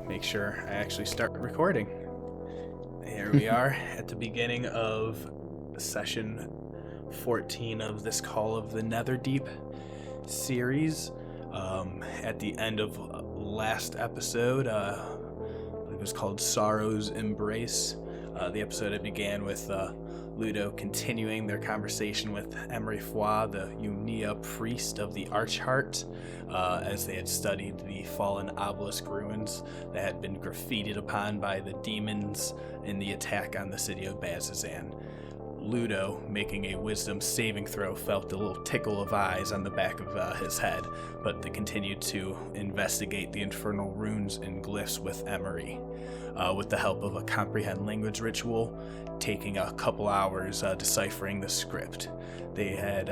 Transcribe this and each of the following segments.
make sure I actually start recording. Here we are at the beginning of session 14 of this Call of the Netherdeep series. At the end of last episode, it was called Sorrow's Embrace. The episode began with Ludo continuing their conversation with Emery Foy, the Unia priest of the Archheart, as they had studied the fallen obelisk ruins that had been graffitied upon by the demons in the attack on the city of Bazazan. Ludo, making a wisdom saving throw, felt a little tickle of eyes on the back of his head, but they continued to investigate the infernal runes and glyphs with Emery, with the help of a comprehend language ritual, taking a couple hours deciphering the script. They had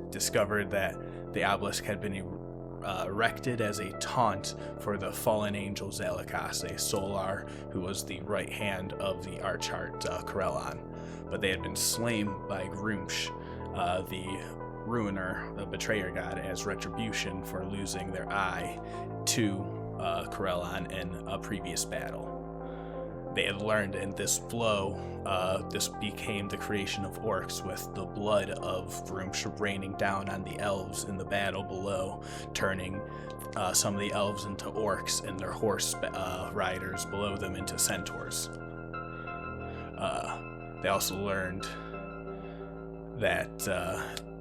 discovered that the obelisk had been erected as a taunt for the fallen angel Zalikas, a Solar who was the right hand of the Archheart Corellon. But they had been slain by Grumsh, the Ruiner, the Betrayer God, as retribution for losing their eye to Corellon in a previous battle. They had learned in this blow, this became the creation of orcs, with the blood of Grumsh raining down on the elves in the battle below, turning some of the elves into orcs and their horse riders below them into centaurs. They also learned that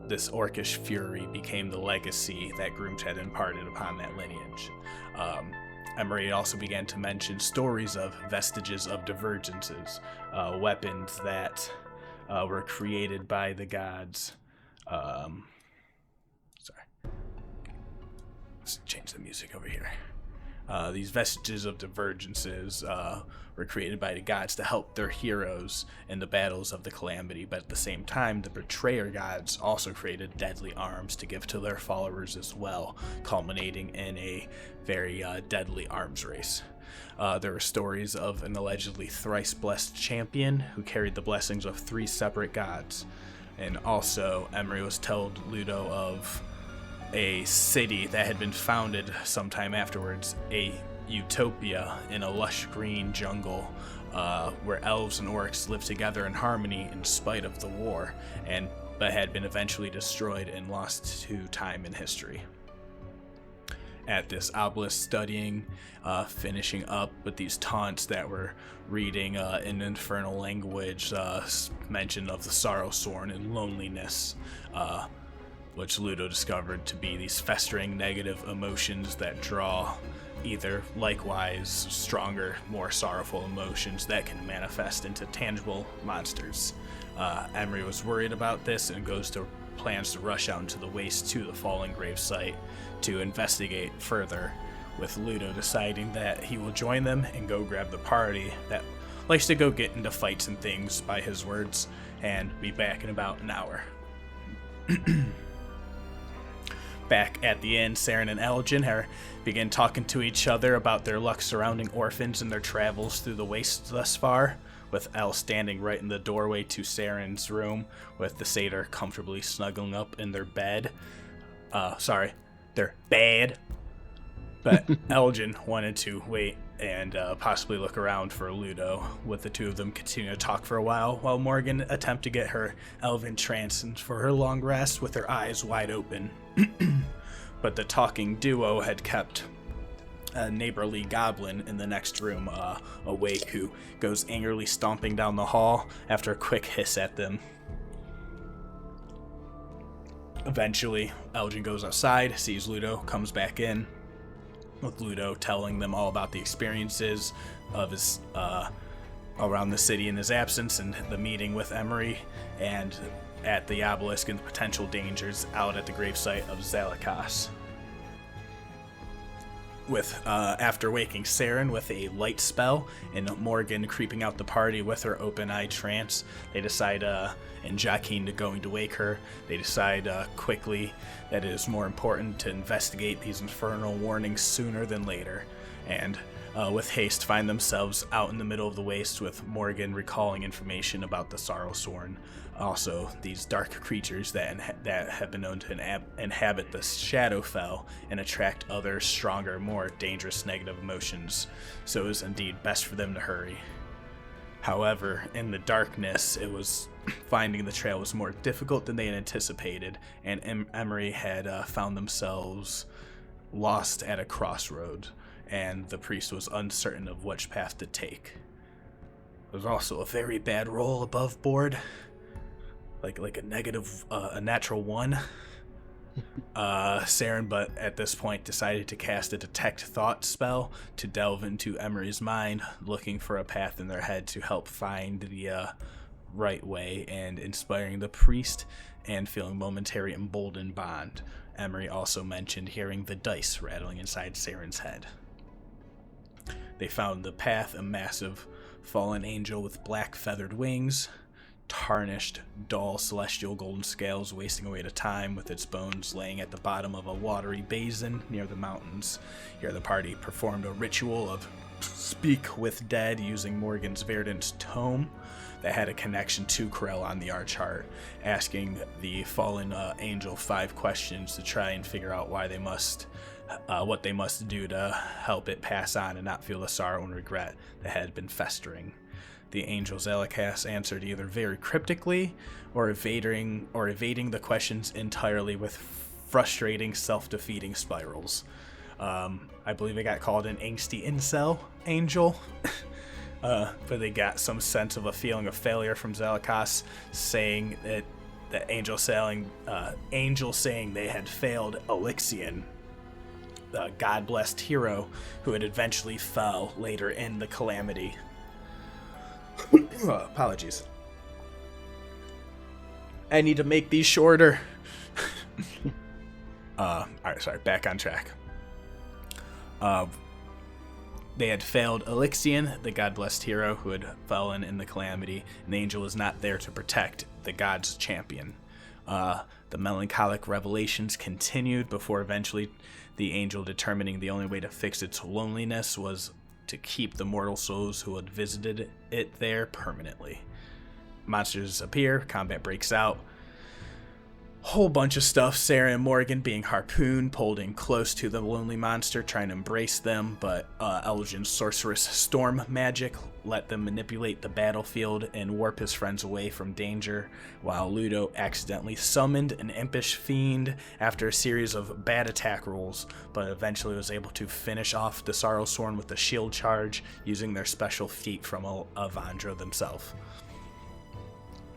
this orcish fury became the legacy that Grumsh had imparted upon that lineage. Emery also began to mention stories of vestiges of divergences, weapons that were created by the gods. Let's change the music over here. These vestiges of divergences were created by the gods to help their heroes in the battles of the Calamity, but at the same time, the Betrayer gods also created deadly arms to give to their followers as well, culminating in a very deadly arms race. There were stories of an allegedly thrice-blessed champion who carried the blessings of 3 separate gods, and also Emery was told Ludo of a city that had been founded sometime afterwards, a utopia in a lush green jungle where elves and orcs lived together in harmony in spite of the war, but had been eventually destroyed and lost to time and history. At this obelisk, studying, finishing up with these taunts that were reading in infernal language, mention of the sorrow sworn and loneliness, which Ludo discovered to be these festering negative emotions that draw either likewise stronger, more sorrowful emotions that can manifest into tangible monsters. Emery was worried about this and plans to rush out into the waste to the fallen grave site to investigate further, with Ludo deciding that he will join them and go grab the party that likes to go get into fights and things, by his words, and be back in about an hour. Back at the inn, Saeryn and Aljin begin talking to each other about their luck surrounding orphans and their travels through the wastes thus far, with Elle standing right in the doorway to Saren's room, with the satyr comfortably snuggling up in their bed. Their bed. But Aljin wanted to wait and possibly look around for Ludo, with the two of them continuing to talk for a while Morgen attempt to get her elven trance for her long rest with her eyes wide open. But the talking duo had kept a neighborly goblin in the next room awake, who goes angrily stomping down the hall after a quick hiss at them. Eventually, Aljin goes outside, sees Ludo, comes back in, with Ludo telling them all about the experiences of his around the city in his absence, and the meeting with Emery, and at the obelisk, and the potential dangers out at the gravesite of Zalikas. With after waking Saeryn with a light spell and Morgen creeping out the party with her open-eyed trance, they decide, and Jacqueline going to wake her, they decide quickly that it is more important to investigate these infernal warnings sooner than later. And with haste, find themselves out in the middle of the waste with Morgen recalling information about the Sorrowsworn. Also, these dark creatures that have been known to inhabit the Shadowfell and attract other, stronger, more dangerous negative emotions. So it was indeed best for them to hurry. However, in the darkness, finding the trail was more difficult than they had anticipated, and Emery had found themselves lost at a crossroad, and the priest was uncertain of which path to take. There was also a very bad roll above board, like a natural 1. Saeryn, but at this point, decided to cast a detect thought spell to delve into Emery's mind, looking for a path in their head to help find the right way, and inspiring the priest and feeling momentary emboldened bond. Emery also mentioned hearing the dice rattling inside Saeryn's head. They found the path, a massive fallen angel with black feathered wings, tarnished, dull celestial golden scales wasting away to time, with its bones laying at the bottom of a watery basin near the mountains. Here the party performed a ritual of speak with dead using Morgen's Verdant's tome that had a connection to Krell on the Archheart, asking the fallen angel 5 questions to try and figure out what they must do to help it pass on and not feel the sorrow and regret that had been festering. The angel Zelikas answered either very cryptically or evading the questions entirely with frustrating, self-defeating spirals. I believe it got called an angsty incel angel, but they got some sense of a feeling of failure from Zelikas, saying that the angel saying they had failed Elixion, the god-blessed hero who had eventually fell later in the calamity. Apologies. I need to make these shorter. Alright, sorry, back on track. They had failed Elixion, the god-blessed hero who had fallen in the calamity, and the angel was not there to protect the god's champion. The melancholic revelations continued before eventually the angel determining the only way to fix its loneliness was to keep the mortal souls who had visited it there permanently. Monsters appear, combat breaks out. Whole bunch of stuff. Saeryn and Morgen being harpooned, pulled in close to the lonely monster, trying to embrace them, but Aljin's sorceress storm magic let them manipulate the battlefield and warp his friends away from danger, while Ludo accidentally summoned an impish fiend after a series of bad attack rolls, but eventually was able to finish off the Sorrowsworn with a shield charge using their special feat from Avandra themselves.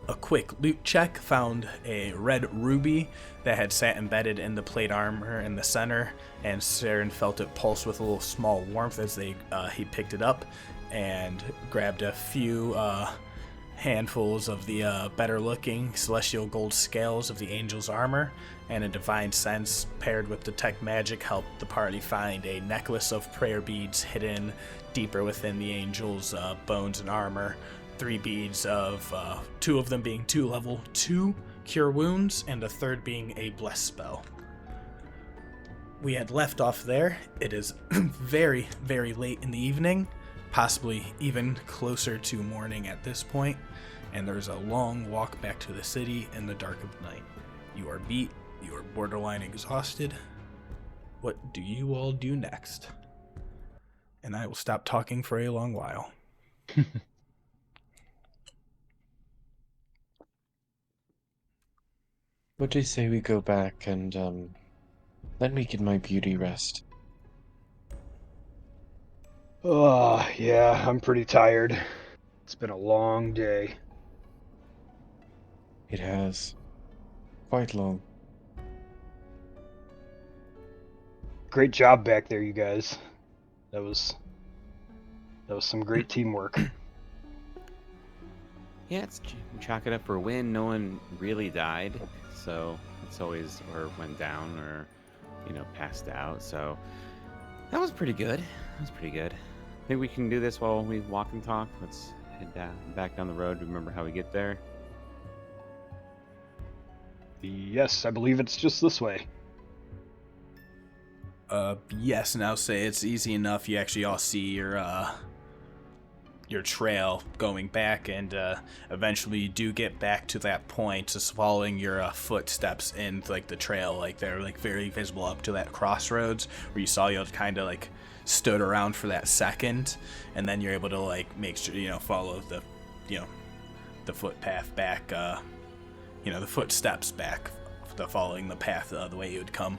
A quick loot check found a red ruby that had sat embedded in the plate armor in the center, and Saeryn felt it pulse with a little small warmth as he picked it up and grabbed a few handfuls of the better-looking celestial gold scales of the angel's armor, and a divine sense paired with detect magic helped the party find a necklace of prayer beads hidden deeper within the angel's bones and armor. 3 beads of 2 of them being 2 level 2 cure wounds, and the third being a bless spell. We had left off there. It is very, very late in the evening, possibly even closer to morning at this point, and there's a long walk back to the city in the dark of night. You are beat, you are borderline exhausted. What do you all do next? And I will stop talking for a long while. What do you say we go back and, let me get my beauty rest? Oh, yeah, I'm pretty tired. It's been a long day. It has. Quite long. Great job back there, you guys. That was some great teamwork. Yeah, chalk it up for a win. No one really died, so it's always or went down or passed out. So that was pretty good. I think we can do this while we walk and talk. Let's head back down the road. Remember how we get there? Yes, I believe it's just this way. Yes, and I'll say it's easy enough. You actually all see your trail going back, and eventually you do get back to that point, just following your footsteps in like the trail. Like they're like very visible up to that crossroads where you saw you kind of like stood around for that second, and then you're able to like make sure follow the the footpath back, the footsteps back, following the path the way you would come.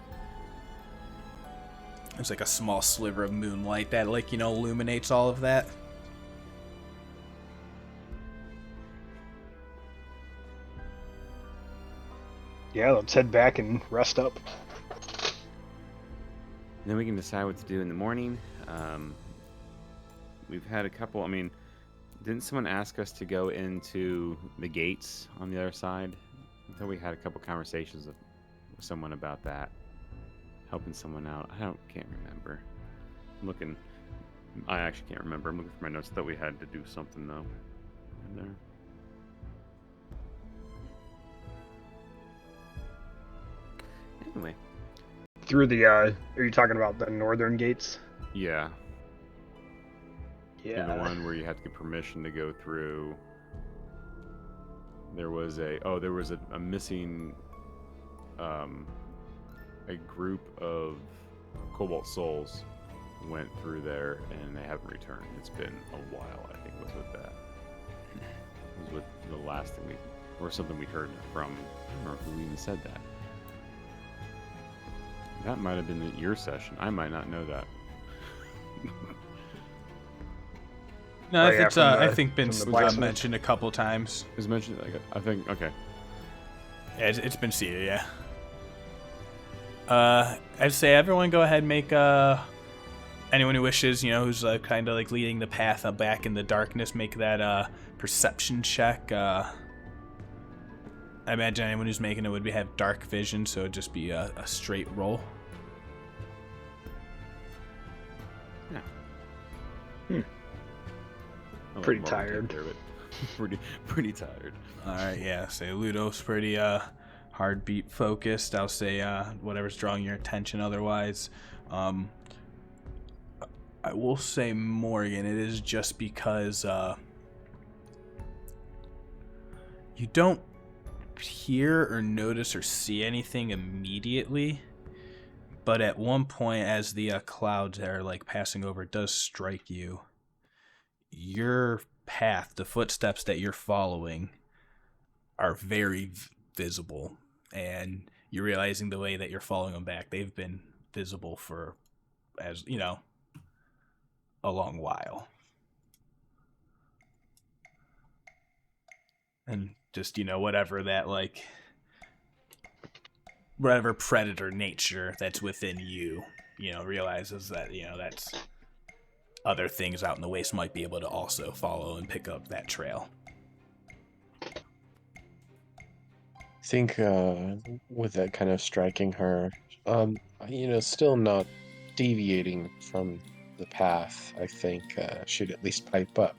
There's like a small sliver of moonlight that illuminates all of that. Yeah, let's head back and rest up. Then we can decide what to do in the morning. We've had a couple. I mean, didn't someone ask us to go into the gates on the other side? I thought we had a couple conversations with someone about that, helping someone out. Can't remember. I actually can't remember. I'm looking for my notes. I thought we had to do something though. In there. Anyway. Through the, are you talking about the northern gates? Yeah. Yeah. And the one where you had to get permission to go through. There was a missing, a group of Cobalt Souls went through there and they haven't returned. It's been a while, I think, was with that. It was with the last thing or something we heard from, I don't remember who even said that. That might have been your session. I might not know that. No, Oh, yeah, I think been from the blacksmith. mentioned a couple times. It was mentioned, I think, okay. Yeah, it's been seated, yeah. I'd say everyone go ahead and make anyone who wishes, who's kind of like leading the path back in the darkness, make that perception check. I imagine anyone who's making it would have dark vision, so it'd just be a straight roll. Yeah. Hmm. Pretty tired. pretty tired. All right, yeah. Say Ludo's pretty heartbeat focused. I'll say whatever's drawing your attention. Otherwise, I will say Morgen. It is just because you don't hear or notice or see anything immediately, but at one point, as the clouds are like passing over, it does strike you. Your path, the footsteps that you're following, are very visible, and you're realizing the way that you're following them back, they've been visible for, as a long while. And just whatever that whatever predator nature that's within you realizes that that's other things out in the waste might be able to also follow and pick up that trail. I think with that kind of striking her, still not deviating from the path, I think she'd at least pipe up.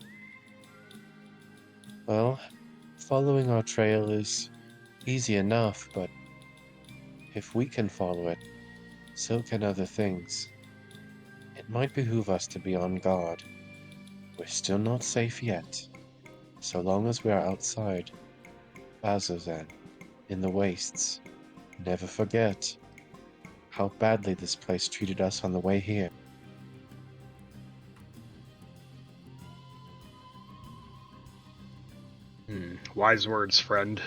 Well, following our trail is easy enough, but if we can follow it, so can other things. It might behoove us to be on guard. We're still not safe yet, so long as we are outside Bazozan, in the wastes. Never forget how badly this place treated us on the way here. Wise words, friend.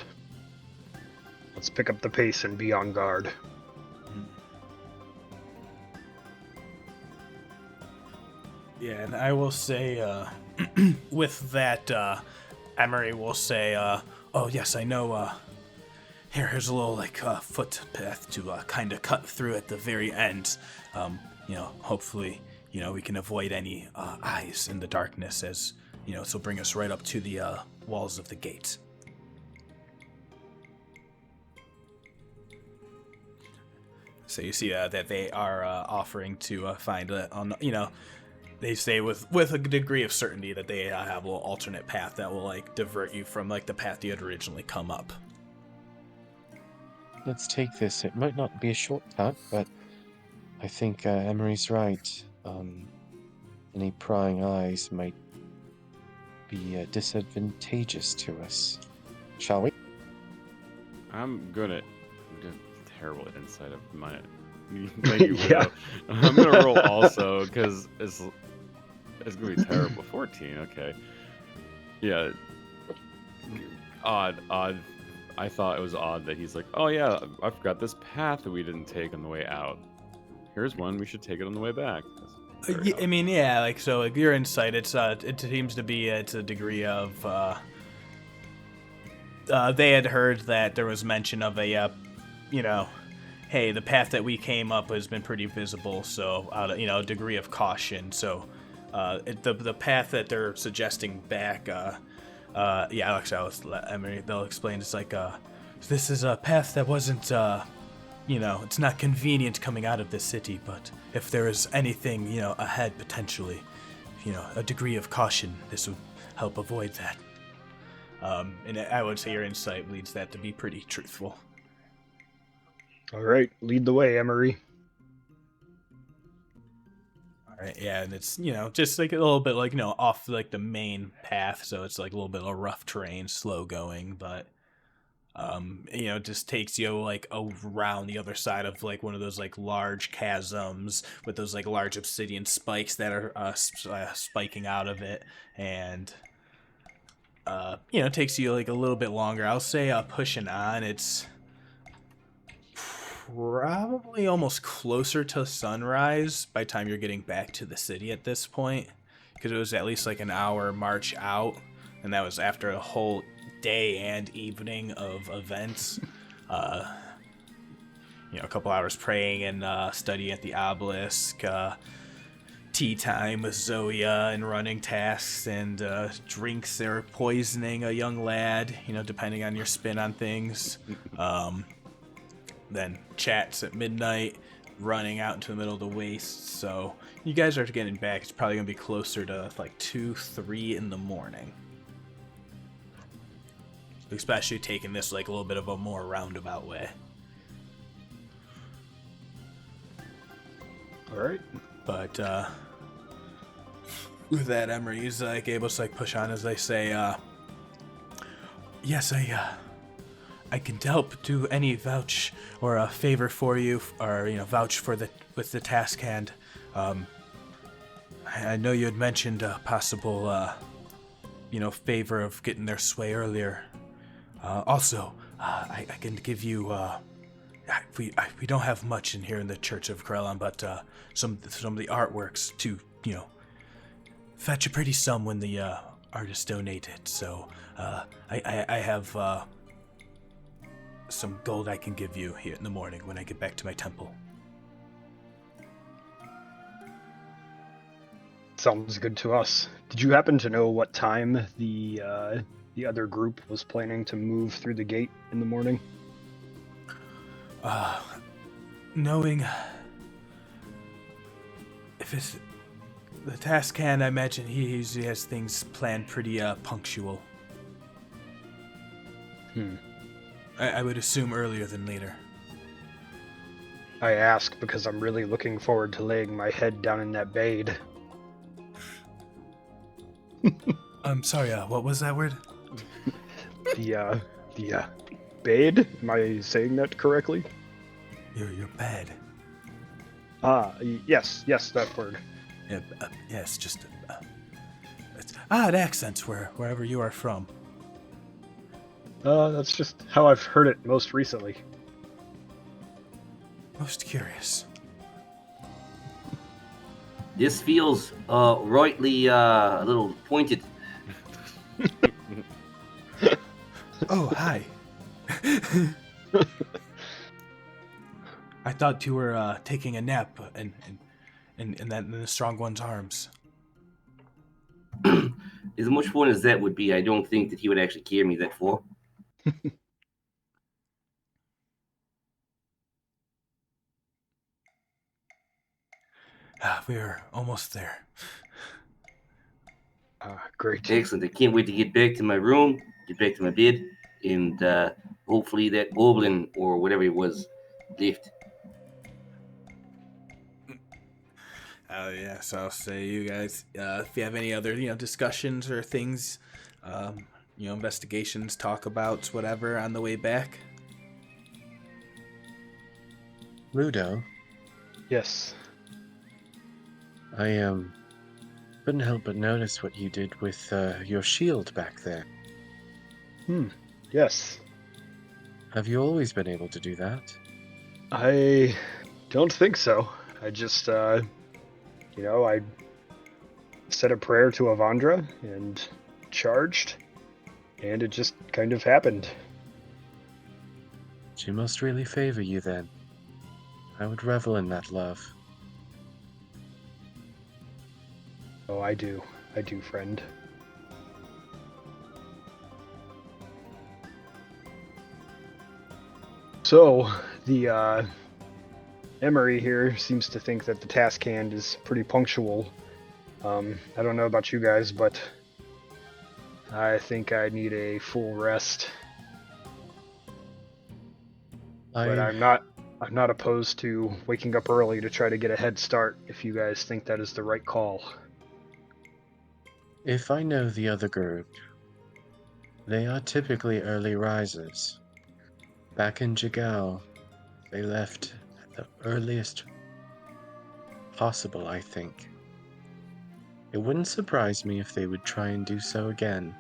Let's pick up the pace and be on guard. Yeah, and I will say, with that, Emery will say, oh yes, I know, here's a little, footpath to, kind of cut through at the very end. Hopefully, we can avoid any, eyes in the darkness as, this will bring us right up to the, walls of the gate. So you see, that they are, offering to, find, they say with a degree of certainty that they have a little alternate path that will divert you from the path you had originally come up. Let's take this. It might not be a shortcut, but I think Emery's right. Any prying eyes might be disadvantageous to us. Shall we? I'm good at terrible at insight of my. Thank you, Yeah. Widow. I'm gonna roll also because it's gonna be terrible. 14. Okay. Yeah. Odd. I thought it was odd that he's like, oh yeah, I forgot this path that we didn't take on the way out. Here's one. We should take it on the way back. That's very I mean, yeah, like so. Like your insight, it seems to be it's a degree of. They had heard that there was mention of a, hey, the path that we came up has been pretty visible, so a degree of caution. So, the path that they're suggesting back, Alex, they'll explain. It's like, this is a path that wasn't, it's not convenient coming out of the city, but if there is anything, ahead potentially, a degree of caution, this would help avoid that. And I would say your insight leads that to be pretty truthful. All right, lead the way, Emery. All right, yeah, and it's just like a little bit like off like the main path, so it's like a little bit of rough terrain, slow going, but it just takes you like around the other side of like one of those like large chasms with those like large obsidian spikes that are spiking out of it, and it takes you like a little bit longer. I'll say pushing on, it's probably almost closer to sunrise by the time you're getting back to the city at this point, because it was at least like an hour march out, and that was after a whole day and evening of events. A couple hours praying and studying at the obelisk, tea time with Zoya and running tasks and drinks or poisoning a young lad, depending on your spin on things. Then chats at midnight, running out into the middle of the waste. So you guys are getting back. It's probably going to be closer to like 2, 3 in the morning. Especially taking this like a little bit of a more roundabout way. All right. But with that, Emery's like able to like push on as they say, yes, I can help do any vouch or a favor for you, or vouch for with the task hand. I know you had mentioned a possible favor of getting their sway earlier. Also, I can give you. We don't have much in here in the Church of Krellon, but some of the artworks to fetch a pretty sum when the artist donated. So I have some gold I can give you here in the morning when I get back to my temple. Sounds good to us. Did you happen to know what time the other group was planning to move through the gate in the morning? Knowing if it's the task hand, I imagine he usually has things planned pretty punctual. I would assume earlier than later. I ask because I'm really looking forward to laying my head down in that bade. I'm sorry, what was that word? The bade? Am I saying that correctly? You're bad. Yes, that word. Yeah, yes, just it's odd accents wherever you are from. That's just how I've heard it most recently. Most curious. This feels rightly a little pointed. Oh, hi. I thought you were taking a nap in the strong one's arms. As much fun as that would be, I don't think that he would actually carry me that far. We're almost there. Great. Excellent. I can't wait to get back to my room, get back to my bed, and hopefully that goblin or whatever it was left. Yeah, so I'll say you guys, if you have any other, discussions or things, investigations, talkabouts, whatever, on the way back. Ludo, Yes. I couldn't help but notice what you did with your shield back there. Yes. Have you always been able to do that? I don't think so. I just, I said a prayer to Avandra and charged, and it just kind of happened. She must really favor you then. I would revel in that love. Oh, I do, friend. So, the Emery here seems to think that the task hand is pretty punctual. I don't know about you guys, but I think I need a full rest. But I'm not opposed to waking up early to try to get a head start if you guys think that is the right call. If I know the other group, they are typically early risers. Back in Jagal, they left at the earliest possible, I think. It wouldn't surprise me if they would try and do so again.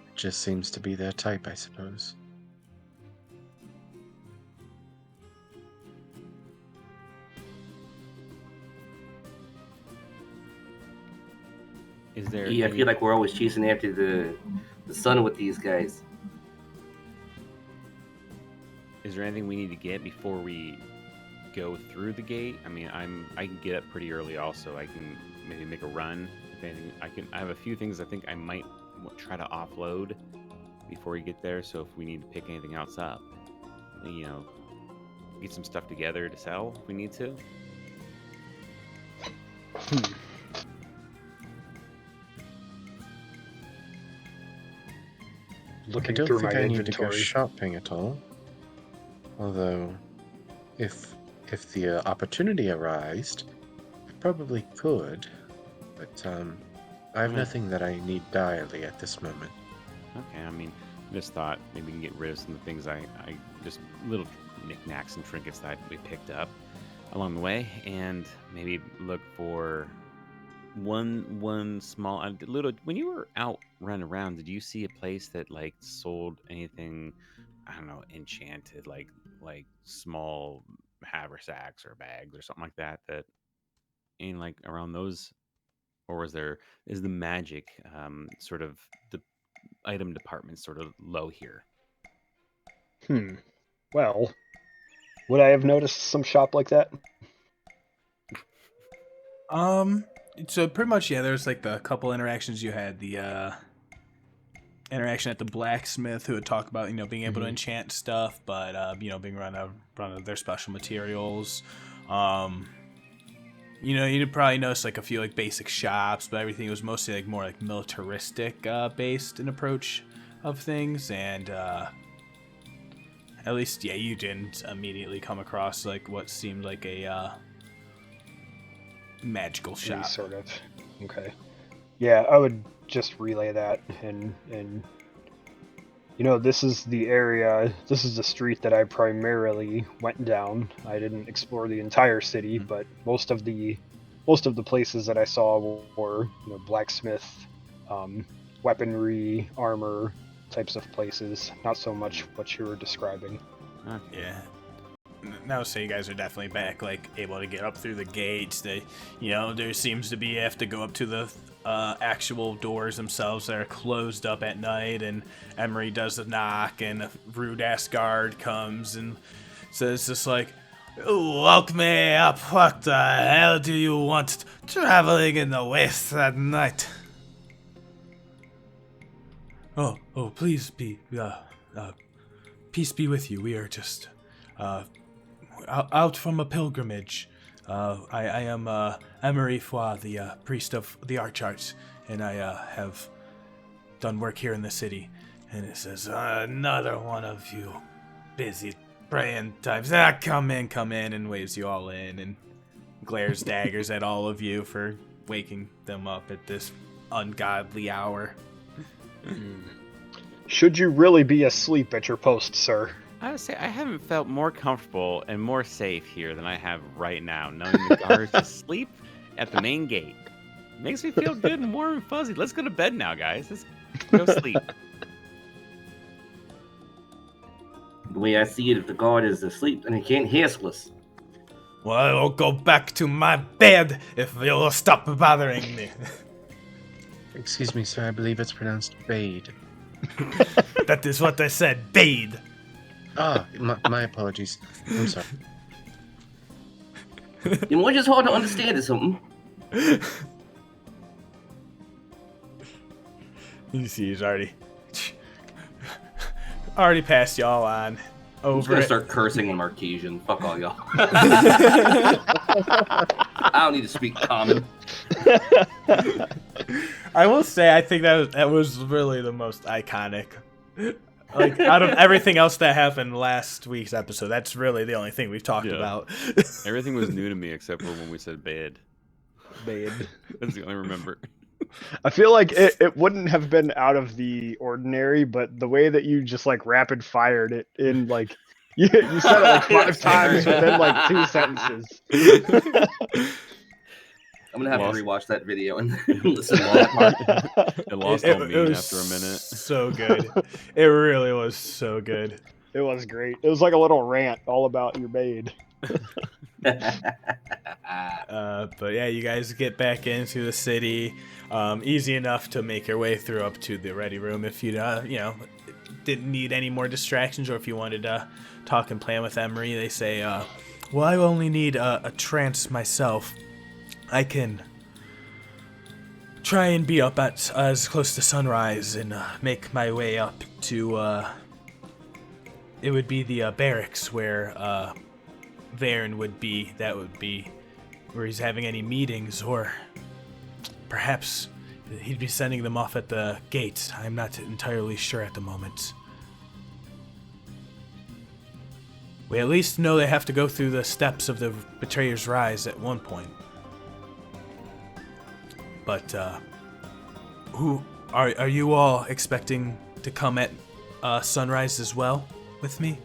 It just seems to be their type, I suppose. Is there? I feel like we're always chasing after the sun with these guys. Is there anything we need to get before we go through the gate? I mean, I can get up pretty early. Also, I can maybe make a run. If anything, I have a few things I think I might try to offload before we get there. So if we need to pick anything else up, get some stuff together to sell if we need to. Looking I don't through think my I need inventory. to go shopping at all. Although, if the opportunity arose, I probably could. But I have nothing that I need direly at this moment. Okay, I mean, just thought maybe we can get rid of some of the things I just little knickknacks and trinkets that we picked up along the way, and maybe look for one small. Ludo, when you were out running around, did you see a place that like sold anything? I don't know, enchanted, like small haversacks or bags or something like that. That ain't like around those, or is the magic sort of the item department sort of low here? Well, would I have noticed some shop like that? So pretty much, yeah. There's like the couple interactions you had. The interaction at the blacksmith, who would talk about being able to enchant stuff, but being run out of their special materials. You'd probably notice like a few like basic shops, but everything was mostly like more like militaristic based in approach of things, and at least you didn't immediately come across like what seemed like a magical shop. Sort of. Okay. Yeah, I would just relay that, and this is the area, this is the street that I primarily went down. I didn't explore the entire city, but most of the places that I saw were blacksmith, weaponry, armor types of places. Not so much what you were describing. Yeah. Now, say you guys are definitely back, like able to get up through the gates. There seems to be you have to go up to the actual doors themselves that are closed up at night, and Emery does the knock, and a rude ass guard comes and says just like, "Woke me up. What the hell do you want traveling in the west at night?" Oh, please be, peace be with you. We are just, out from a pilgrimage. I am Emery Foy, the priest of the Archarts, and I have done work here in the city. And it says, another one of you busy praying types. Come in, and waves you all in. And glares daggers at all of you for waking them up at this ungodly hour. Should you really be asleep at your post, sir? I would say I haven't felt more comfortable and more safe here than I have right now, knowing the guards asleep at the main gate. Makes me feel good and warm and fuzzy. Let's go to bed now, guys. Let's go sleep. The way I see it, if the guard is asleep, then he can't hear us. Well, I will go back to my bed if you'll stop bothering me. Excuse me, sir. I believe it's pronounced Bade. That is what I said, bade. Ah, my apologies. I'm sorry. You know, it's just hard to understand or something. You see, he's already passed y'all on I'm just over gonna it. start cursing in Marquesian. Fuck all y'all. I don't need to speak common. I will say, I think that was really the most iconic. Like, out of everything else that happened last week's episode, that's really the only thing we've talked about. Everything was new to me except for when we said bed. Bade. That's the only I remember. I feel like it wouldn't have been out of the ordinary, but the way that you just like rapid fired it in like you said it like 5 times within like 2 sentences. I'm gonna have Lost. to rewatch that video and listen to that part. It lost It on me was after a minute. So good. It really was so good. It was great. It was like a little rant all about your maid. But yeah, you guys get back into the city. Easy enough to make your way through up to the ready room if you didn't need any more distractions, or if you wanted to talk and plan with Emery. They say, well, I only need a trance myself. I can try and be up at as close to sunrise and make my way up to it would be the barracks where Varen would be. That would be where he's having any meetings, or perhaps he'd be sending them off at the gate. I'm not entirely sure at the moment. We at least know they have to go through the steps of the Betrayer's Rise at one point. But who are you all expecting to come at sunrise as well with me?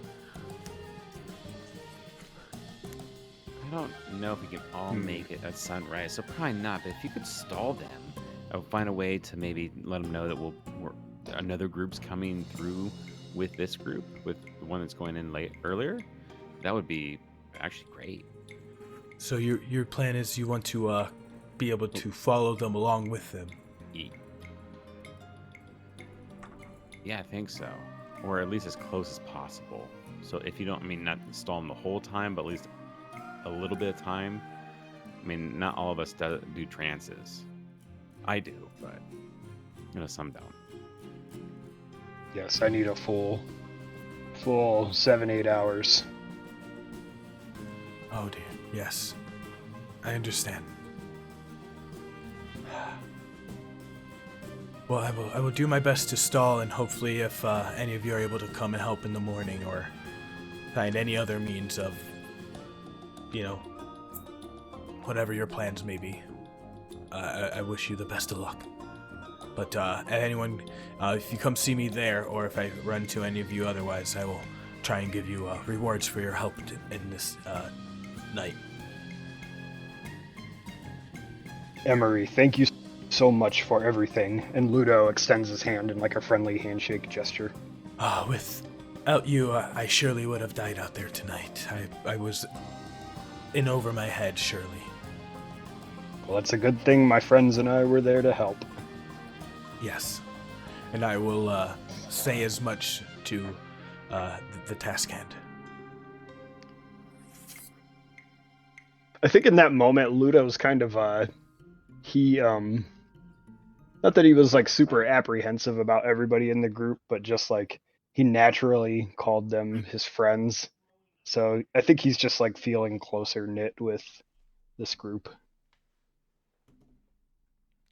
I don't know if we can all make it at sunrise, so probably not. But if you could stall them, I would find a way to maybe let them know that another group's coming through with this group, with the one that's going in earlier. That would be actually great. So your plan is you want to be able to follow them along with them. Yeah, I think so, or at least as close as possible. So if you don't, not stall them the whole time, but at least a little bit of time. Not all of us do trances. I do, but some don't. Yes, I need a full 7-8 hours. Oh dear, yes. I understand. Well, I will do my best to stall, and hopefully if any of you are able to come and help in the morning, or find any other means of, whatever your plans may be, I wish you the best of luck. But anyone, if you come see me there, or if I run into any of you otherwise, I will try and give you rewards for your help in this night. Emery, thank you so much for everything. And Ludo extends his hand in like a friendly handshake gesture. Without you, I surely would have died out there tonight. I was in over my head, surely. Well, it's a good thing my friends and I were there to help. Yes, and I will say as much to the task hand. I think in that moment, Ludo's kind of not that he was like super apprehensive about everybody in the group, but just like he naturally called them his friends. So I think he's just like feeling closer knit with this group.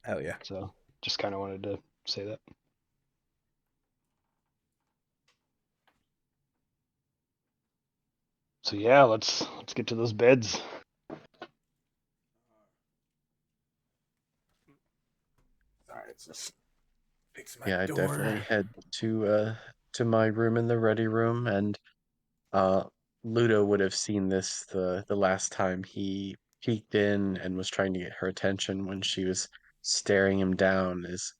Hell yeah. So just kind of wanted to say that. So yeah, let's get to those beds. Fix my Yeah, I door. definitely head to my room in the ready room, and Ludo would have seen this the last time he peeked in and was trying to get her attention when she was staring him down. Is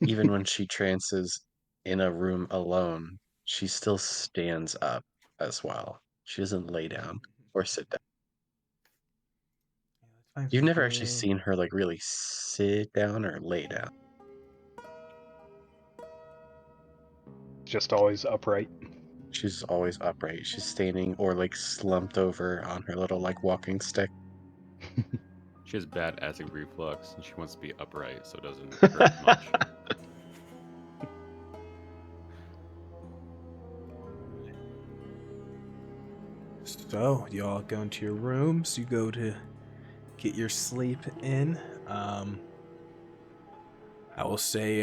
even when she trances in a room alone, she still stands up as well. She doesn't lay down or sit down. Let's find You've some never actually food. seen her like really sit down or lay down. Just always upright. She's always upright. She's standing or like slumped over on her little like walking stick. She has bad acid reflux, and she wants to be upright so it doesn't hurt much. So, you all go into your rooms. You go to get your sleep in. I will say,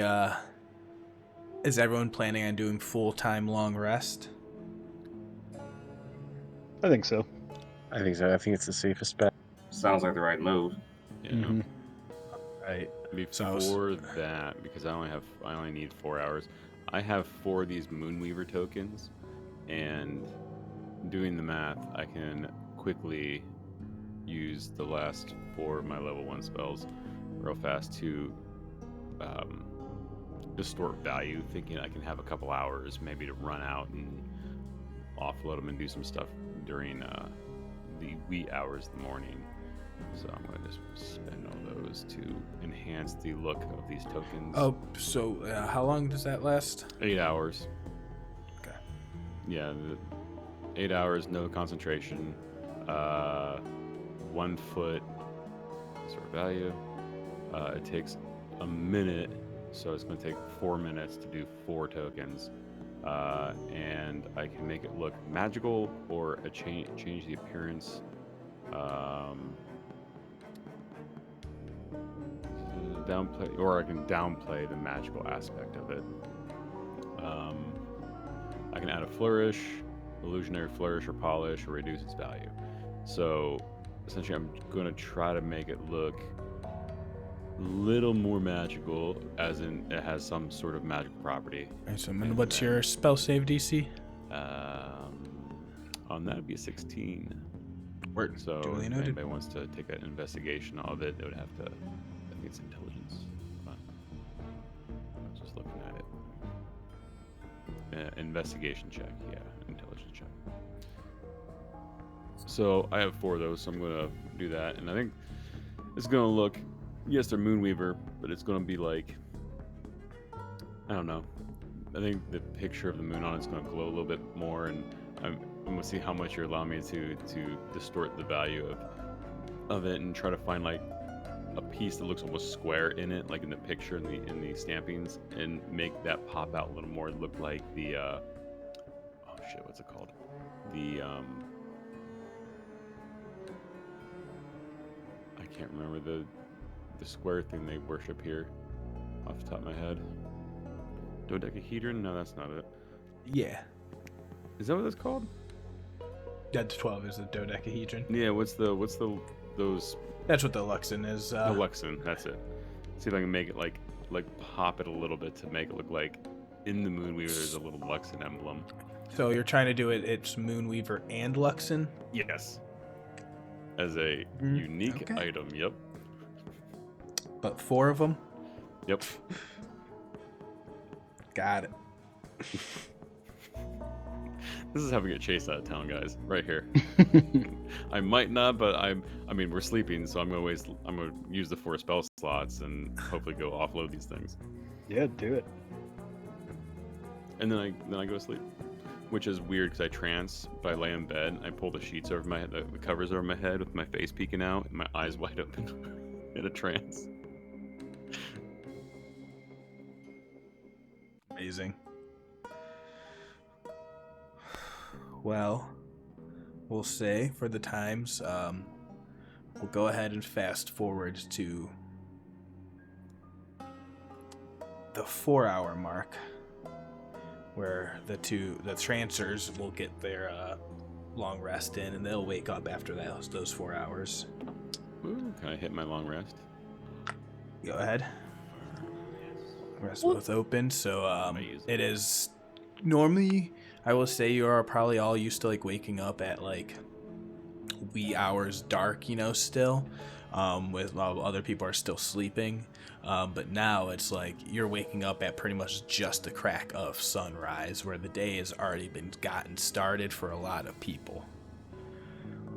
is everyone planning on doing full-time long rest? I think so. I think so. I think it's the safest bet. Sounds like the right move. Yeah. Mhm. Right. Before that, because I only need 4 hours. I have 4 of these Moonweaver tokens, and doing the math, I can quickly use the last 4 of my level 1 spells real fast to distort value, thinking I can have a couple hours maybe to run out and offload them and do some stuff during the wee hours of the morning. So I'm going to just spend all those to enhance the look of these tokens. Oh, so how long does that last? 8 hours. Okay. Yeah, 8 hours, no concentration, 1 foot sort of value. It takes a minute, so it's going to take 4 minutes to do 4 tokens. And I can make it look magical or change the appearance. Downplay, or I can downplay the magical aspect of it. I can add a flourish, illusionary flourish, or polish, or reduce its value. So essentially, I'm going to try to make it look a little more magical, as in it has some sort of magical property. Right, so what's your spell save DC? On that, it'd be a 16. Word. So Duly if noted. anybody wants to take an investigation of it, they would have to. I think it's intelligence. Hold on. I was just looking at it. Investigation check, yeah, intelligence check. So I have 4 of those, so I'm gonna do that, and I think it's gonna look. Yes, they're Moonweaver, but it's gonna be like, I don't know. I think the picture of the moon on it's gonna glow a little bit more, and I'm gonna see how much you're allowing me to distort the value of it, and try to find like a piece that looks almost square in it, like in the picture in the stampings, and make that pop out a little more. Look like the oh shit, what's it called? The I can't remember the square thing they worship here off the top of my head. Dodecahedron? No, that's not it. Yeah. Is that what it's called? Dead to 12 is the dodecahedron. Yeah. What's those? That's what the Luxon is. The Luxon. That's it. See if I can make it like pop it a little bit to make it look like in the Moonweaver there's a little Luxon emblem. So you're trying to do it. It's Moonweaver and Luxon. Yes. As a unique item. Yep. But 4 of them. Yep. Got it. This is how we get chased out of town, guys. Right here. I might not, but I mean, we're sleeping, so I'm gonna use the 4 spell slots and hopefully go offload these things. Yeah, do it. And then I go to sleep, which is weird because I trance. But I lay in bed, I pull the sheets over my head, the covers over my head, with my face peeking out and my eyes wide open in a trance. Amazing. Well, we'll say for the times, we'll go ahead and fast forward to the 4-hour mark, where the trancers will get their long rest in, and they'll wake up after those 4 hours. Ooh, can I hit my long rest? Go ahead. Rest both open. So use it is normally, I will say, you are probably all used to like waking up at like wee hours dark, still, with while other people are still sleeping. But now it's like you're waking up at pretty much just the crack of sunrise, where the day has already been gotten started for a lot of people.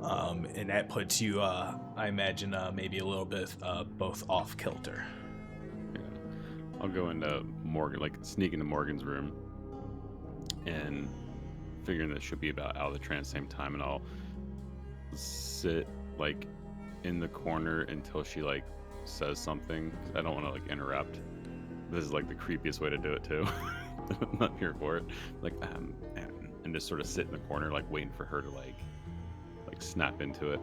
And that puts you, I imagine, maybe a little bit both off kilter. Yeah. I'll go into Morgen, like sneak into Morgan's room, and figuring that she'll be about out of the trance same time, and I'll sit like in the corner until she like says something. 'Cause I don't want to like interrupt. This is like the creepiest way to do it too. I'm not here for it. Like and just sort of sit in the corner, like waiting for her to like snap into it.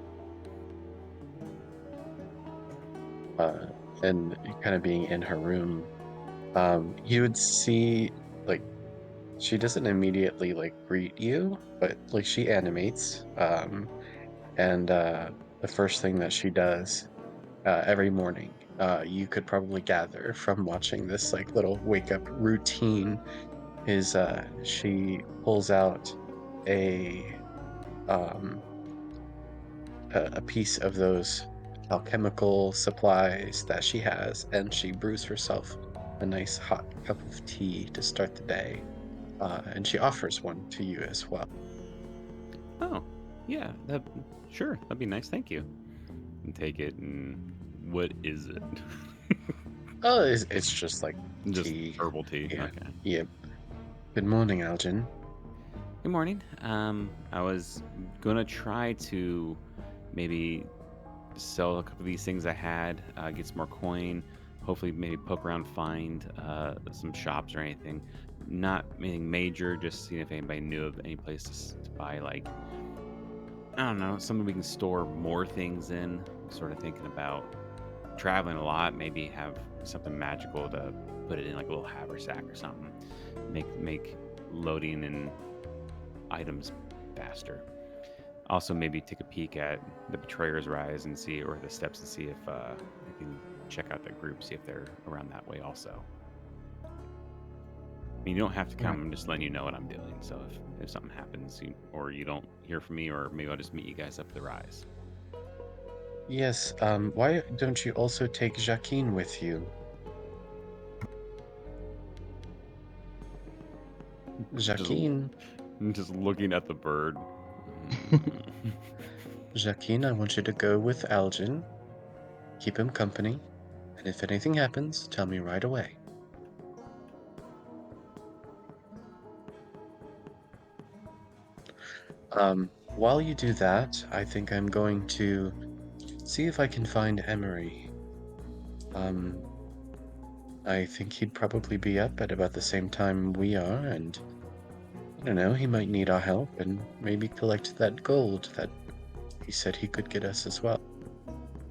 And kind of being in her room, you would see like she doesn't immediately like greet you, but like she animates. And the first thing that she does every morning, you could probably gather from watching this like little wake up routine, is she pulls out a um, a piece of those alchemical supplies that she has, and she brews herself a nice hot cup of tea to start the day. And she offers one to you as well. Oh, yeah, sure, that'd be nice. Thank you. And take it. And what is it? Oh, it's just like Just tea. herbal tea. Yeah. Okay. Yep. Good morning, Aljin. Good morning. I was gonna try to maybe sell a couple of these things I had, get some more coin, hopefully maybe poke around, find some shops or anything. Not anything major, just seeing if anybody knew of any place to buy, like, I don't know, something we can store more things in. Sort of thinking about traveling a lot, maybe have something magical to put it in, like a little haversack or something. Make loading and items faster. Also, maybe take a peek at the Betrayer's Rise and see, or the steps, and see if I can check out that group, see if they're around that way also. I mean, you don't have to come. I'm just letting you know what I'm doing. So if something happens, or you don't hear from me, or maybe I'll just meet you guys up the Rise. Yes, why don't you also take Jacqueline with you? Jacqueline. I'm just looking at the bird. Jacqueline, I want you to go with Aljin. Keep him company. And if anything happens, tell me right away. While you do that, I think I'm going to see if I can find Emery. I think he'd probably be up at about the same time we are, and I don't know, he might need our help and maybe collect that gold that he said he could get us as well.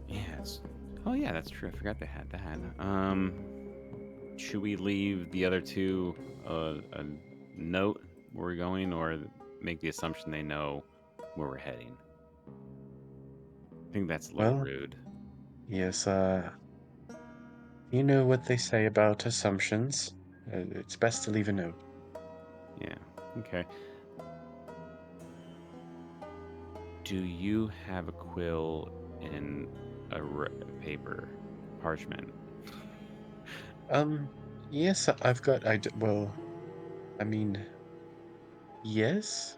Yes. Oh yeah, that's true. I forgot they had that. Should we leave the other two a note where we're going, or make the assumption they know where we're heading? I think that's a little rude. Yes, you know what they say about assumptions. It's best to leave a note. Yeah. Okay. Do you have a quill and a paper, parchment? Yes, I've got, well, I mean, yes?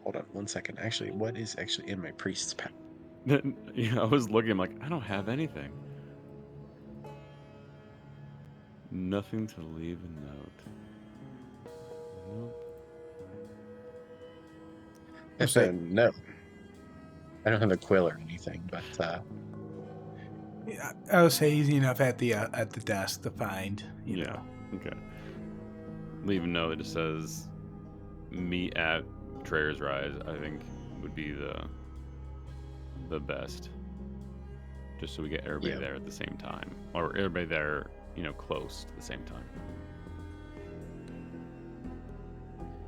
Hold on one second. Actually, what is actually in my priest's pack? Yeah, I was looking, I'm like, I don't have anything. Nothing to leave a note. Nope. No. I don't have a quill or anything, but Yeah, I would say easy enough at the desk to find. You know. Okay. Leave a note that just says, "Meet at Betrayer's Rise." I think would be the best. Just so we get everybody there at the same time, or everybody there, close to the same time.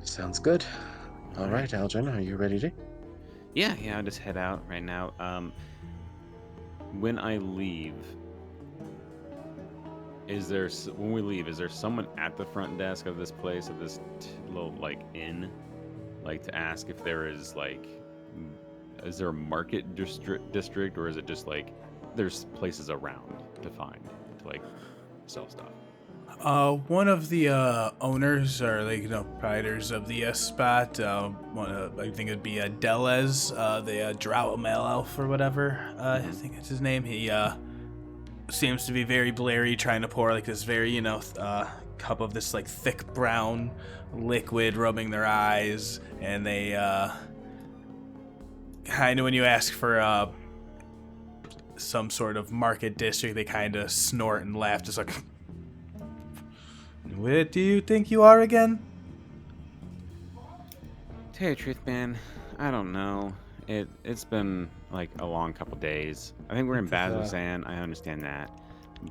Sounds good. All right, Aljin, are you ready to? Yeah, I'll just head out right now. When I leave, is there when we leave? Is there someone at the front desk of this place, of this little like inn, like to ask if there is like, is there a market district, or is it just like there's places around to find to like sell stuff? One of the owners or proprietors of the spot, I think it'd be Delez, the Drow Male Elf or whatever. I think it's his name. He seems to be very blary, trying to pour like this very cup of this like thick brown liquid, rubbing their eyes, and they kind of, when you ask for some sort of market district, they kind of snort and laugh, just like. Where do you think you are again? Tell you the truth, man, I don't know. It's been like a long couple days. I think we're in Bazzoxan. I understand that,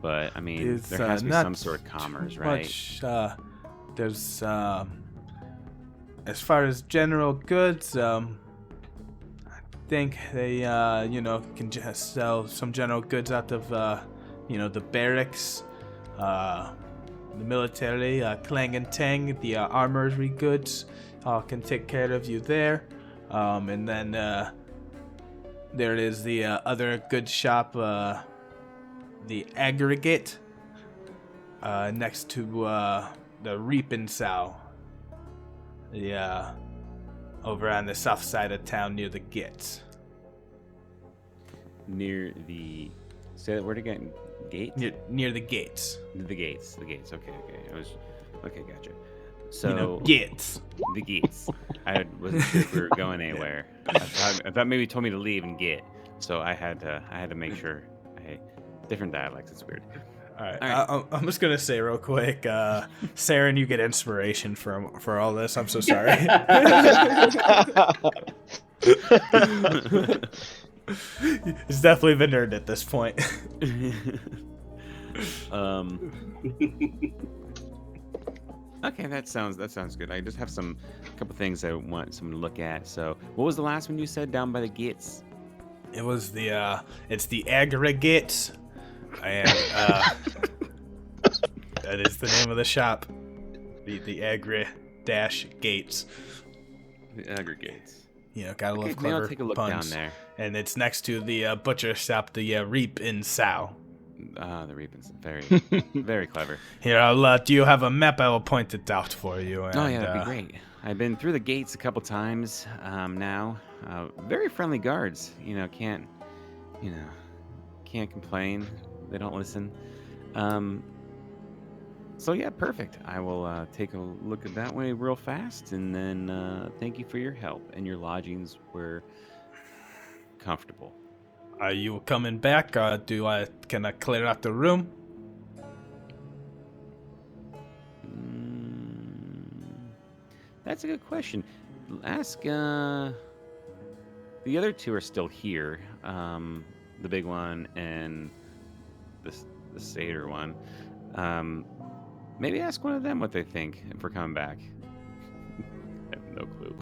but I mean, there has to be some sort of commerce, right? There's as far as general goods, I think they can just sell some general goods out of the barracks. The military, Clang and Tang, the armory goods, can take care of you there. And then there is the other goods shop, the Aggregate, next to the Reaping Sow. Over on the south side of town near the Gates. Near the... Say that word again. Gate? Near the gates. The gates. Okay. Gotcha. So gates. The gates. I wasn't sure if we were going anywhere. I thought maybe you told me to leave and get. So I had to make sure. Different dialects. It's weird. All right. I'm just gonna say real quick, Saeryn, you get inspiration for all this. I'm so sorry. It's definitely been earned at this point. Okay, that sounds good. I just have a couple things I want someone to look at. So, what was the last one you said down by the gates? It was it's the Aggregate, and that is the name of the shop. The Agri-Gates. The Aggregates. Gotta love clever I'll take a look puns. down there. And it's next to the butcher shop, the Reaping Sow. The Reaping Sow. Very, very clever. Here, do you have a map? I will point it out for you. And, that'd be great. I've been through the gates a couple times now. Very friendly guards. Can't complain. They don't listen. So yeah, perfect. I will take a look at that way real fast, and then thank you for your help. And your lodgings were comfortable. Are you coming back? Can I clear out the room? That's a good question. Ask. The other two are still here. The big one and the satyr one. Maybe ask one of them what they think if we're coming back. I have no clue.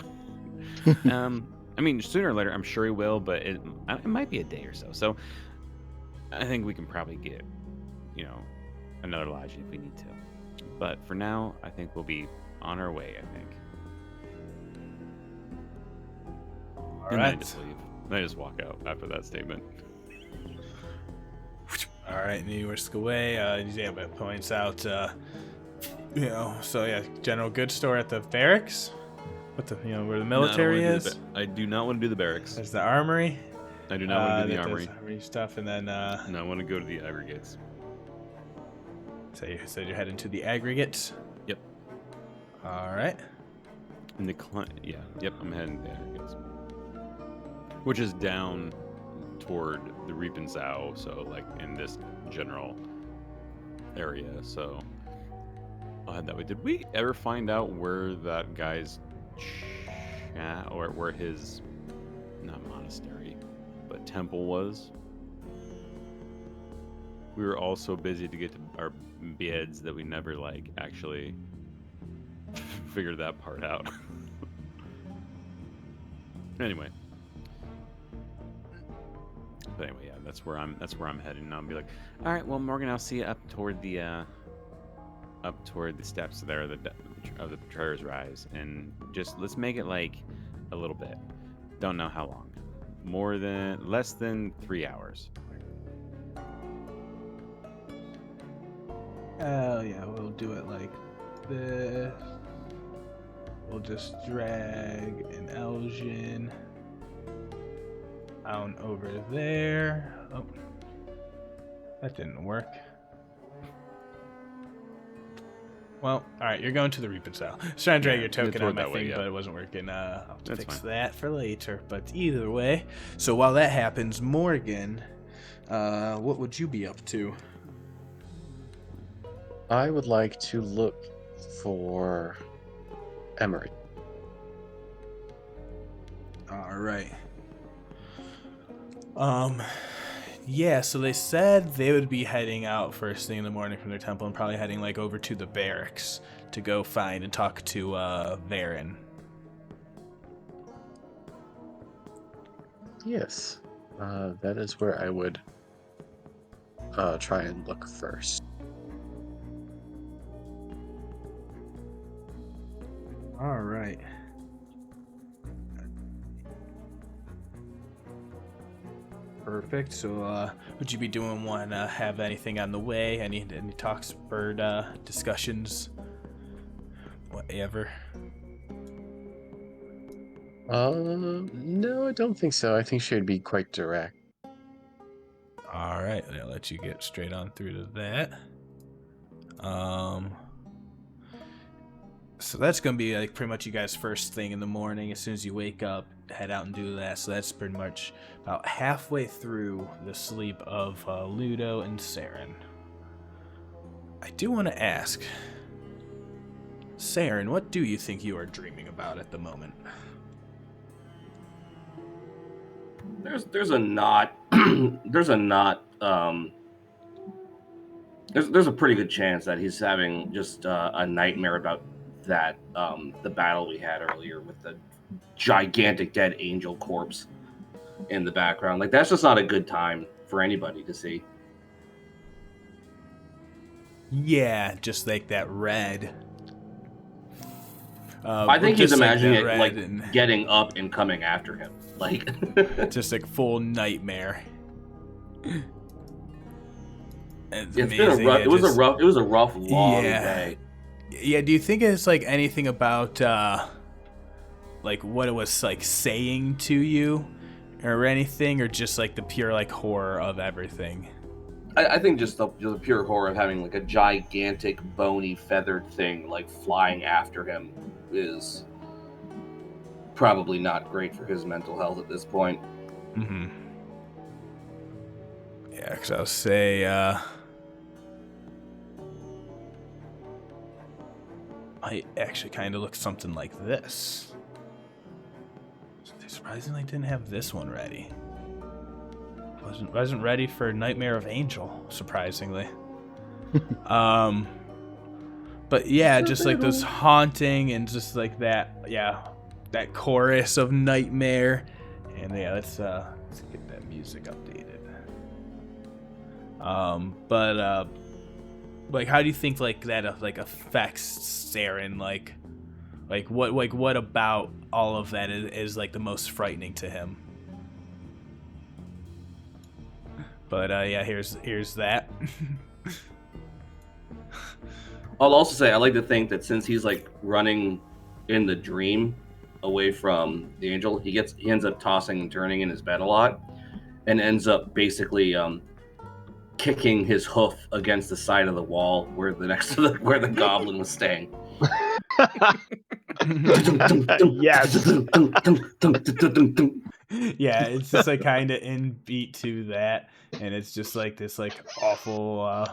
I mean, sooner or later, I'm sure he will, but it might be a day or so. So I think we can probably get, another lodging if we need to. But for now, I think we'll be on our way, I think. All and right. then I just leave. And I just walk out after that statement. All right, and you whisk away. It points out, general goods store at the barracks. Where the military is. I do not want to do the barracks. There's the armory. I do not want to do the armory. Armory stuff, and then. And I want to go to the aggregates. So you said you're heading to the aggregates. Yep. All right. And yep. I'm heading to the aggregates, which is down toward the Reaping Sow, so like in this general area. So I'll head that way. Did we ever find out where that guy's or where his not monastery but temple was? We were all so busy to get to our beds that we never actually figured that part out. Anyway, But anyway, yeah, that's where I'm heading. And I'll be like, all right, well, Morgan, I'll see you up toward the steps there of the Betrayer's Rise, and just let's make it like a little bit. Don't know how long. Less than 3 hours. Oh yeah, we'll do it like this. We'll just drag an Aljin on over there. Oh, that didn't work. Well, all right, you're going to the Reaping Cell. I was trying to drag your token on my thing, but it wasn't working. I'll have to fix that for later. But either way, so while that happens, Morgan, what would you be up to? I would like to look for Emery. All right. Yeah, so they said they would be heading out first thing in the morning from their temple and probably heading like over to the barracks to go find and talk to Varen. Yes, that is where I would try and look first. All right. Perfect. So, would you be doing one? Have anything on the way? Any talks, bird discussions, whatever? No, I don't think so. I think she would be quite direct. All right, I'll let you get straight on through to that. So that's gonna be like pretty much you guys' first thing in the morning. As soon as you wake up, head out and do that. So that's pretty much about halfway through the sleep of Ludo and Saeryn. I do want to ask, Saeryn, what do you think you are dreaming about at the moment? There's a pretty good chance that he's having just a nightmare about that the battle we had earlier with the gigantic dead angel corpse in the background. Like, that's just not a good time for anybody to see. Yeah, just like that red. I think he's imagining it like and getting up and coming after him. Like, just like full nightmare. It's been a rough. It was a rough, long day. Yeah. Do you think it's like anything about like what it was like saying to you, or anything, or just like the pure like horror of everything? I think just the pure horror of having like a gigantic bony feathered thing like flying after him is probably not great for his mental health at this point. Mm-hmm. Yeah, because I'll say I actually kind of look something like this. They surprisingly didn't have this one ready. Wasn't ready for Nightmare of Angel, surprisingly. But yeah, just like those haunting and just like that, that chorus of Nightmare. And yeah, let's get that music updated. But like, how do you think like that like affects Saeryn? Like what about all of that is like the most frightening to him? But yeah, here's that. I'll also say I like to think that since he's like running in the dream away from the angel, he ends up tossing and turning in his bed a lot, and ends up basically kicking his hoof against the side of the wall where where the goblin was staying. Yes. Yeah, it's just like kind of in beat to that, and it's just like this like awful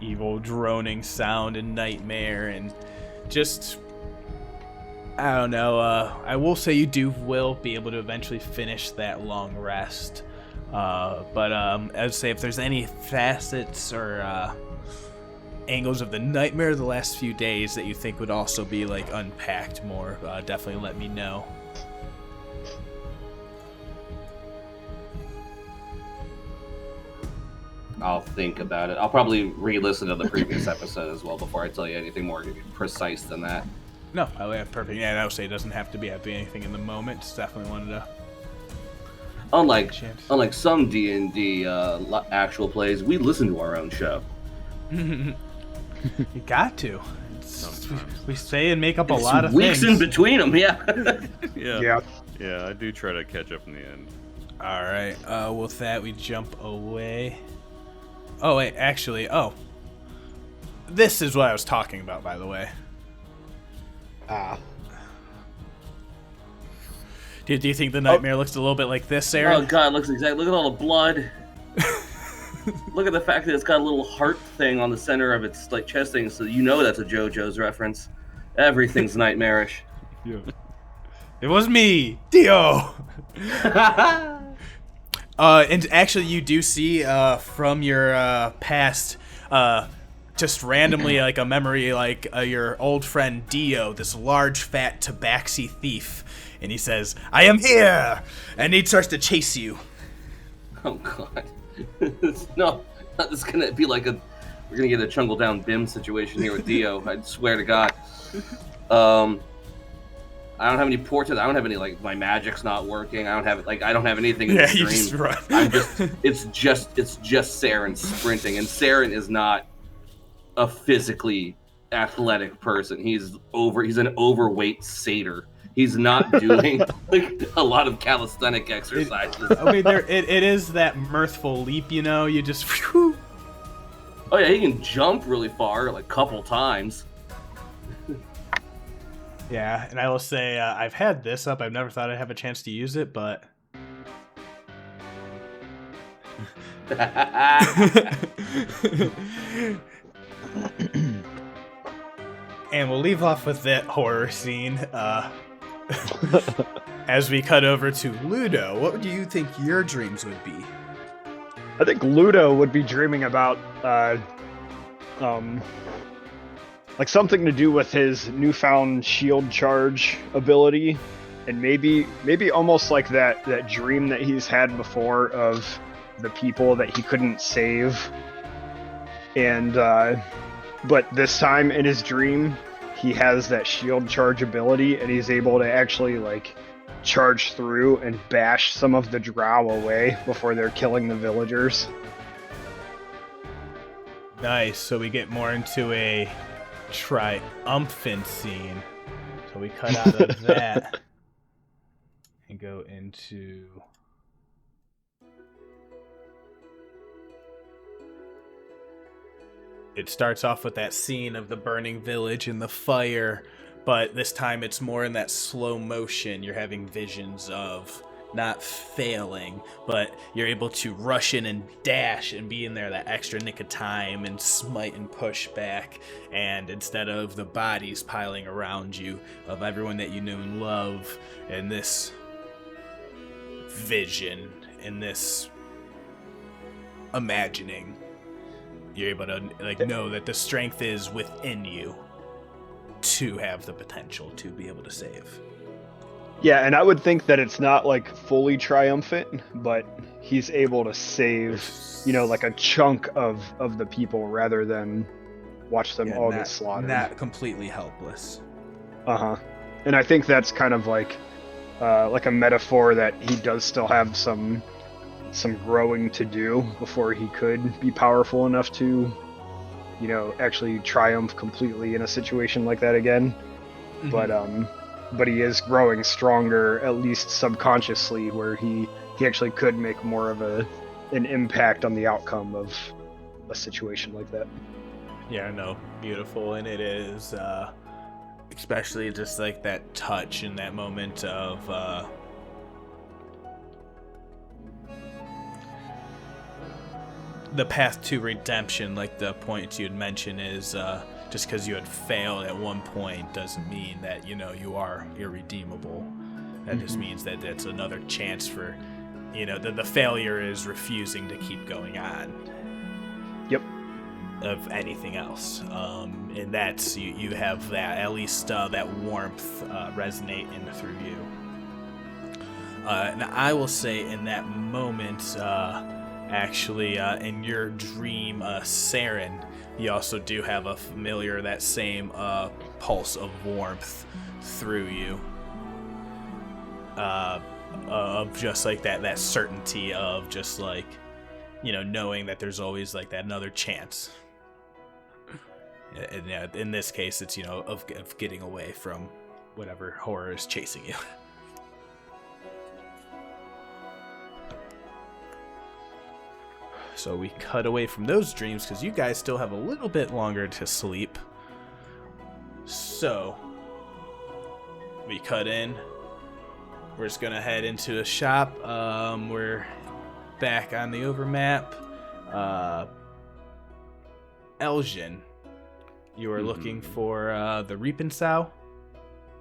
evil droning sound and nightmare, and just I don't know. I will say you will be able to eventually finish that long rest, but I'd say if there's any facets or angles of the nightmare the last few days that you think would also be like unpacked more, definitely let me know. I'll think about it. I'll probably re-listen to the previous episode as well before I tell you anything more precise than that. No, perfect. Yeah, and I would say it doesn't have to be anything in the moment. Just definitely wanted to. Unlike some D&D actual plays, we listen to our own show. You got to. We say and make up a lot of weeks things. in between them, yeah. Yeah. Yeah, I do try to catch up in the end. All right. With that, we jump away. Oh wait, actually, this is what I was talking about, by the way. Do you think the nightmare looks a little bit like this, Saeryn? Oh god, looks exactly. Look at all the blood. Look at the fact that it's got a little heart thing on the center of its like chest thing, so you know that's a JoJo's reference. Everything's nightmarish. Yeah. It was me, Dio. And actually, you do see from your past, just randomly, like a memory, like your old friend Dio, this large, fat, tabaxi thief, and he says, "I am here," and he starts to chase you. Oh god. No, it's gonna be like we're gonna get a Chungle Down Bim situation here with Dio. I swear to God. I don't have any portraits. I don't have any my magic's not working. I don't have anything in the you stream. just run. It's just Saeryn sprinting, and Saeryn is not a physically athletic person. He's an overweight satyr. He's not doing a lot of calisthenic exercises. It is that mirthful leap, you just. Whew. Oh yeah, he can jump really far, a couple times. Yeah, and I will say I've had this up. I've never thought I'd have a chance to use it, but. And we'll leave off with that horror scene. As we cut over to Ludo, what do you think your dreams would be? I think Ludo would be dreaming about something to do with his newfound shield charge ability, and maybe almost like that dream that he's had before of the people that he couldn't save, and but this time in his dream he has that shield charge ability, and he's able to actually charge through and bash some of the drow away before they're killing the villagers. Nice. So we get more into a triumphant scene. So we cut out of that and go into... It starts off with that scene of the burning village and the fire, but this time it's more in that slow motion. You're having visions of not failing, but you're able to rush in and dash and be in there that extra nick of time and smite and push back. And instead of the bodies piling around you of everyone that you know and love, and this vision, in this imagining, you're able to know that the strength is within you to have the potential to be able to save. Yeah, and I would think that it's not fully triumphant, but he's able to save, a chunk of the people rather than watch them all get slaughtered. Not completely helpless. And I think that's kind of like a metaphor that he does still have some growing to do before he could be powerful enough to, actually triumph completely in a situation like that again. Mm-hmm. But he is growing stronger, at least subconsciously, where he actually could make more of an impact on the outcome of a situation like that. Yeah, no, beautiful, and it is, especially just that touch in that moment of the path to redemption. The point you'd mention is just because you had failed at one point doesn't mean that you are irredeemable. That just means that it's another chance for the failure is refusing to keep going on. Yep. of anything else. And that's you have that, at least that warmth resonate in through you. Now I will say in that moment, actually, in your dream, Saeryn, you also do have a familiar, that same pulse of warmth through you. Of just like that certainty of just like, knowing that there's always like that another chance. And in this case, it's, of getting away from whatever horror is chasing you. So we cut away from those dreams because you guys still have a little bit longer to sleep. So we cut in. We're just gonna head into the shop. We're back on the overmap. Aljin, you are looking for the Reaping Sow?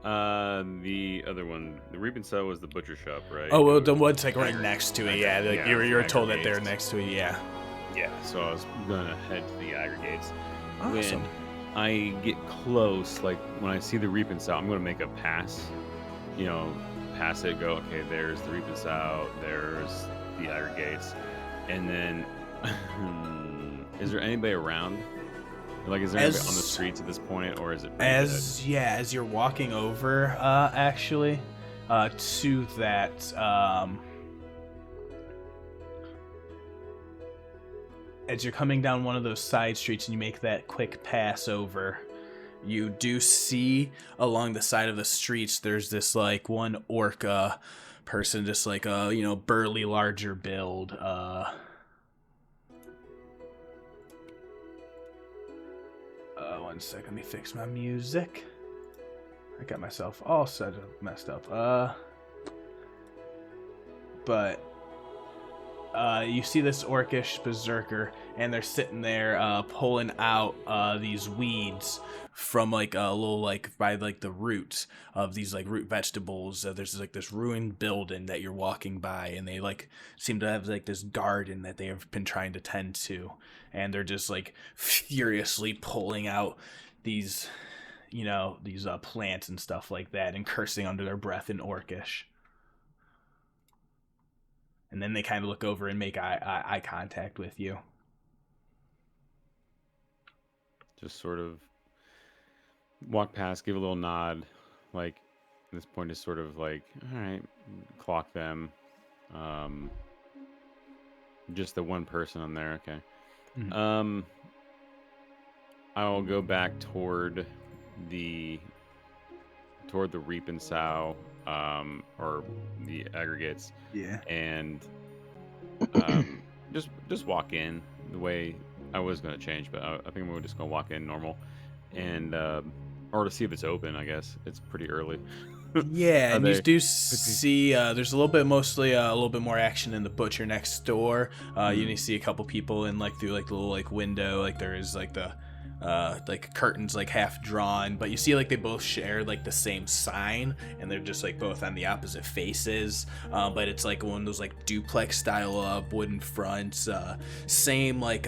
The other one, the Reaping Sow was the butcher shop, right? Oh, well, the one's like right next to it. Yeah, like Yeah, you were it's told that they're aggregates. next to it. Yeah. Yeah, so I was gonna head to the aggregates. Awesome. When I get close, like when I see the Reaping Sow, I'm gonna make a pass. Pass it, go, okay, there's the Reaping Sow, there's the aggregates. And then, is there anybody around? Like, is there anybody on the streets at this point, or is it pretty dead? As you're walking over, actually, to that, as you're coming down one of those side streets and you make that quick pass over, you do see along the side of the streets, there's this like one orc person, just like a burly, larger build. 1 second, let me fix my music. I got myself all messed up. But you see this orcish berserker, and they're sitting there pulling out these weeds from like a little, like by like the roots of these like root vegetables. There's like this ruined building that you're walking by, and they like seem to have like this garden that they have been trying to tend to, and they're just like furiously pulling out these these plants and stuff like that, and cursing under their breath in orcish. And then they kind of look over and make eye contact with you. Just sort of walk past, give a little nod. Like, at this point is sort of like, all right, clock them. Just the one person on there, okay. Mm-hmm. I'll go back toward the Reaping Sow, or the aggregates. Yeah. And just walk in the way I was gonna change, but I think we're just gonna walk in normal, and or to see if it's open. I guess it's pretty early. Yeah, and you do see there's a little bit more action in the butcher next door. You see a couple people in like through like the little like window, like there is like the like curtains like half drawn, but you see like they both share like the same sign, and they're just like both on the opposite faces, but it's like one of those like duplex style wooden fronts, same like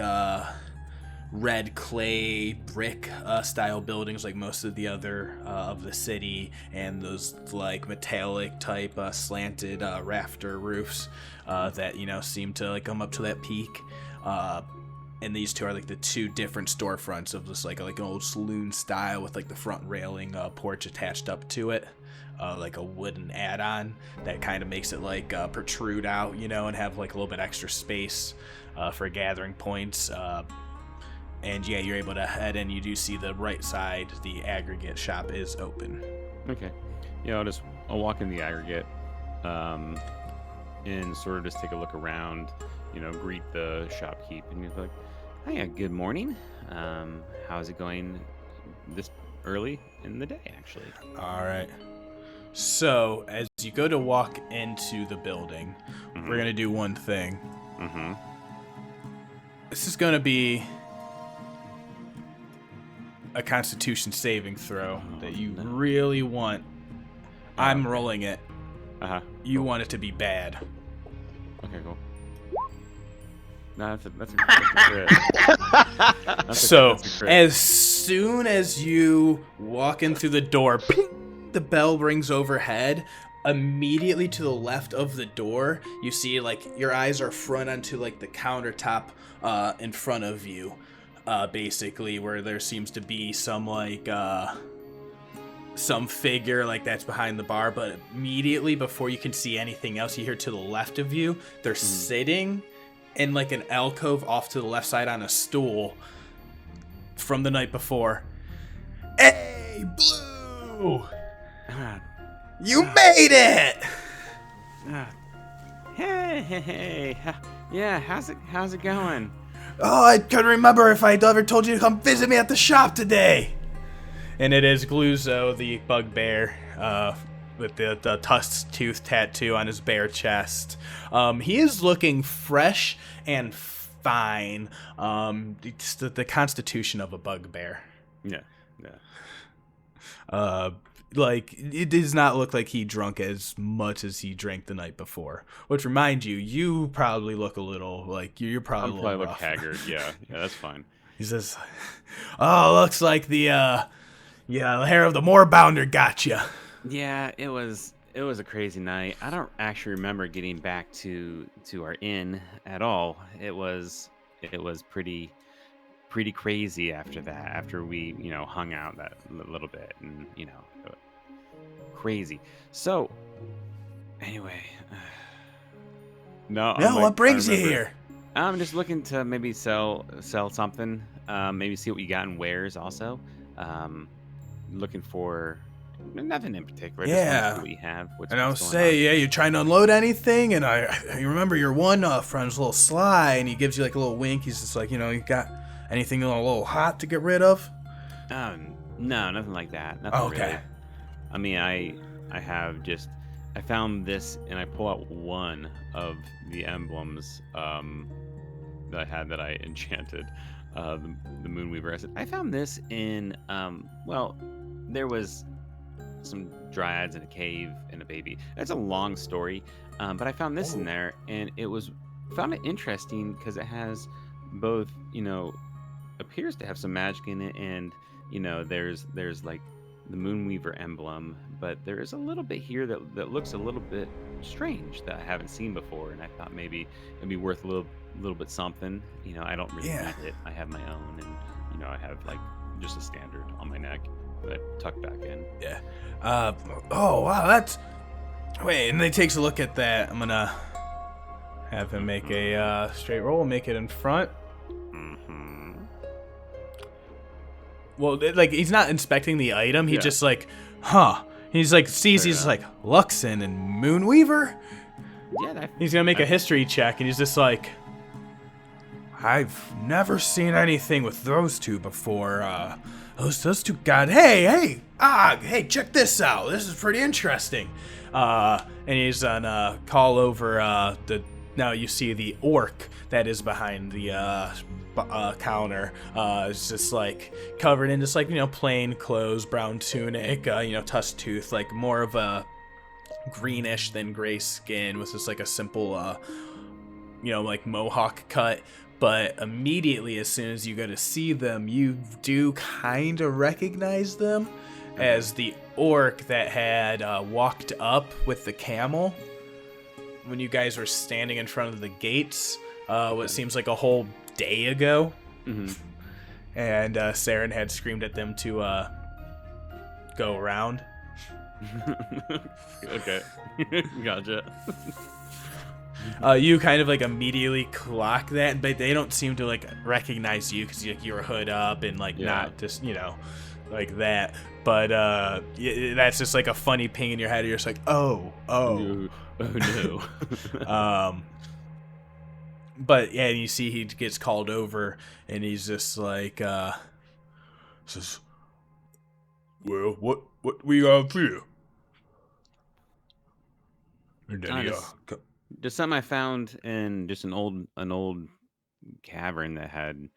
red clay brick style buildings like most of the other of the city, and those like metallic type slanted rafter roofs that seem to like come up to that peak. And these two are like the two different storefronts of this like an old saloon style with like the front railing porch attached up to it, like a wooden add-on that kind of makes it like protrude out, and have like a little bit extra space for gathering points. And yeah, you're able to head in. You do see the right side, the aggregate shop is open. Okay. Yeah, I'll walk in the aggregate, and sort of just take a look around, greet the shopkeep, and you're like, hiya, good morning. How's it going this early in the day, actually? All right. So as you go to walk into the building, we're going to do one thing. Mm-hmm. This is going to be a Constitution saving throw that you really want. I'm rolling it. Uh-huh. You want it to be bad. Okay, cool. No, that's a crit. So that's a crit. as soon as you walk in through the door, ping, the bell rings overhead. Immediately to the left of the door, you see like your eyes are front onto like the countertop in front of you, basically where there seems to be some like some figure like that's behind the bar, but immediately before you can see anything else, you hear to the left of you they're sitting in like an alcove off to the left side on a stool from the night before. Hey, Blue! You made it! Hey, yeah. How's it going? Oh, I couldn't remember if I'd ever told you to come visit me at the shop today. And it is Gluzo, the bugbear, with the tusk tooth tattoo on his bare chest. He is looking fresh and fine. It's the constitution of a bugbear. Yeah. Like, it does not look like he drunk as much as he drank the night before. Which reminds you, you probably look a little, like, you're probably a little Probably look rough. haggard. Yeah, that's fine. He says, oh, looks like the hair of the Moorbounder got you. Yeah, it was a crazy night. I don't actually remember getting back to our inn at all. It was pretty crazy after that. After we, hung out that little bit and, crazy. So, anyway, no. Yeah, I'm what brings I you remember. here? I'm just looking to maybe sell something. Maybe see what you got in wares also. Looking for nothing in particular. Just wanna Yeah. see what you have. What's And I'll going say, on. yeah, you're trying to unload anything? And I remember your one friend's a little sly, and he gives you like a little wink. He's just like, you got anything a little hot to get rid of? No, nothing like that. Nothing Okay. really. I mean, I found this and I pull out one of the emblems that I had that I enchanted, the Moonweaver. I said, I found this in there was some dryads in a cave and a baby. That's a long story, but I found this in there, and found it interesting because it has both, appears to have some magic in it, and there's like the Moonweaver emblem, but there is a little bit here that looks a little bit strange that I haven't seen before, and I thought maybe it'd be worth a little bit something. I don't really need it. I have my own, and I have like just a standard on my neck that I tuck back in. Yeah. Oh, wow, that's... Wait, and he takes a look at that. I'm gonna have him make a straight roll, make it in front. Mm-hmm. Well, like, he's not inspecting the item. He Yeah. just like, huh. He's like, sees, he's like, Luxon and Moonweaver? Yeah, He's gonna make a history check, and he's just like, I've never seen anything with those two before. Those two got. Hey, check this out. This is pretty interesting. And he's on call over the. Now you see the orc that is behind the counter. It's just like covered in just like plain clothes, brown tunic, tusk tooth, like more of a greenish than gray skin with just like a simple like mohawk cut. But immediately as soon as you go to see them, you do kind of recognize them as the orc that had walked up with the camel when you guys were standing in front of the gates what seems like a whole day ago. Mm-hmm. And Saeryn had screamed at them to go around. Okay. Gotcha. You kind of like immediately clock that, but they don't seem to like recognize you because you're hood up and like not just like that. But that's just like a funny ping in your head. You're just like, oh no. But yeah, and you see he gets called over, and he's just like, says, well, what we got for you? And then he just something I found in just an old cavern that had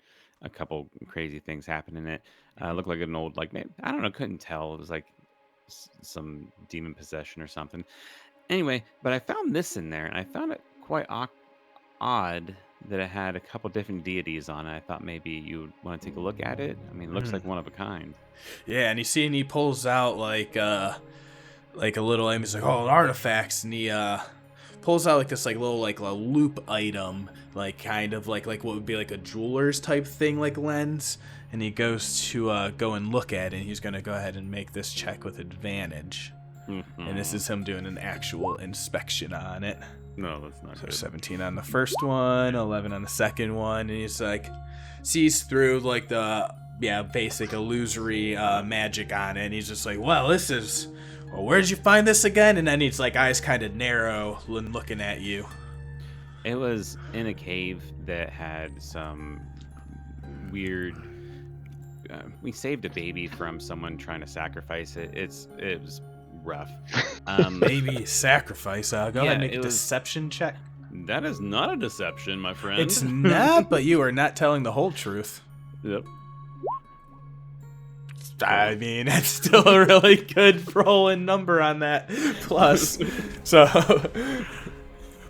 a couple crazy things happen in it. Looked like an old, like, I don't know, couldn't tell. It was like some demon possession or something. Anyway, but I found this in there, and I found it quite odd that it had a couple different deities on it. I thought maybe you would want to take a look at it. I mean, it looks like one of a kind. Yeah, and he pulls out like a little, and he's like, oh, artifacts, and he pulls out like this like little like a loop item, like kind of like what would be like a jeweler's type thing, like lens, and he goes to go and look at it, and he's gonna go ahead and make this check with advantage. And this is him doing an actual inspection on it. No, that's not So good. 17 on the first one, 11 on the second one, and he's like, sees through like the basic illusory magic on it, and he's just like, well, where'd you find this again? And then he's like, eyes kind of narrow, looking at you. It was in a cave that had some weird. We saved a baby from someone trying to sacrifice it. It was rough. Maybe sacrifice. Go ahead and make a deception check. That is not a deception, my friend. It's not, but you are not telling the whole truth. Yep. I mean, that's still a really good rolling number on that. Plus, so,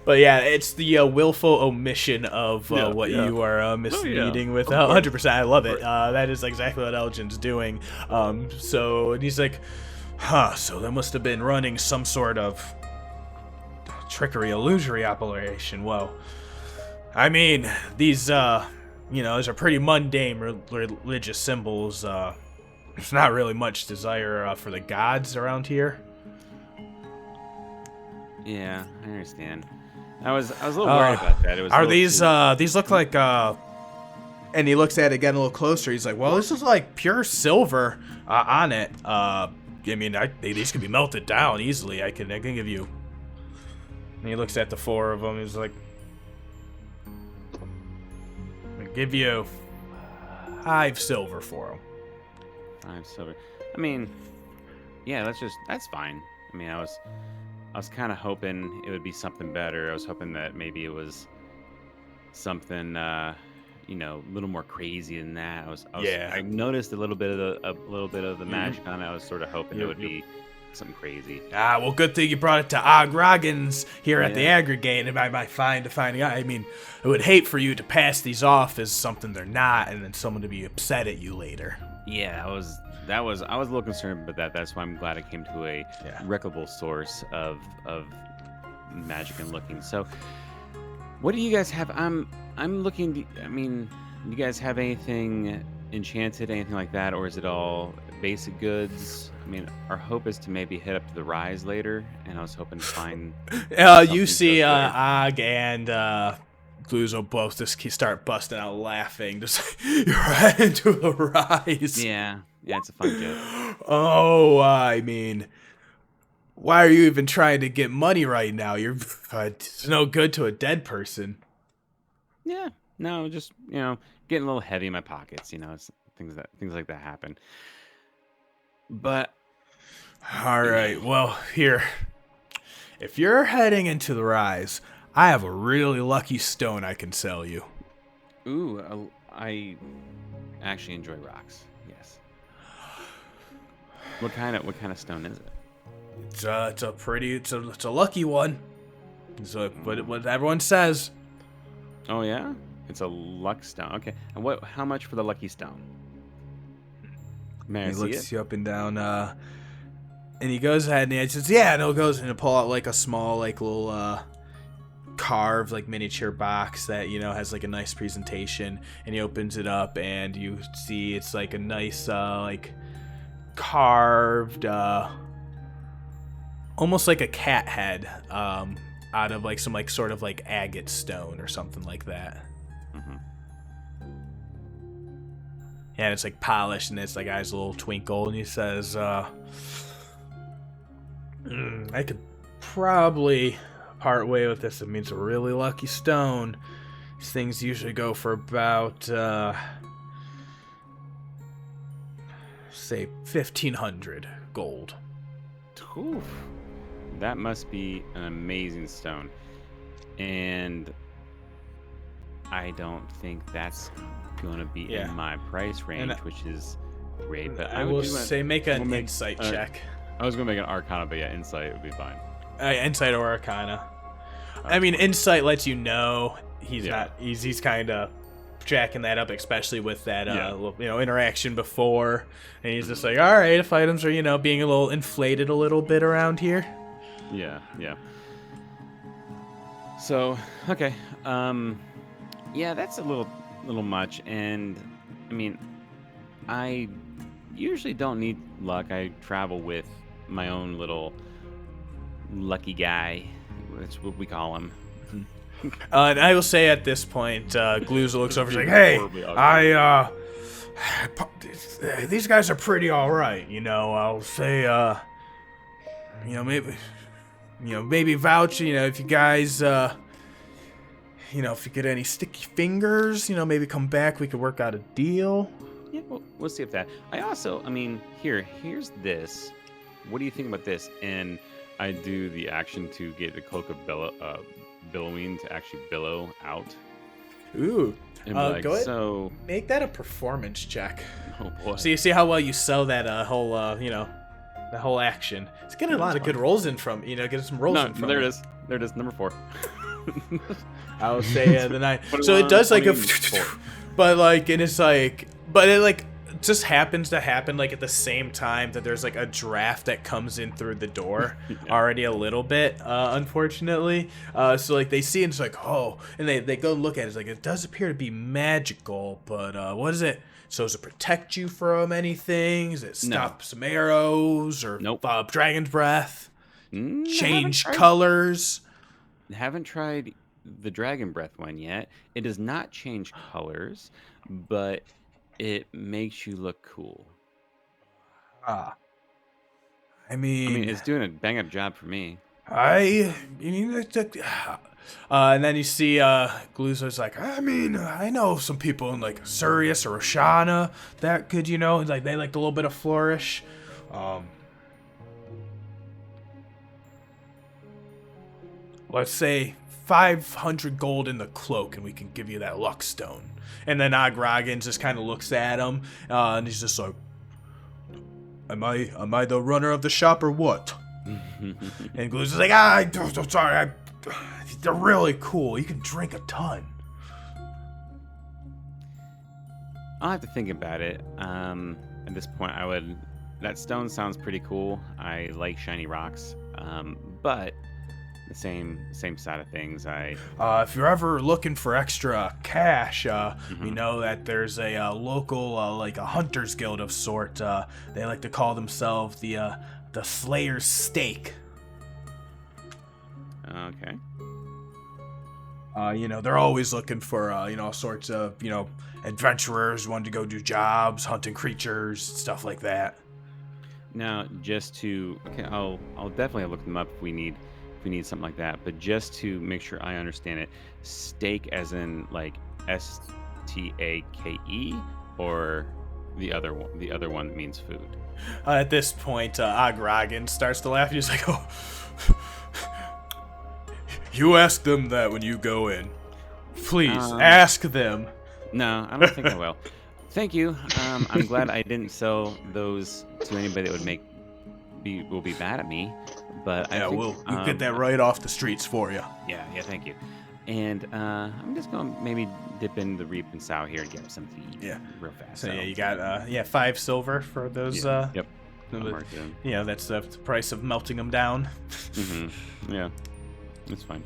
but yeah, it's the willful omission of what you are misleading with. 100%. I love it. That is exactly what Aljin's doing. So, and he's like, so they must have been running some sort of trickery, illusory operation. Well, I mean, these, these are pretty mundane religious symbols. There's not really much desire for the gods around here. Yeah, I understand. I was a little worried about that. It was are these look like and he looks at it again a little closer. He's like, well, this is like pure silver on it. I mean, these can be melted down easily. I can give you. And he looks at the four of them. He's like, I'll give you 5 silver for them. 5 silver. I mean, yeah, that's fine. I mean, I was kind of hoping it would be something better. I was hoping that maybe it was something, a little more crazy than that. I noticed a little bit of the magic on it. I was sort of hoping it would be something crazy. Well, good thing you brought it to Agrogans here at the aggregate, and I might find out. I mean, I would hate for you to pass these off as something they're not, and then someone to be upset at you later. Yeah, I was a little concerned about that. That's why I'm glad I came to a reputable source of magic and looking. So, what do you guys have? I'm looking. I mean, do you guys have anything enchanted, anything like that, or is it all basic goods? I mean, our hope is to maybe head up to the Rise later, and I was hoping to find. You see, Og and Gluzo both just start busting out laughing. Just you're right into the Rise. Yeah, it's a fun joke. Oh, I mean, why are you even trying to get money right now? It's no good to a dead person. Yeah, no, just getting a little heavy in my pockets. It's things like that happen. But all right, well, here, if you're heading into the Rise, I have a really lucky stone I can sell you. Ooh, I actually enjoy rocks. Yes. What kind of stone is it? It's a lucky one. So, but what everyone says. Oh yeah, it's a luck stone. Okay, and how much for the lucky stone? May I He see looks it? you up and down, and he goes ahead and he says, "Yeah," and he'll goes and he'll pull out like a small, like little carved, like miniature box that has like a nice presentation, and he opens it up, and you see it's like a nice, like carved, almost like a cat head, out of like some like sort of like agate stone or something like that. Mm-hmm. And it's like polished, and it's like eyes a little twinkle, and he says, I could probably part way with this. It means a really lucky stone. These things usually go for about, say, 1,500 gold. Oof. That must be an amazing stone. And I don't think that's going to be in my price range, which is great. But I will say make an insight check. I was going to make an Arcana, but yeah, Insight would be fine. Insight or Arcana. I mean, Insight lets you know he's Yeah. not. He's kind of jacking that up, especially with that Yeah. interaction before, and he's just like, all right, if items are being a little inflated a little bit around here. Yeah. So, okay. Yeah, that's a little much, and I mean, I usually don't need luck. I travel with my own little lucky guy. That's what we call him. And I will say at this point, Gluza looks over. He's like, Being "Hey, horribly ugly. these guys are pretty all right. I'll say, maybe vouch. If you guys, if you get any sticky fingers, maybe come back. We could work out a deal." Yeah, we'll see if that. Here's this. What do you think about this? And I do the action to get the cloak of billowing to actually billow out. Ooh, And be like, go ahead. so, Make that a performance check. oh boy. So you see how well you sell that whole, the whole action. It's getting a lot of good rolls in from, getting some rolls in from there it is. There it is, number 4. I would say the 9. Put it So it on does like a, 24. but like, and it's like, but it like just happens to happen like at the same time that there's like a draft that comes in through the door already a little bit, unfortunately. So like they see it and it's like, oh, and they go look at it. It's like, it does appear to be magical, but what is it? So does it protect you from anything? Does it stop some arrows or Nope. dragon's breath? Mm, Change haven't tried- colors? Haven't tried the dragon breath one yet. It does not change colors, but it makes you look cool. I I mean, mean, it's doing a bang up job for me. and then you see Gluzo's like, I mean, I know some people in like Sirius or Oshana that could, like they liked a little bit of flourish. Let's say 500 gold in the cloak, and we can give you that luck stone. And then Agragan just kind of looks at him, and he's just like, Am I the runner of the shop or what? And Glu's like, I'm sorry, they're really cool. You can drink a ton. I'll have to think about it. At this point, that stone sounds pretty cool. I like shiny rocks, but the same side of things. If you're ever looking for extra cash, we know that there's a local, like a hunter's guild of sort. They like to call themselves the Slayer's Stake. Okay. They're always looking for, all sorts of, adventurers wanting to go do jobs, hunting creatures, stuff like that. Now, I'll definitely look them up if we need something like that. But just to make sure I understand it, steak as in like STAKE, or the other one that means food. At this point, Agragan starts to laugh. He's like, "Oh, you ask them that when you go in. Please ask them." No, I don't think I will. Thank you. I'm glad I didn't sell those to anybody that will be mad at me. But Yeah, I think, we'll get that right off the streets for you. Yeah, thank you. And I'm just gonna maybe dip in the reap and sow here and get some feed. Yeah. Real fast. So yeah, you got 5 silver for those. Yep. the- I'll mark it in. that's the price of melting them down. Yeah, it's fine.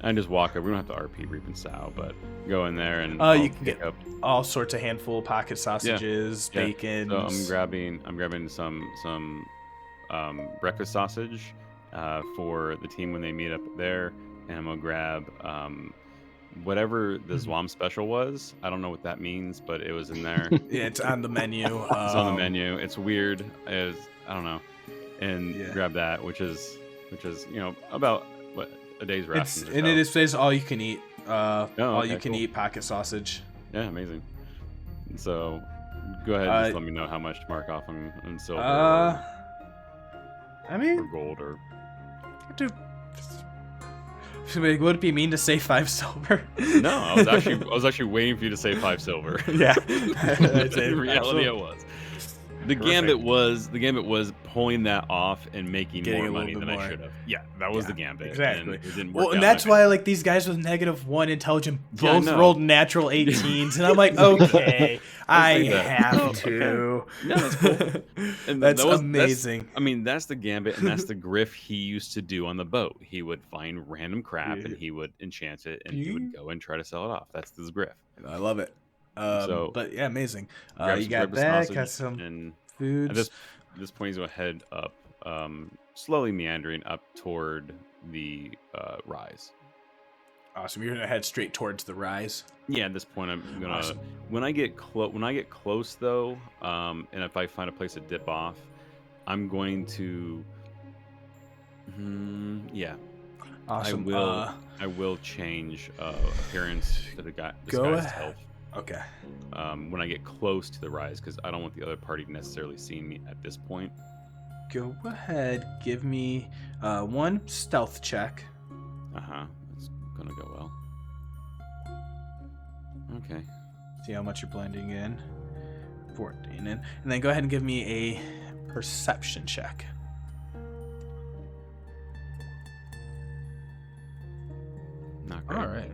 I just walk up. We don't have to RP reap and sow, but go in there and You can pick get up. all sorts of handful of pocket sausages, Yeah. bacon. So I'm grabbing some breakfast sausage for the team when they meet up there, and I'm gonna grab whatever the Zwam special was. I don't know what that means, but it was in there. Yeah, it's on the menu. It's on the menu. It's weird. I don't know. And Yeah. grab that, which is about what a day's rations. or so. It says all you can eat. All okay, you can cool. eat pocket sausage. Yeah, amazing. So go ahead and just let me know how much to mark off on silver I or mean, gold or. dude, would it be mean to say 5 silver? No, I was actually waiting for you to say 5 silver. Yeah. In reality, it was. The gambit Perfect. was pulling that off and making Getting more a little money bit than more. I should have. Yeah, that was Yeah, the gambit. exactly. And it didn't Well, work and out. that's why like these guys with -1 intelligence Yeah, I both know. rolled natural 18s, and I'm like, okay, I like that. have Oh, to. No, that's cool. And That's that's amazing. I mean, that's the gambit, and that's the griff he used to do on the boat. He would find random crap, and he would enchant it, and he would go and try to sell it off. That's his griff. I love it. So But yeah, amazing. grab You some got breakfast that. sausage, Got some and at foods. this point, he's going to head up, slowly meandering up toward the rise. Awesome. You're gonna head straight towards the rise. Yeah, at this point, I'm gonna Awesome. when I get close though, and if I find a place to dip off, I'm going to, yeah, Awesome. I will change appearance to the guy. This Go guy's ahead. health. Okay. When I get close to the rise, because I don't want the other party necessarily seeing me at this point. Go ahead. Give me one stealth check. It's gonna go well. Okay. See how much you're blending in. 14 in. And then go ahead and give me a perception check. Not great. All right.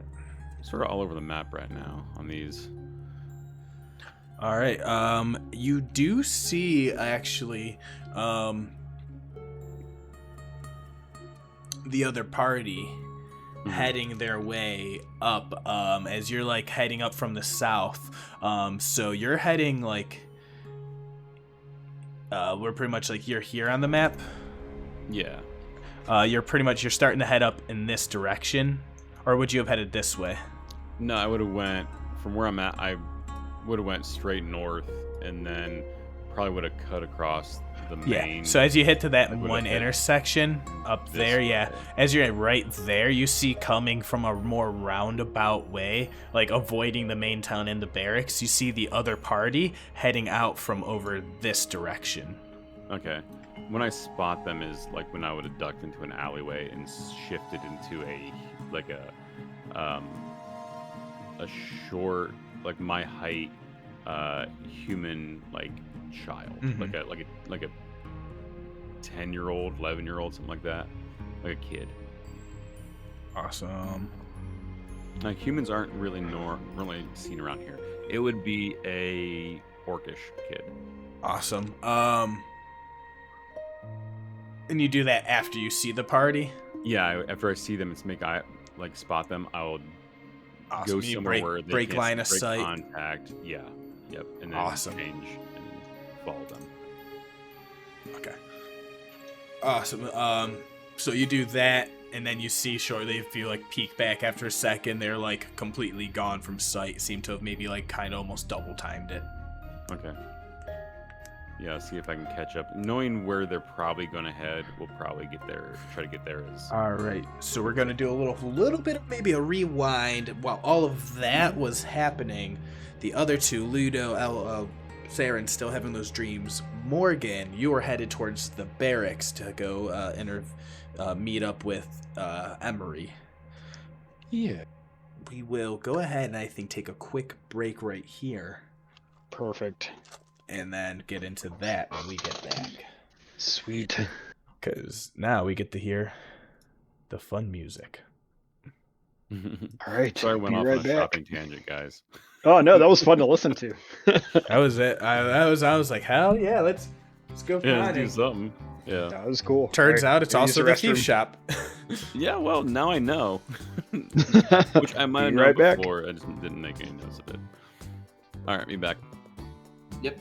Sort of all over the map right now on these. All right. You do see actually the other party heading their way up as you're like heading up from the south. So you're heading like we're pretty much like you're here on the map. Yeah. You're starting to head up in this direction, or would you have headed this way? No, I would have went from where I'm at. I would have went straight north, and then probably would have cut across the main. So as you hit to that I would've one hit intersection up this there, way. as you're right there, you see coming from a more roundabout way, like avoiding the main town and the barracks, you see the other party heading out from over this direction. Okay. When I spot them is like when I would have ducked into an alleyway and shifted into a short, like my height, human like child, like a 10-year-old, 11-year-old, something like that, like a kid. Awesome. Like humans aren't really really seen around here. It would be a orcish kid. Awesome. And you do that after you see the party? Yeah, after I see them and make eye, like spot them, I'll Awesome. go You somewhere where they break can't line of break sight. contact. Yeah, yep, and then Awesome. change and follow them. Okay. Awesome. So you do that, and then you see shortly, if you like peek back after a second, they're like completely gone from sight. Seem to have maybe like kind of almost double timed it. Okay. Yeah, see if I can catch up. Knowing where they're probably going to head, we'll probably try to get there as... All right. So we're going to do a little bit of maybe a rewind. While all of that was happening, the other two, Ludo, Saeryn, still having those dreams. Morgen, you were headed towards the barracks to go meet up with Emery. Yeah. We will go ahead and I think take a quick break right here. Perfect. And then get into that when we get back. Sweet. Because now we get to hear the fun music. All right. Sorry, I went be off right on a back. shopping tangent, guys. Oh no, that was fun to listen to. That was it. I was like, hell yeah, let's go Yeah, find let's do it. something. Yeah. That was cool. Turns All right, out it's go use also the restroom. thief shop. Yeah, well, now I know. Which I might have Be known right back. before. I just didn't make any notice of it. All right, be back. Yep.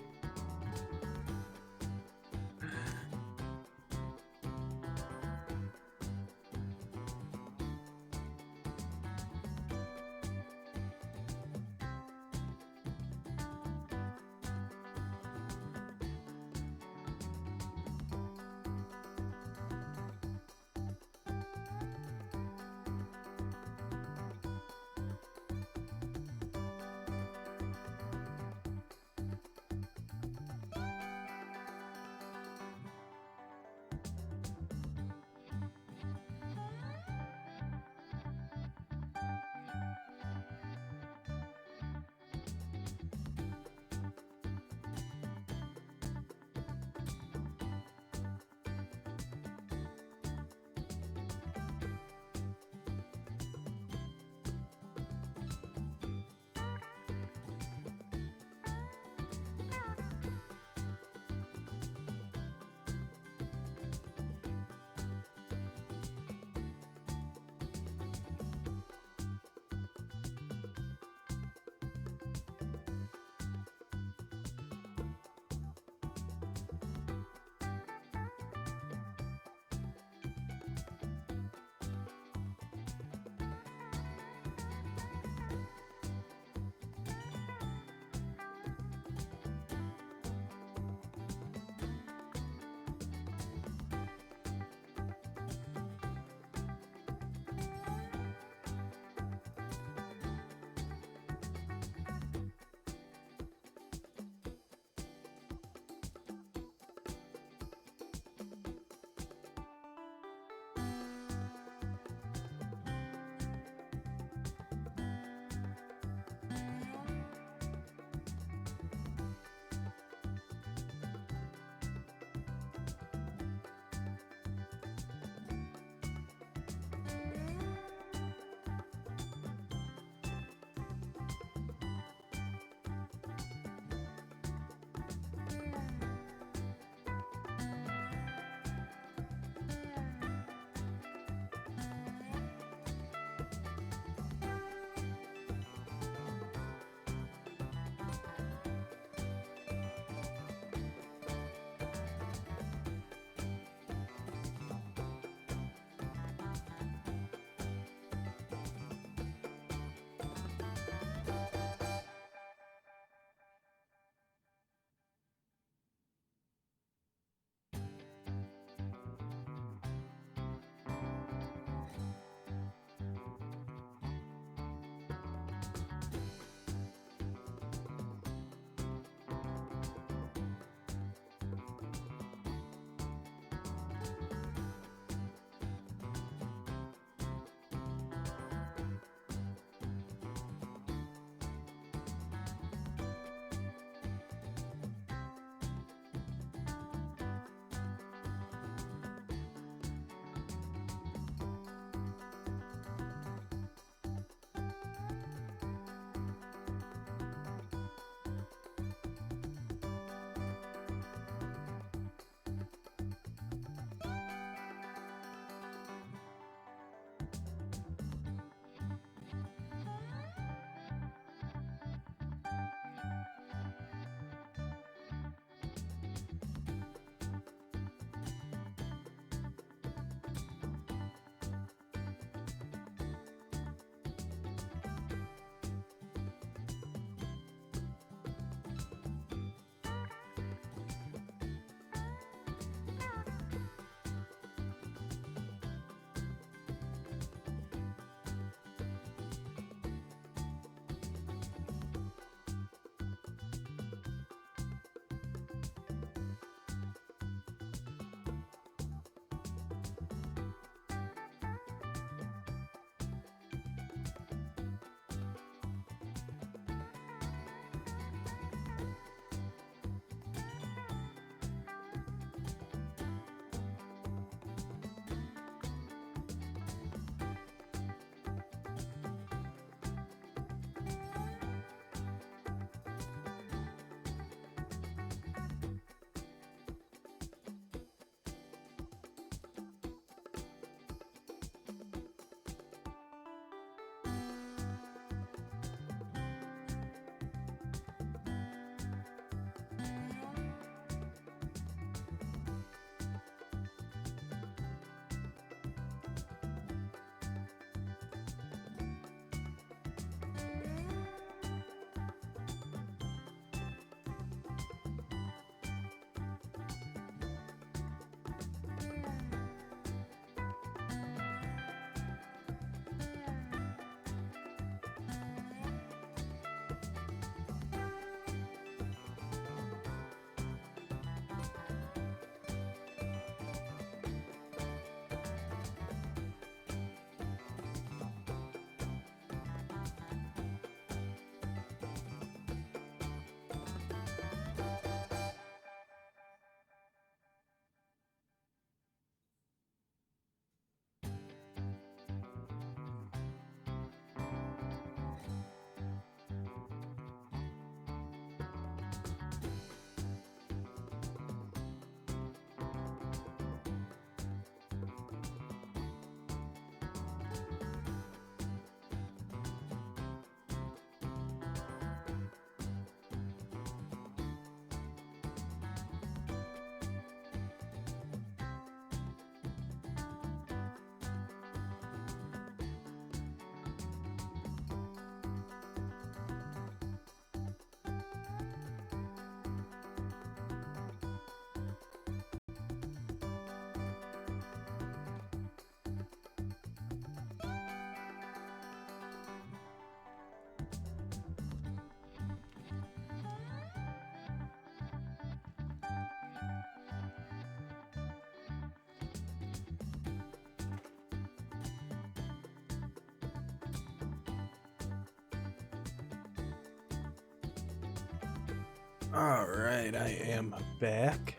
All right, I am back.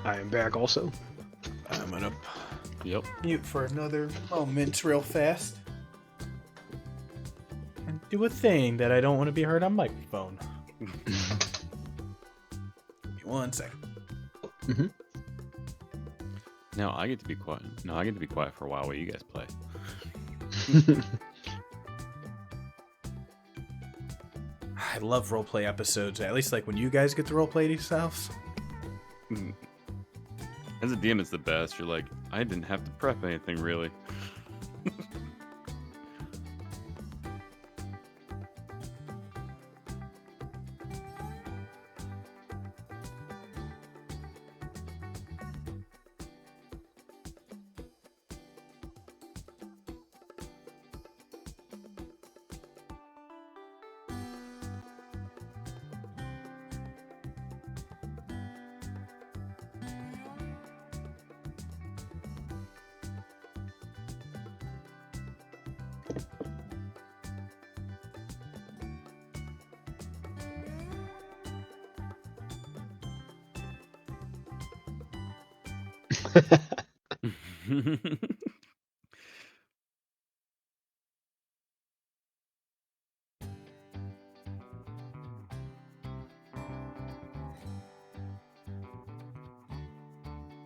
I am back also. I'm gonna Yep. mute for another moment real fast. And do a thing that I don't want to be heard on microphone. Give me 1 second. Now I get to be quiet. No, I get to be quiet for a while while you guys play. I love roleplay episodes. At least like when you guys get to roleplay yourselves. As a DM, it's the best. You're like, I didn't have to prep anything really.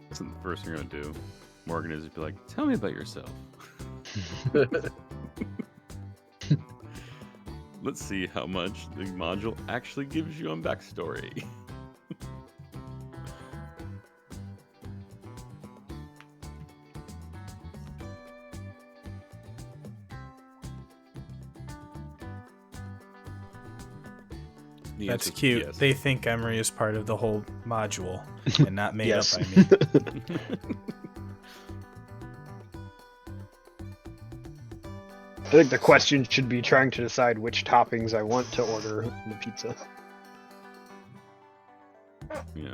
That's the first thing you're gonna do. Morgan is be like, tell me about yourself. Let's see how much the module actually gives you on backstory. The That's answer is cute. yes. They think Emery is part of the whole module and not made Yes. up by me. I think the question should be trying to decide which toppings I want to order in the pizza. Yeah.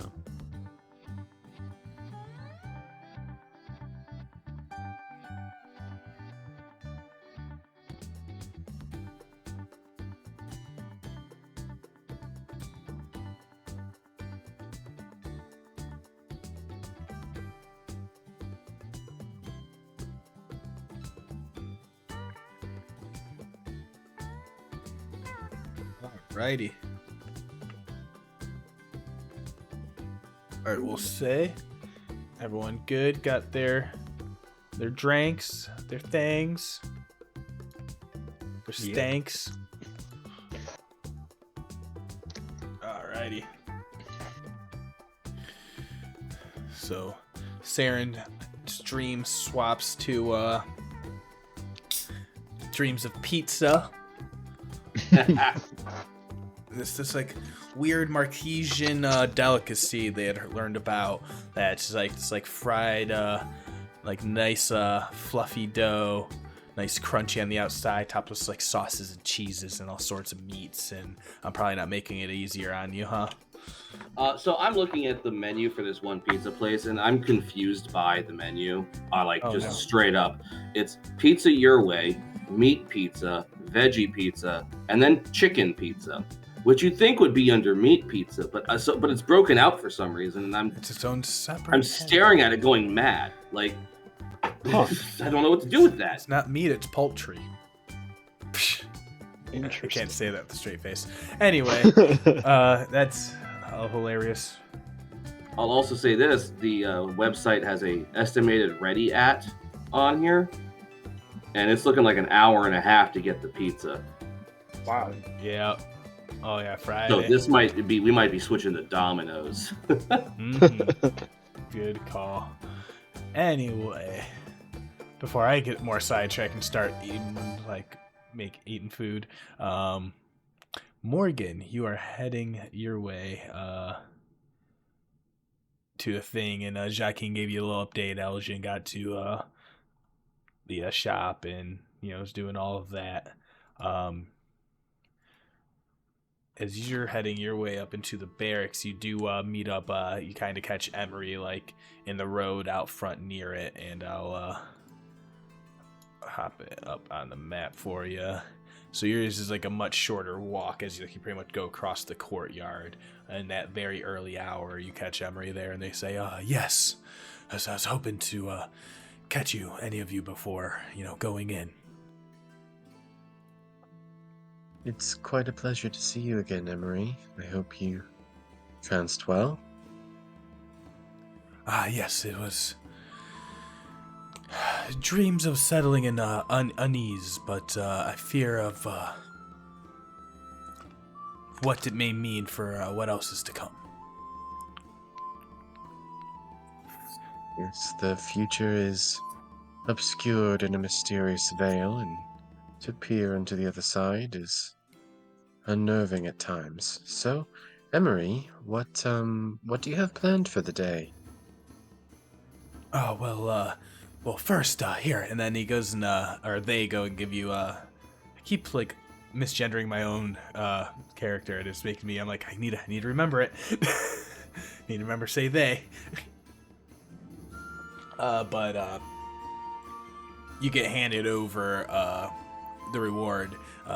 Alrighty. Alright, we'll say everyone good, got their drinks, their things, their stanks. Alrighty. So Saeryn's dream swaps to dreams of pizza. This like weird Marquesian delicacy they had learned about. That's like this like fried like nice fluffy dough, nice crunchy on the outside, topped with like sauces and cheeses and all sorts of meats. And I'm probably not making it easier on you, huh? So I'm looking at the menu for this one pizza place, and I'm confused by the menu. No. Straight up, it's pizza your way, meat pizza, veggie pizza, and then chicken pizza, which you'd think would be under meat pizza, but it's broken out for some reason, and It's its own separate. I'm staring at it going mad. Like, Huh. I don't know what to do with that. It's not meat, it's poultry. Psh, I Interesting. can't say that with a straight face. Anyway, that's hilarious. I'll also say this: the website has a estimated ready at on here, and it's looking like an hour and a half to get the pizza. Wow. Yeah. Oh yeah, Friday. So we might be switching to Domino's. Mhm. Good call. Anyway, before I get more sidetracked and start eating food, Morgan, you are heading your way to a thing, and Jacqueline gave you a little update. Aljin got to the shop and was doing all of that. As you're heading your way up into the barracks, you do meet up. You kind of catch Emery like in the road out front near it, and I'll hop it up on the map for you. So yours is like a much shorter walk as you pretty much go across the courtyard. And that very early hour, you catch Emery there, and they say, yes, I was hoping to catch you, any of you, before, going in. It's quite a pleasure to see you again, Emery. I hope you tranced well. Yes, it was dreams of settling in unease, but I fear of what it may mean for what else is to come. Yes, the future is obscured in a mysterious veil, and to peer into the other side is unnerving at times. So, Emery, what do you have planned for the day? Oh, well, first, here, and then he goes and, or they go and give you, I keep, like, misgendering my own, character. It is making me, I'm like, I need to remember it. Need to remember, say they. But you get handed over, the reward.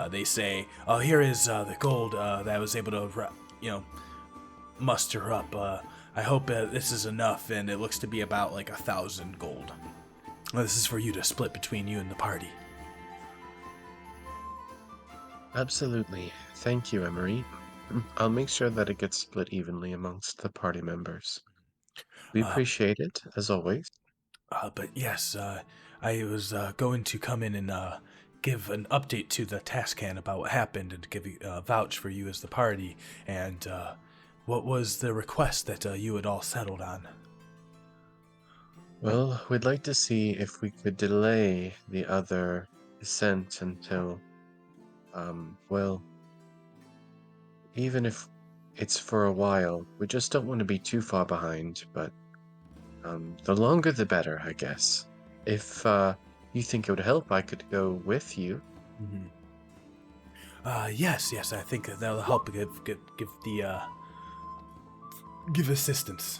They say, here is, the gold, that I was able to, muster up. I hope this is enough, and it looks to be about like 1,000 gold. This is for you to split between you and the party. Absolutely. Thank you, Emery. I'll make sure that it gets split evenly amongst the party members. We appreciate it, as always. But yes, I was going to come in and give an update to the task hand about what happened and give you vouch for you as the party. And what was the request that you had all settled on? Well, we'd like to see if we could delay the other descent until, well, even if it's for a while, we just don't want to be too far behind, but the longer the better, I guess. If you think it would help, I could go with you. Mm-hmm. Yes, I think that'll help give assistance.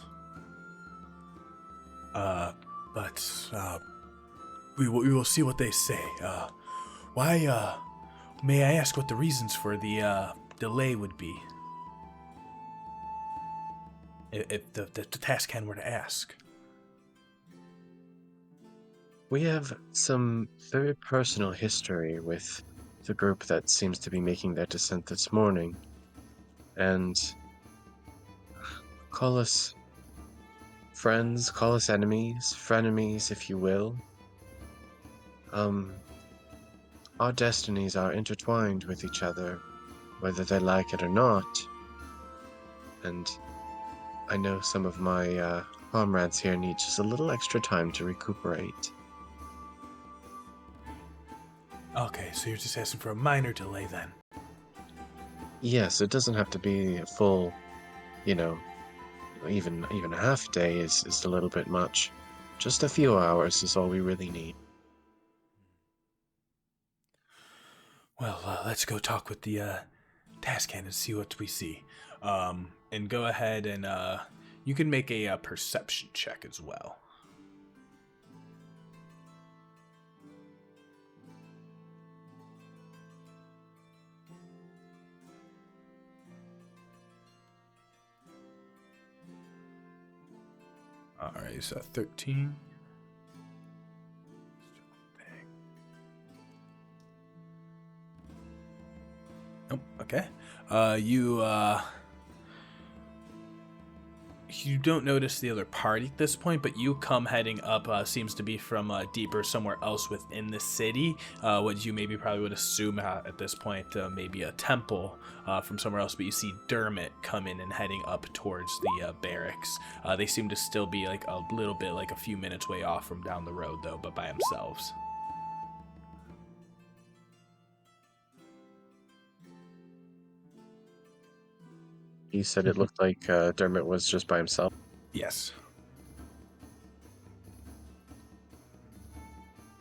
But we will see what they say. Why, may I ask what the reasons for the delay would be? If the task hand were to ask. We have some very personal history with the group that seems to be making their descent this morning. And call us friends, call us enemies, frenemies, if you will. Our destinies are intertwined with each other, whether they like it or not. And I know some of my comrades here need just a little extra time to recuperate. Okay, so you're just asking for a minor delay then. Yes, it doesn't have to be a full, even a half day is a little bit much. Just a few hours is all we really need. Well, let's go talk with the task hand and see what we see. And go ahead and you can make a perception check as well. Alright, so 13. Oh, okay. You don't notice the other party at this point, but you come heading up, seems to be from deeper somewhere else within the city. What you maybe probably would assume at this point, maybe a temple from somewhere else, but you see Dermot come in and heading up towards the barracks. They seem to still be like a little bit, like a few minutes way off from down the road though, but by themselves. You said it looked like Dermot was just by himself. Yes.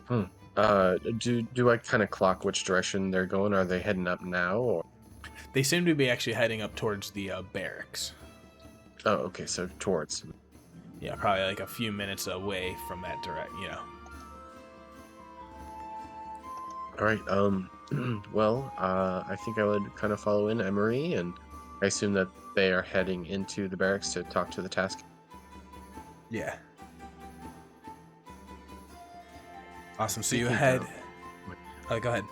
Do I kind of clock which direction they're going? Are they heading up now, or? They seem to be actually heading up towards the barracks. Oh, okay, so towards. Yeah, probably like a few minutes away from that direct, All right. Well, I think I would kind of follow in Emery, and I assume that they are heading into the barracks to talk to the task. Yeah. Awesome. So you Speaking head. of- Go ahead.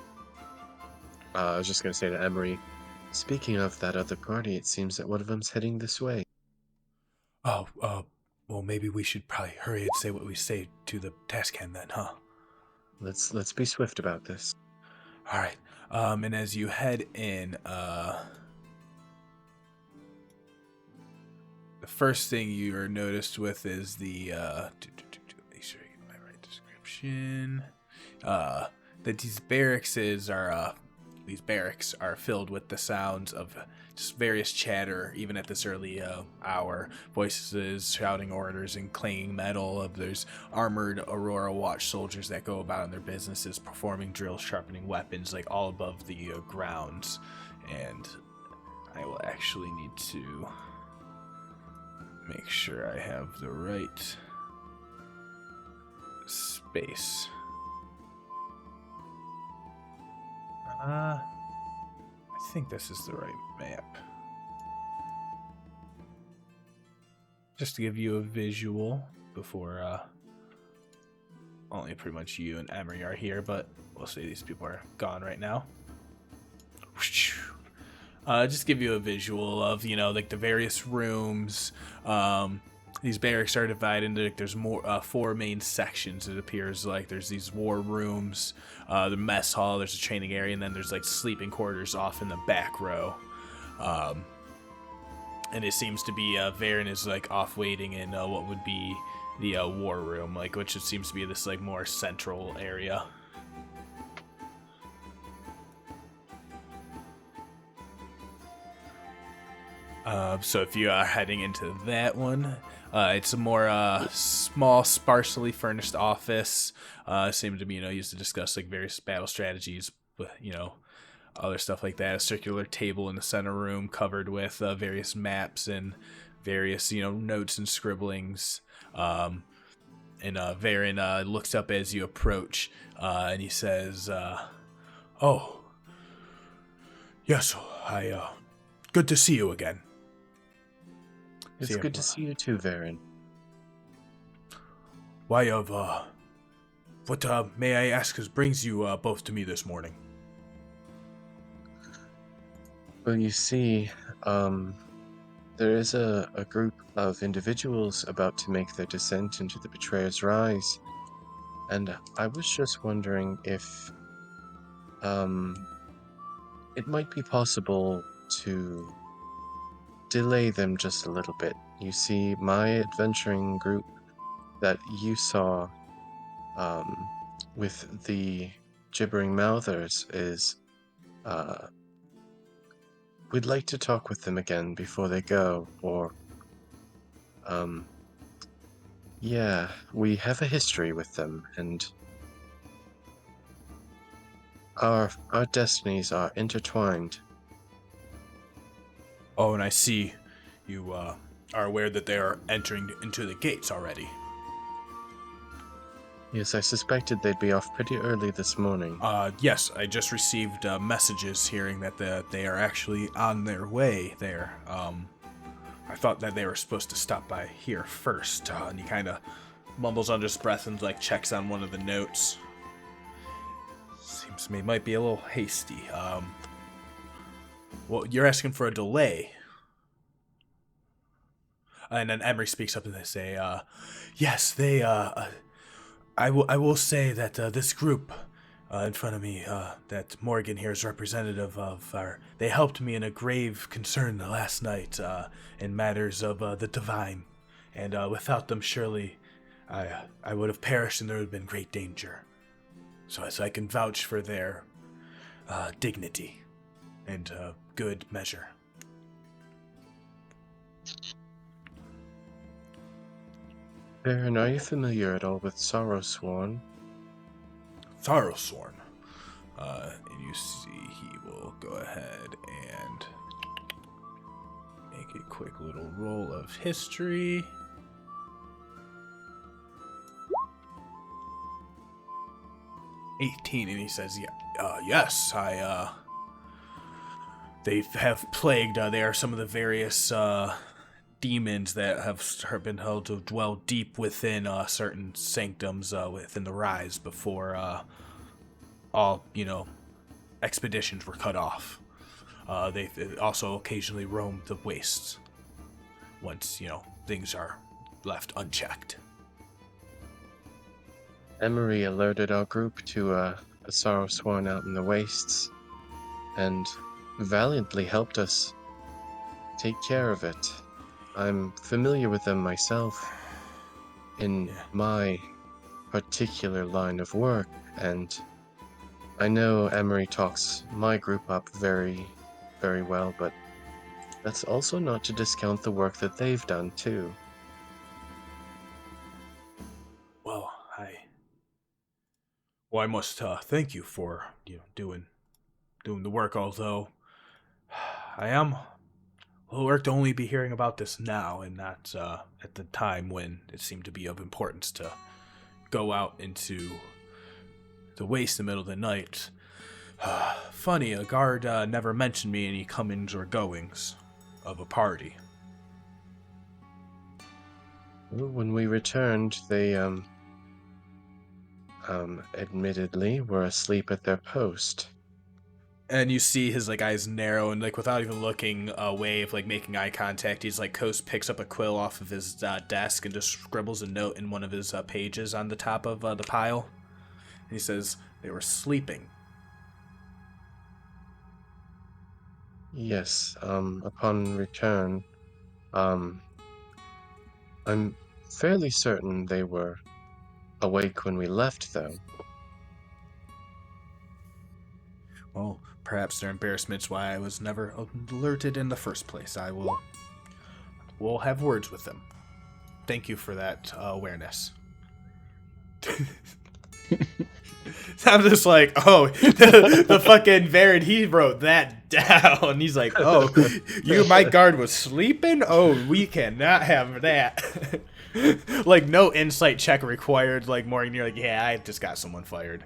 I was just going to say to Emery, speaking of that other party, it seems that one of them's heading this way. Oh, well, maybe we should probably hurry and say what we say to the task hand then, huh? Let's be swift about this. All right. And as you head in, the first thing you are noticed with is the make sure I get my right description. That these barracks are filled with the sounds of just various chatter, even at this early hour. Voices shouting orders and clanging metal. There's armored Aurora Watch soldiers that go about in their businesses, performing drills, sharpening weapons, like all above the grounds. And I will actually need to make sure I have the right space. I think this is the right map. Just to give you a visual before only pretty much you and Emery are here, but we'll say these people are gone right now. Just give you a visual of, like the various rooms. These barracks are divided into, like, there's more 4 main sections. It appears like there's these war rooms, the mess hall, there's a training area, and then there's like sleeping quarters off in the back row. And it seems to be Varen is like off waiting in what would be the war room, like, which it seems to be this like more central area. So if you are heading into that one, it's a more small, sparsely furnished office. Seems to be, used to discuss like various battle strategies, but other stuff like that. A circular table in the center room covered with various maps and various, notes and scribblings. And Varen looks up as you approach, and he says, "Oh, yes, good to see you again." It's good to see you too, Varen. Why, what, may I ask, brings you both to me this morning? Well, you see, there is a group of individuals about to make their descent into the Betrayer's Rise, and I was just wondering if, it might be possible to delay them just a little bit. You see, my adventuring group that you saw, with the gibbering mouthers is, we'd like to talk with them again before they go, or, yeah, we have a history with them, and our destinies are intertwined. Oh, and I see you are aware that they are entering into the gates already. Yes, I suspected they'd be off pretty early this morning. Yes, I just received messages hearing that they are actually on their way there. I thought that they were supposed to stop by here first, and he kind of mumbles under his breath and like checks on one of the notes. Seems to me might be a little hasty. Well, you're asking for a delay. And then Emery speaks up and they say, yes, they, I will say that this group in front of me, that Morgen here is representative of, they helped me in a grave concern last night in matters of the divine. And without them, surely I would have perished and there would have been great danger. So as I can vouch for their dignity and good measure. Baron, are you familiar at all with Sorrowsworn? Sorrowsworn. And you see he will go ahead and make a quick little roll of history. 18, and he says, yes, they have plagued, they are some of the various, demons that have been held to dwell deep within, certain sanctums, within the Rise before, all, expeditions were cut off. They also occasionally roam the wastes once, things are left unchecked. Emery alerted our group to a sorrow sworn out in the wastes, and valiantly helped us take care of it. I'm familiar with them myself in my particular line of work, and I know Emery talks my group up very, very well, but that's also not to discount the work that they've done too. Well, I must thank you for doing the work. Although I am a little irked to only be hearing about this now, and not at the time when it seemed to be of importance to go out into the waste in the middle of the night. Funny, a guard never mentioned me any comings or goings of a party. Well, when we returned, they admittedly were asleep at their post. And you see his eyes narrow, and without even looking away, of making eye contact, he's Coast picks up a quill off of his desk and just scribbles a note in one of his pages on the top of the pile. And he says they were sleeping. Yes, upon return, I'm fairly certain they were awake when we left, though. Well, perhaps their embarrassment's why I was never alerted in the first place. We'll have words with them. Thank you for that awareness. I'm just the fucking Baron, he wrote that down. He's like, oh, my guard was sleeping? Oh, we cannot have that. No insight check required. Morgan, you're yeah, I just got someone fired.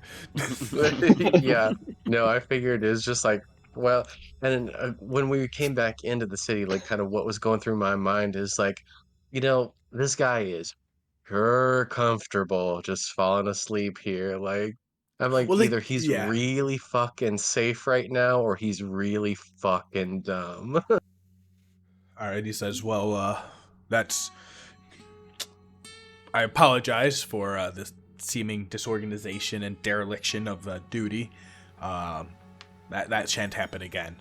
Yeah, no, I figured it was just well, and when we came back into the city, kind of what was going through my mind is this guy is pure comfortable just falling asleep here. I'm Well, either he's yeah. really fucking safe right now or he's really fucking dumb. All right, he says, well, I apologize for the seeming disorganization and dereliction of duty. That shan't happen again.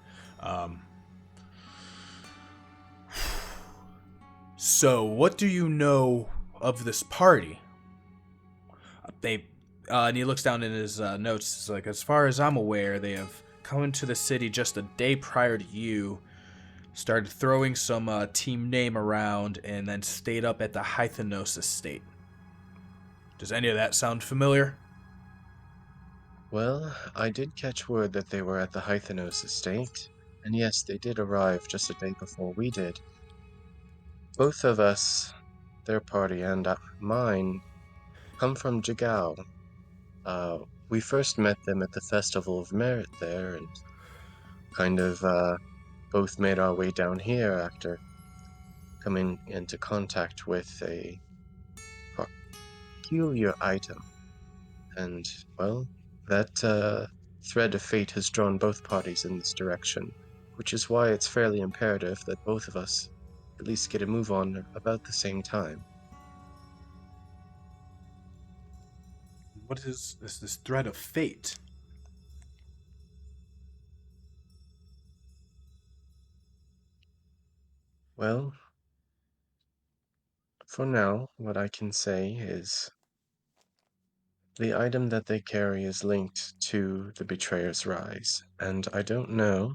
So, what do you know of this party? And he looks down in his notes. It's as far as I'm aware, they have come into the city just a day prior to you, started throwing some team name around, and then stayed up at the Hythenos estate. Does any of that sound familiar? Well, I did catch word that they were at the Hythenos estate, and yes, they did arrive just a day before we did. Both of us, their party and mine, come from Jagao. We first met them at the Festival of Merit there, and kind of both made our way down here after coming into contact with a peculiar item. And, well, that thread of fate has drawn both parties in this direction, which is why it's fairly imperative that both of us at least get a move on about the same time. What is this thread of fate? Well, for now, what I can say is the item that they carry is linked to the Betrayer's Rise, and I don't know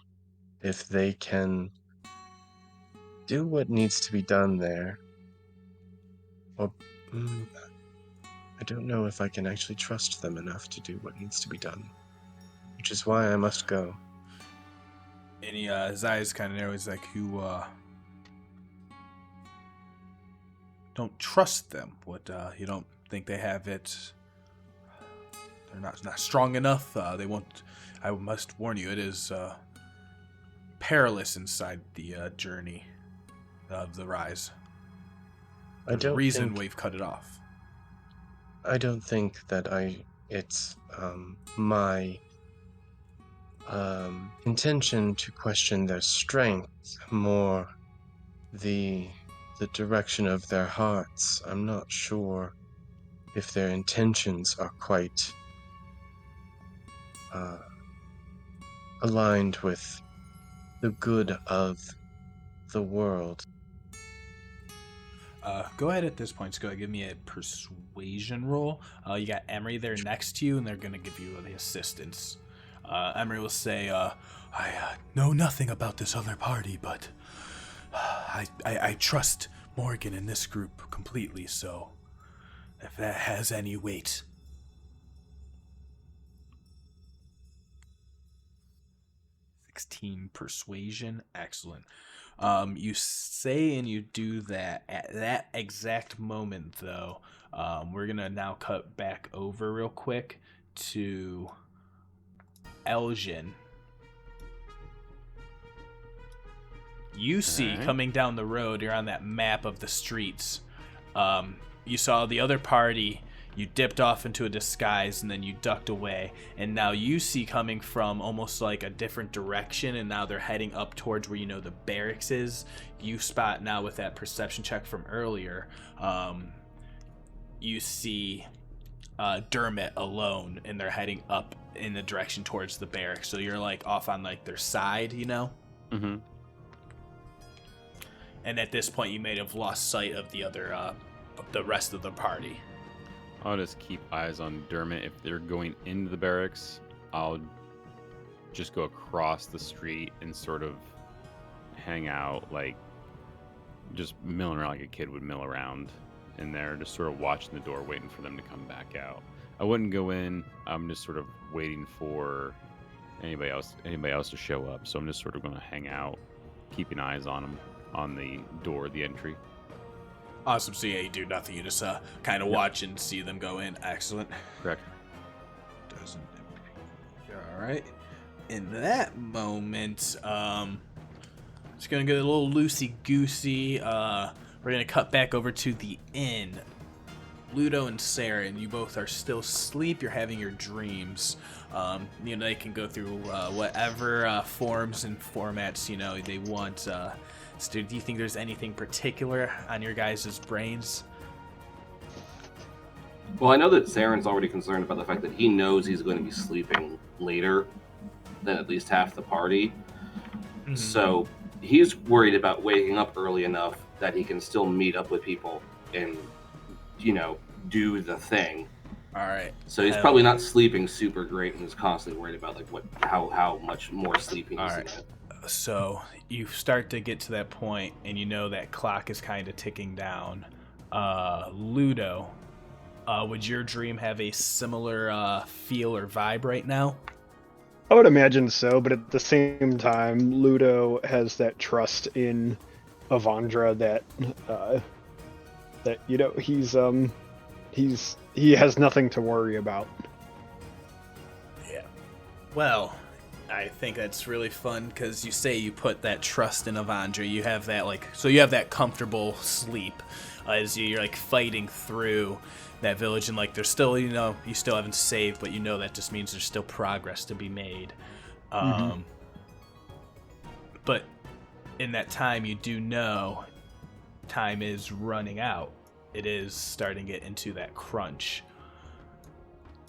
if they can do what needs to be done there, or I don't know if I can actually trust them enough to do what needs to be done, which is why I must go. And his eyes kind of narrow. He's you don't trust them. What, you don't think they have it they're not strong enough. They won't. I must warn you, it is perilous inside the journey of the rise. There's a reason we've cut it off. I don't think that it's my intention to question their strength, more the direction of their hearts. I'm not sure if their intentions are quite aligned with the good of the world. Go ahead at this point. Just go ahead, give me a persuasion roll. You got Emery there next to you, and they're going to give you the assistance. Emery will say, I know nothing about this other party, but I trust Morgen in this group completely, so if that has any weight. Persuasion, excellent. You say and you do that. At that exact moment, though, we're gonna now cut back over real quick to Aljin. You see coming down the road, you're on that map of the streets. You saw the other party. You dipped off into a disguise and then you ducked away. And now you see coming from almost like a different direction, and now they're heading up towards where the barracks is. You spot now with that perception check from earlier. You see Dermot alone, and they're heading up in the direction towards the barracks. So you're like off on like their side, Mm-hmm. And at this point, you may have lost sight of the other, the rest of the party. I'll just keep eyes on Dermot. If they're going into the barracks, I'll just go across the street and sort of hang out, like just milling around like a kid would mill around in there, just sort of watching the door, waiting for them to come back out. I wouldn't go in. I'm just sort of waiting for anybody else to show up. So I'm just sort of going to hang out, keeping eyes on them on the door, the entry. Awesome. So yeah, you do nothing. You just kind of watch and see them go in. Excellent. Correct. Doesn't. All right. In that moment, it's gonna get a little loosey goosey. We're gonna cut back over to the inn. Ludo and Saeryn, you both are still asleep. You're having your dreams. They can go through whatever forms and formats they want. So do you think there's anything particular on your guys' brains? Well, I know that Saren's already concerned about the fact that he knows he's going to be sleeping later than at least half the party. Mm-hmm. So he's worried about waking up early enough that he can still meet up with people and, do the thing. All right. So he's probably not sleeping super great and is constantly worried about how much more sleep he needs to get. So you start to get to that point, and that clock is kind of ticking down. Ludo, would your dream have a similar feel or vibe right now? I would imagine so, but at the same time, Ludo has that trust in Avandra that he has nothing to worry about. Yeah. Well, I think that's really fun because you say you put that trust in Avandra. You have that you have that comfortable sleep as you're fighting through that village, and there's still you still haven't saved, but that just means there's still progress to be made. But in that time, you do know time is running out. It is starting to get into that crunch.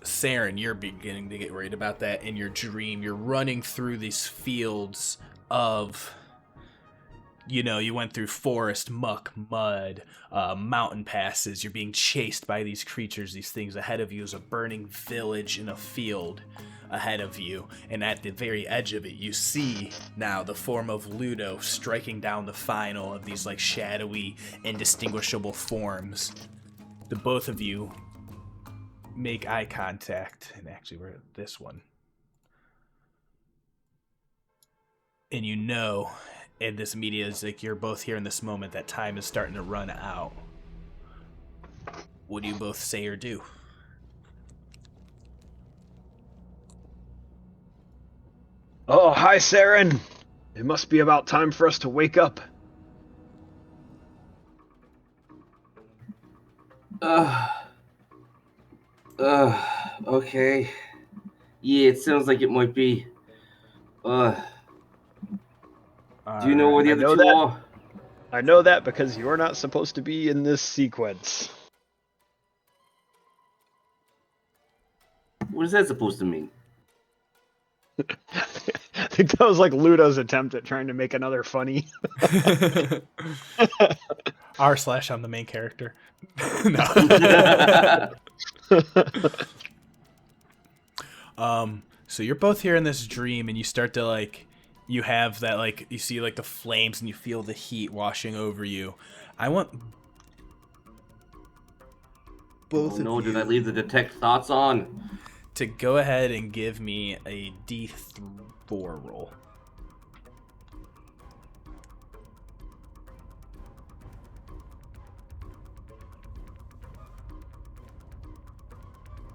Saeryn, you're beginning to get worried about that in your dream. You're running through these fields of, you went through forest, muck, mud, mountain passes. You're being chased by these creatures, these things. Ahead of you is a burning village in a field ahead of you. And at the very edge of it, you see now the form of Ludo striking down the final of these shadowy, indistinguishable forms. The both of you make eye contact, and actually we're at this one, and and this media is you're both here in this moment that time is starting to run out. What do you both say or do? Oh, hi, Saeryn. It must be about time for us to wake up. Okay. Yeah, it sounds like it might be. Do you know where the I other know two that. are? I know that because you're not supposed to be in this sequence. What is that supposed to mean? I think that was like Ludo's attempt at trying to make another funny. R/ I'm the main character. No. So you're both here in this dream, and you start to like, you have that like, you see like the flames, and you feel the heat washing over you. I want both no, of did I you leave the detect thoughts on? to go ahead and give me a D4 roll.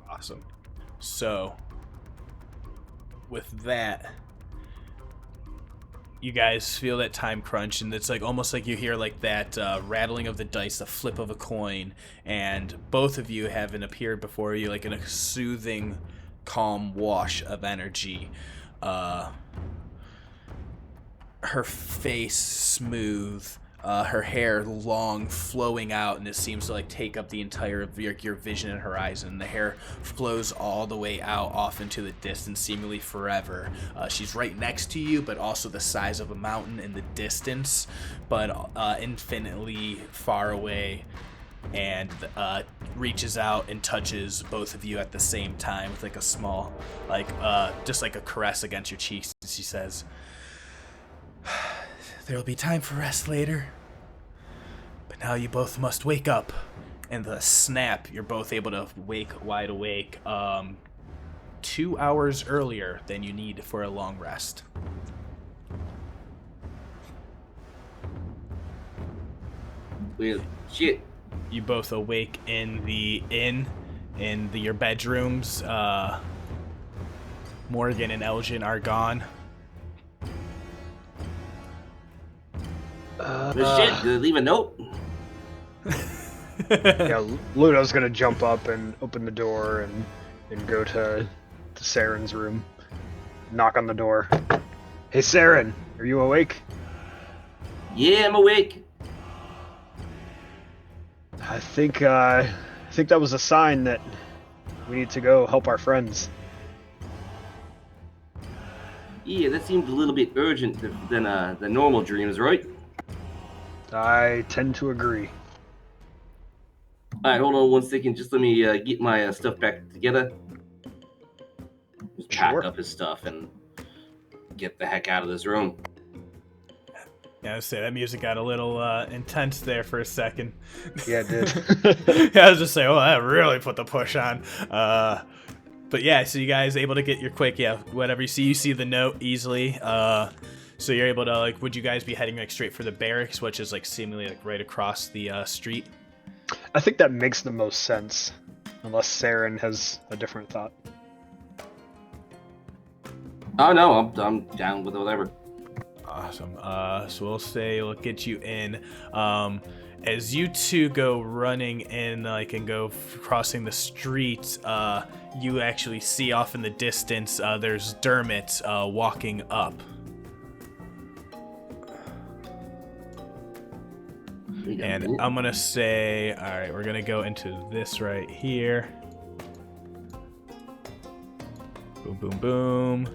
Awesome. So, with that, you guys feel that time crunch, and it's like almost like you hear like that rattling of the dice, the flip of a coin, and both of you haven't appeared before you like in a soothing, calm wash of energy. Her face smooth, her hair long, flowing out, and it seems to like take up the entire of your vision and horizon. The hair flows all the way out off into the distance, seemingly forever. She's right next to you, but also the size of a mountain in the distance, but infinitely far away, and reaches out and touches both of you at the same time with like a small, like just like a caress against your cheeks. She says, "There'll be time for rest later, but now you both must wake up." And the snap, you're both able to wake wide awake 2 hours earlier than you need for a long rest. Well, shit. You both awake in the inn, in your bedrooms. Morgen and Aljin are gone. Well, shit, did I leave a note? Yeah, Ludo's gonna jump up and open the door and go to Saren's room. Knock on the door. Hey, Saeryn, are you awake? Yeah, I'm awake. I think that was a sign that we need to go help our friends. Yeah, that seemed a little bit urgent than the normal dreams, right? I tend to agree. Alright, hold on 1 second. Just let me get my stuff back together. Just pack Sure. up his stuff and get the heck out of this room. Yeah, I was saying that music got a little intense there for a second. Yeah, it did. Yeah, I was just saying, oh, that really put the push on. But yeah, so you guys able to get your quick, whatever you see the note easily. So you're able to like, would you guys be heading like straight for the barracks, which is like seemingly like right across the street? I think that makes the most sense, unless Saeryn has a different thought. Oh no, I'm down with whatever. Awesome. So we'll say we'll get you in. As you two go running in, like, and go crossing the street, you actually see off in the distance, there's Dermot walking up. And I'm gonna say, all right, we're gonna go into this right here. Boom, boom, boom.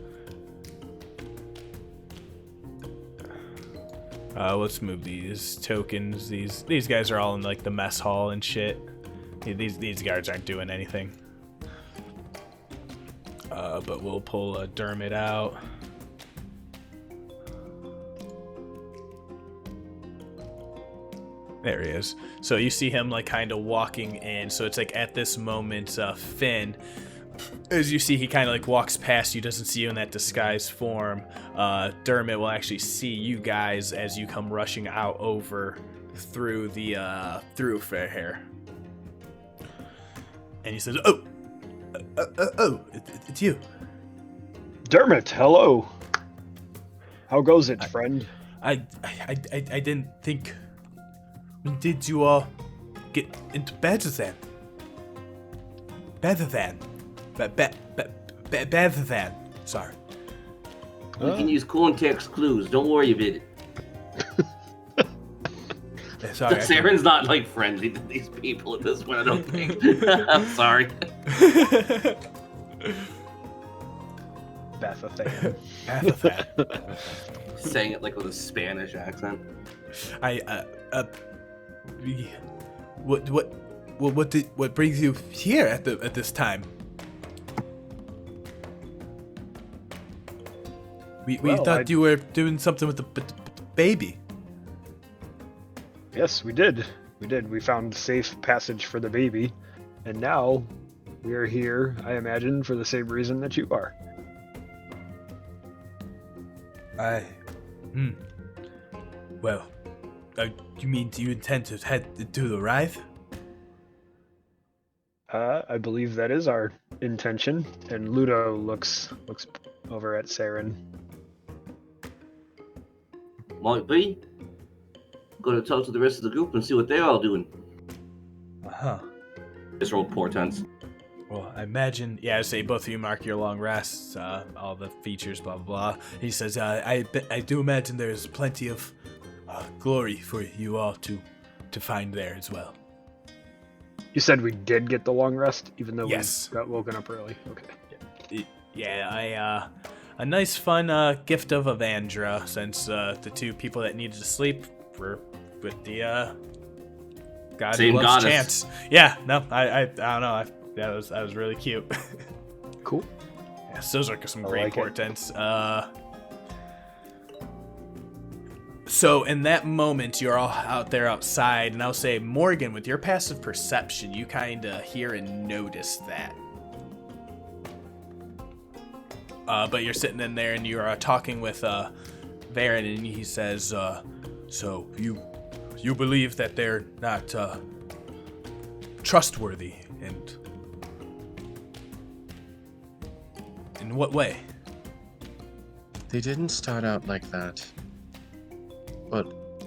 Let's move these tokens. These guys are all in like the mess hall and shit. These guards aren't doing anything. But we'll pull a Dermot out. There he is. So you see him like kind of walking in. So it's like at this moment, Finn, as you see, he kind of like walks past you, doesn't see you in that disguised form. Dermot will actually see you guys as you come rushing out over through the through fair hair. And he says, "Oh, it's you." Dermot, hello. How goes it, friend? I didn't think. When did you all get into bed then? Better than. Better than. Sorry. We can use context clues. Don't worry about it. Sorry. Saren's not like friendly to these people at this point, I don't think. I'm sorry. Bethathan. Saying it like with a Spanish accent. What brings you here at this time? We thought you were doing something with the baby. Yes, we did. We found safe passage for the baby, and now we are here, I imagine, for the same reason that you are. Well, you mean, do you intend to head to the Writhe? I believe that is our intention, and Ludo looks over at Saeryn. Might be. Gonna talk to the rest of the group and see what they're all doing. Uh-huh. Just rolled portents. Well, I imagine, I say both of you mark your long rests, all the features, blah, blah, blah. He says, I do imagine there's plenty of glory for you all to find there as well. You said we did get the long rest, even though Yes. we got woken up early. Okay. Yeah, a nice fun gift of Exandria, since the two people that needed to sleep were with the god Same who loves goddess. chance. Yeah, no, I don't know. That was really cute. Cool. Yes, those are some I great like it. portents. So in that moment, you're all out there outside, and I'll say, Morgen, with your passive perception, you kind of hear and notice that. But you're sitting in there, and you're talking with Varen, and he says, so you believe that they're not trustworthy, and in what way? They didn't start out like that. But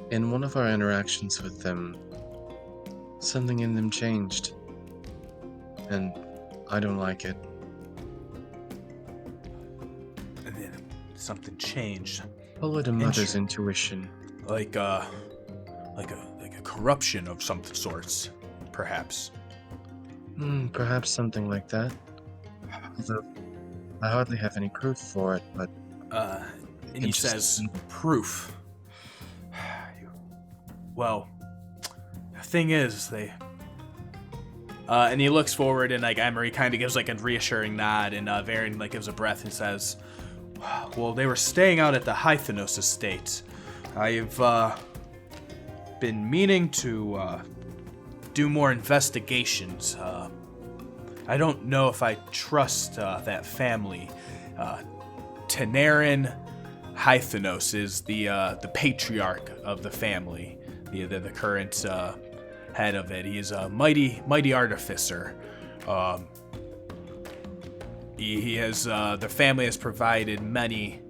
in one of our interactions with them, something in them changed. And I don't like it. And then something changed. Call it a mother's intuition. Like a corruption of some sorts, perhaps. Perhaps something like that. Although I hardly have any proof for it, but And he says, proof. Well, the thing is, they... and he looks forward, and like Emery kind of gives like a reassuring nod, and Varen like gives a breath and says, well, they were staying out at the Hythenos estate. I've been meaning to do more investigations. I don't know if I trust that family. Tenarin Hythenos is the patriarch of the family, the current head of it. He is a mighty artificer. He has the family has provided many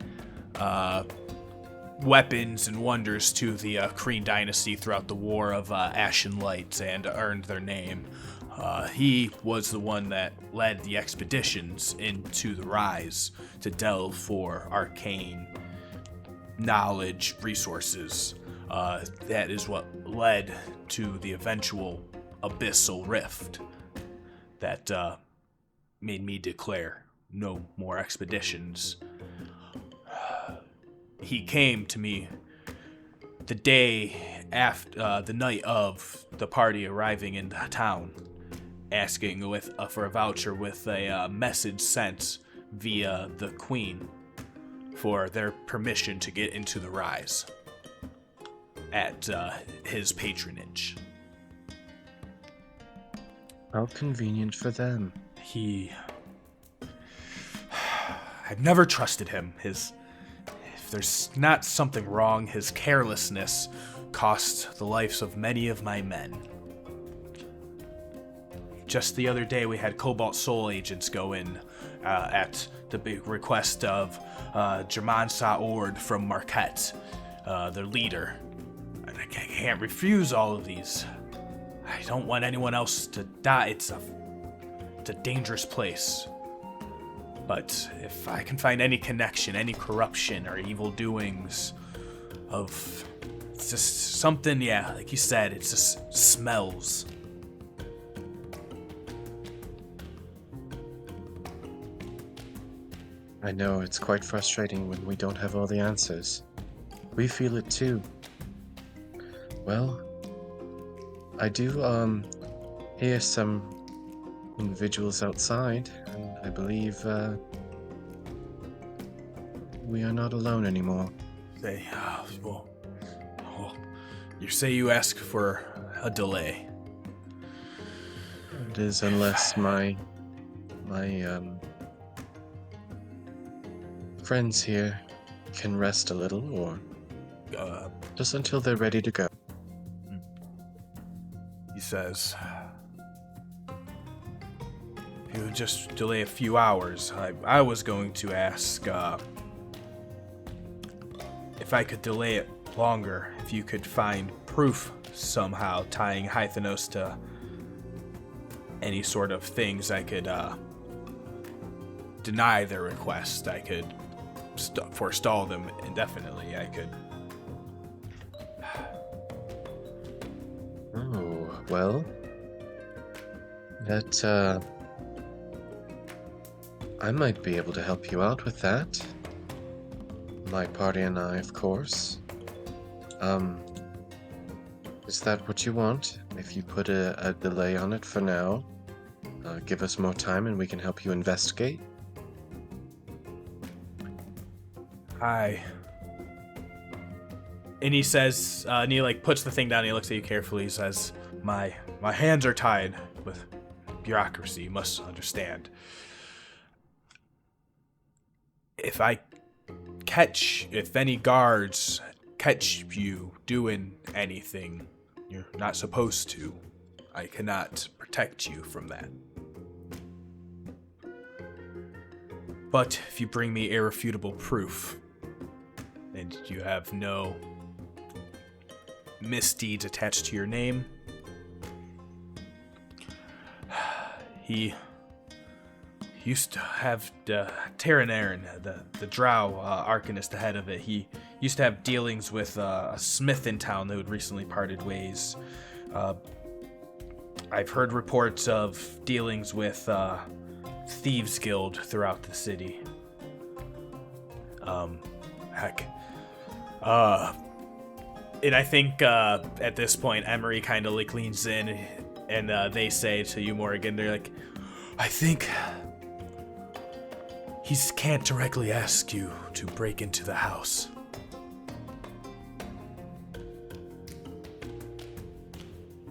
weapons and wonders to the Kreen dynasty throughout the War of Ashen Light and earned their name. He was the one that led the expeditions into the Rise to delve for arcane knowledge, resources. That is what led to the eventual abyssal rift that made me declare no more expeditions. He came to me the day after, the night of the party arriving in town, asking for a voucher with a message sent via the Queen for their permission to get into the Rise at his patronage. How convenient for them. I've never trusted him. If there's not something wrong, his carelessness cost the lives of many of my men. Just the other day, we had Cobalt Soul agents go in at the big request of German Saord from Marquette, their leader. And I can't refuse all of these. I don't want anyone else to die. It's a dangerous place. But if I can find any connection, any corruption or evil doings of it's just something, yeah, like you said, it just smells. I know it's quite frustrating when we don't have all the answers. We feel it too. Well, I do hear some individuals outside, and I believe we are not alone anymore. Well, you say you ask for a delay. It is unless my friends here can rest a little, or just until they're ready to go. He says, if you would just delay a few hours, I was going to ask if I could delay it longer, if you could find proof somehow tying Hythenos to any sort of things I could deny their request. I could forestall them indefinitely. I could. Oh, well, that, I might be able to help you out with that. My party and I, of course. Is that what you want? If you put a delay on it for now, give us more time and we can help you investigate? Hi. And he says, and he puts the thing down and he looks at you carefully. He says, my hands are tied with bureaucracy, you must understand. If any guards catch you doing anything you're not supposed to, I cannot protect you from that. But if you bring me irrefutable proof, and you have no misdeeds attached to your name, he used to have the Terranaran, the Drow Arcanist ahead of it. He used to have dealings with a smith in town who had recently parted ways. I've heard reports of dealings with Thieves Guild throughout the city. And I think at this point, Emery kind of leans in, and they say to you, Morgan, they're like, I think he can't directly ask you to break into the house.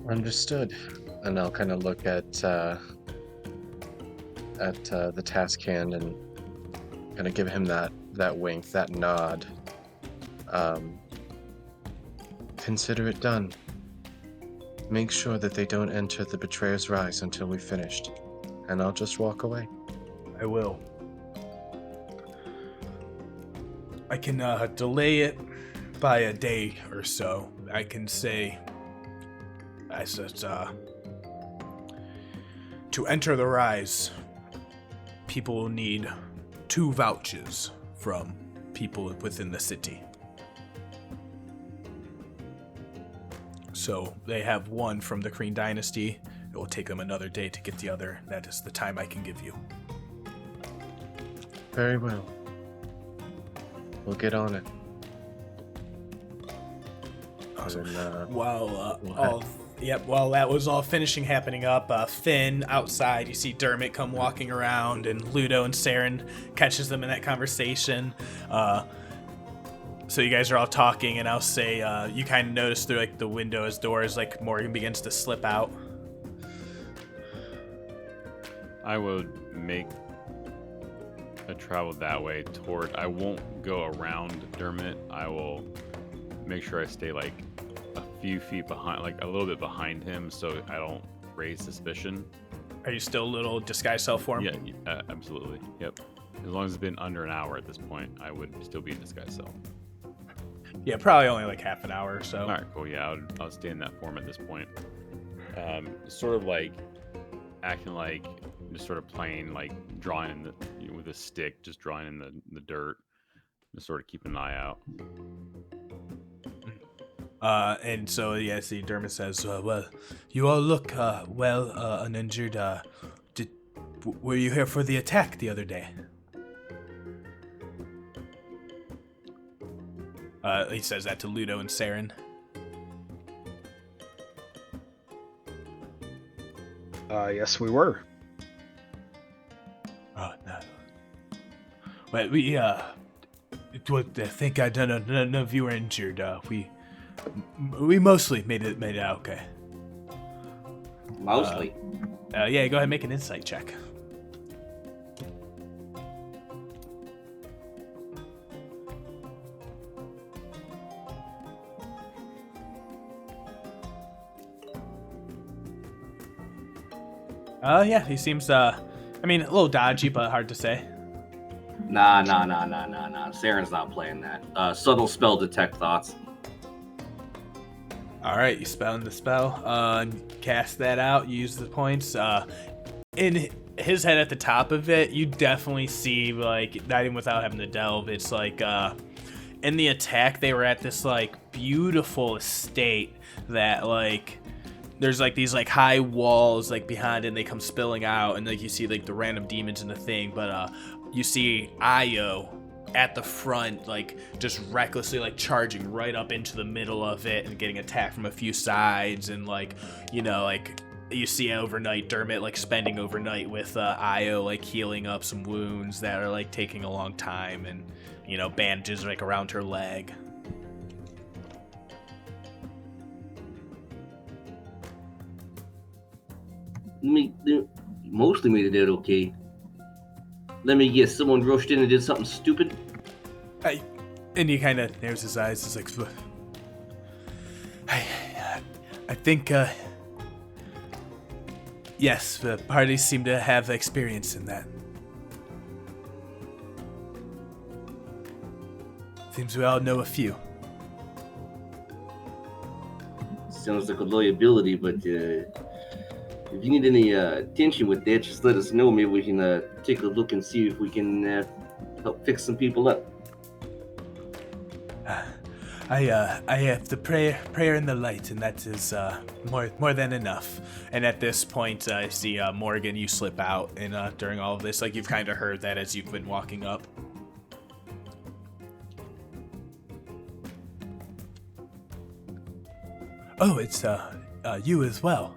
Understood. And I'll kind of look at the task hand and kind of give him that wink, that nod. Consider it done. Make sure that they don't enter the Betrayer's Rise until we've finished, and I'll just walk away. I will. I can delay it by a day or so. I can say, I said, to enter the Rise, people will need 2 vouchers from people within the city. So they have one from the Kreen Dynasty. It will take them another day to get the other. That is the time I can give you. Very well. We'll get on it. Awesome. And, While that was all happening up, Finn outside, you see Dermot come walking around, and Ludo and Saeryn catches them in that conversation. So you guys are all talking, and I'll say you kind of notice through the windows, doors, Morgan begins to slip out. I would make a travel that way toward. I won't go around Dermot. I will make sure I stay a few feet behind, a little bit behind him, so I don't raise suspicion. Are you still a little disguise self form? Yeah, absolutely. Yep. As long as it's been under an hour at this point, I would still be in disguise self. Yeah, probably only like half an hour or so. All right, cool. Yeah, I'll stay in that form at this point. Sort of like acting like just sort of playing, like drawing in the with a stick, just drawing in the dirt, just sort of keeping an eye out. And so yeah, see, Dermot says, "Well, you all look well, uninjured. Were you here for the attack the other day?" He says that to Ludo and Saeryn. Yes, we were. Oh no. Well, we thank God none of you were injured. We mostly made it out okay. Mostly. Yeah, go ahead and make an insight check. Yeah, he seems, I mean, a little dodgy, but hard to say. Nah. Saren's not playing that. Subtle spell detect thoughts. All right, you spell the spell, cast that out, use the points. In his head at the top of it, you definitely see, like, not even without having to delve, it's like, in the attack, they were at this, like, beautiful estate that, like, there's like these like high walls like behind it, and they come spilling out, and like you see like the random demons in the thing, but you see Io at the front, like just recklessly like charging right up into the middle of it and getting attacked from a few sides, and like, you know, like you see overnight Dermot like spending overnight with Io like healing up some wounds that are like taking a long time, and you know, bandages like around her leg. Mostly made it out okay. Let me guess, someone rushed in and did something stupid? And he kind of narrows his eyes. He's like, I think, yes, the parties seem to have experience in that. Seems we all know a few. Sounds like a liability, but if you need any attention with that, just let us know. Maybe we can take a look and see if we can help fix some people up. I have the prayer and the light, and that is more than enough. And at this point, I see Morgen, you slip out, and during all of this, like you've kind of heard that as you've been walking up. Oh, it's you as well.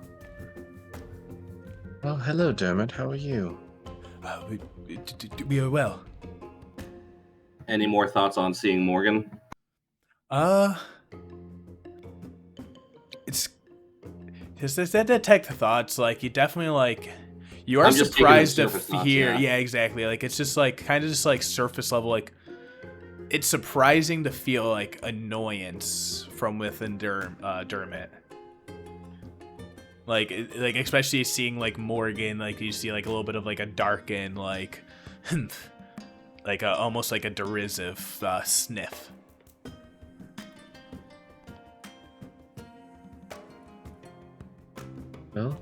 Well, hello, Dermot. How are you? We are well. Any more thoughts on seeing Morgen? It's just that detect thoughts. Like you definitely like you are I'm just surprised to taking the surface thoughts, hear. yeah. Yeah, exactly. Like it's just like kind of just like surface level. Like it's surprising to feel like annoyance from within Dermot. Like especially seeing like Morgen, like you see like a little bit of like a darken, like like almost like a derisive sniff. Well,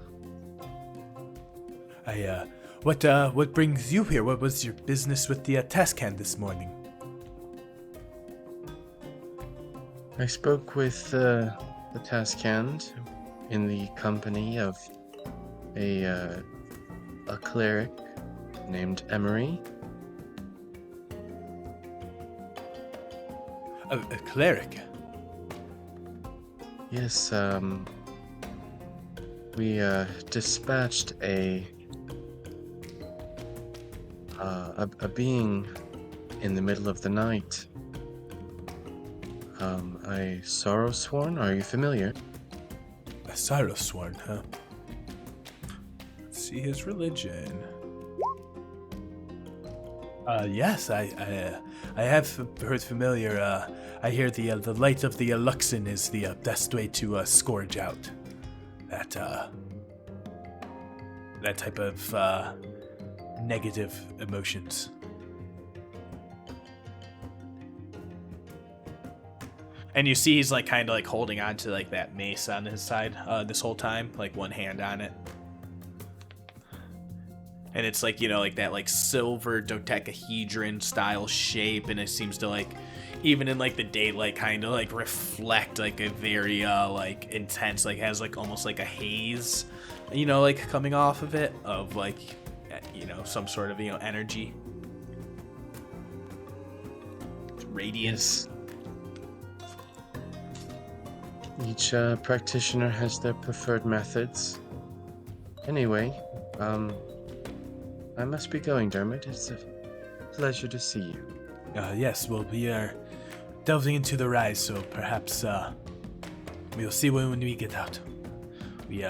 What brings you here? What was your business with the task hand this morning? I spoke with the task hand in the company of a cleric named Emery. A cleric? Yes, we dispatched a being in the middle of the night. A Sorrowsworn, are you familiar? A Sorrowsworn, huh? Let's see his religion. Yes, I have heard familiar. I hear the light of the Luxon is the best way to scourge out that that type of negative emotions. And you see he's like kind of like holding on to like that mace on his side this whole time, like one hand on it. And it's like, you know, like that like silver dodecahedron style shape, and it seems to like, even in like the daylight, kind of like reflect like a very like intense, like has like almost like a haze, you know, like coming off of it, of like, you know, some sort of, you know, energy. Radiance. Each practitioner has their preferred methods. Anyway, I must be going, Dermot. It's a pleasure to see you. Yes, well, we are delving into the rise, so perhaps we'll see when we get out. We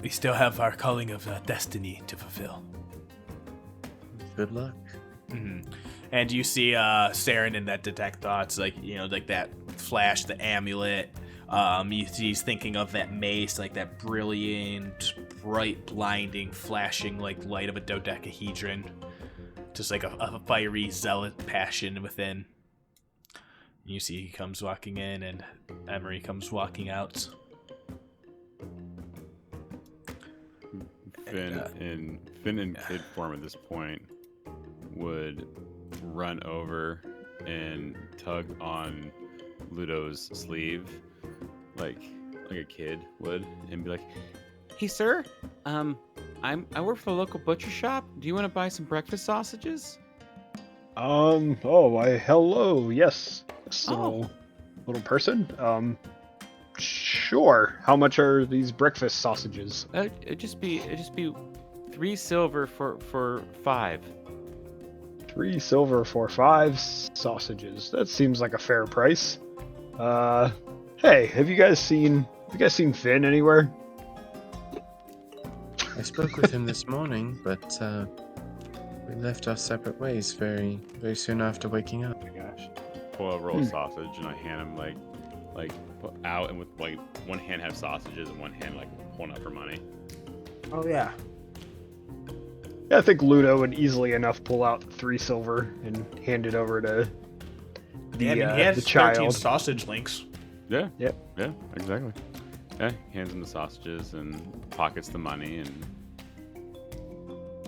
still have our calling of destiny to fulfill. Good luck. Mm-hmm. And you see Saeryn in that detect thoughts, like, you know, like that flash, the amulet. He's thinking of that mace, like that brilliant, bright, blinding, flashing like light of a dodecahedron. Just like a fiery, zealot passion within. You see he comes walking in, and Emery comes walking out. Finn in kid form at this point would run over and tug on Ludo's sleeve, like a kid would, and be like, "Hey, sir, I work for the local butcher shop. Do you want to buy some breakfast sausages?" Oh, why, hello, yes. This little person. Sure. How much are these breakfast sausages? It'd just be 3 silver for 5. 3 silver for 5 sausages. That seems like a fair price. Hey, have you guys seen Finn anywhere? I spoke with him this morning, but we left our separate ways very, very soon after waking up. Oh my gosh. Pull a roll sausage and I hand him like put out, and with like one hand have sausages and one hand like pulling up for money. Oh yeah. Yeah, I think Ludo would easily enough pull out 3 silver and hand it over to He has the 13 child. sausage links. Yeah. Yep. Yeah, exactly. Yeah, hands him the sausages and pockets the money and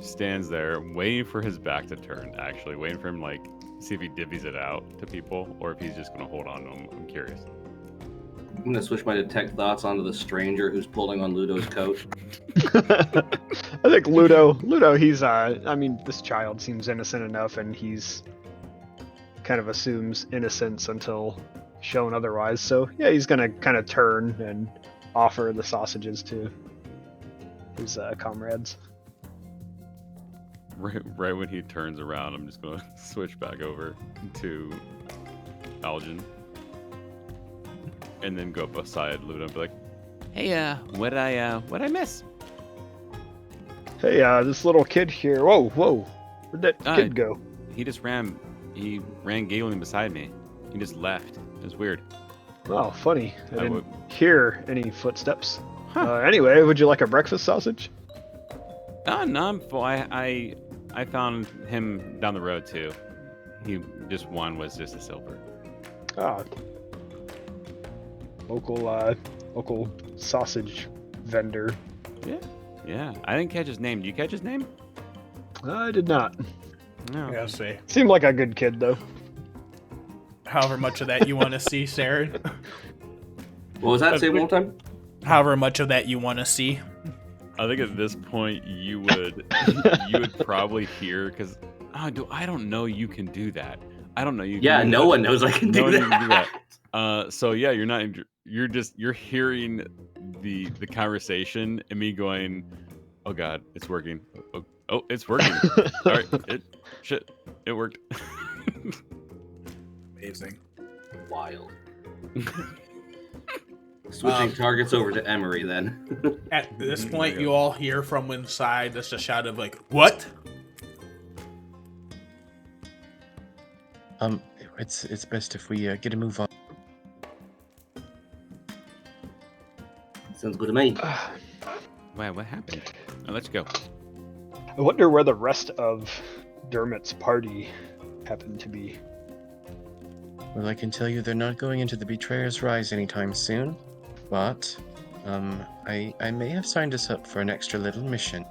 stands there waiting for his back to turn, actually. Waiting for him, like, see if he divvies it out to people or if he's just going to hold on to them. I'm curious. I'm going to switch my detect thoughts onto the stranger who's pulling on Ludo's coat. I think Ludo, he's, this child seems innocent enough, and he's kind of assumes innocence until shown otherwise. So, yeah, he's going to kind of turn and offer the sausages to his comrades. Right when he turns around, I'm just going to switch back over to Aljin. And then go beside Ludo and be like, Hey, what'd I miss? Hey, this little kid here. Whoa. Where'd that kid go? He ran giggling beside me. He just left. It was weird. Oh, funny. I didn't would- hear any footsteps. Huh. Anyway, would you like a breakfast sausage? Oh, no, I'm full. I found him down the road too. One was just a silver. Ah. Local sausage vendor. Yeah. I didn't catch his name. Did you catch his name? I did not. No. Yeah, see. Seemed like a good kid, though. However much of that you want to see, Saeryn. What was that? Say it one more time? However much of that you want to see. I think at this point you would probably hear, because I don't know you can do that. I don't know you. Yeah, can do no that. one knows I can No do one that. can do that. So yeah, you're hearing the conversation and me going, oh god, it's working. Oh, it's working. All right, it worked. Amazing. Wild. Switching targets over to Emery then. At this point, you all hear from inside just a shout of like, "What?" It's best if we get a move on. Sounds good to me. What happened? Oh, let's go. I wonder where the rest of Dermot's party happened to be. Well, I can tell you they're not going into the Betrayer's Rise anytime soon, but I may have signed us up for an extra little mission.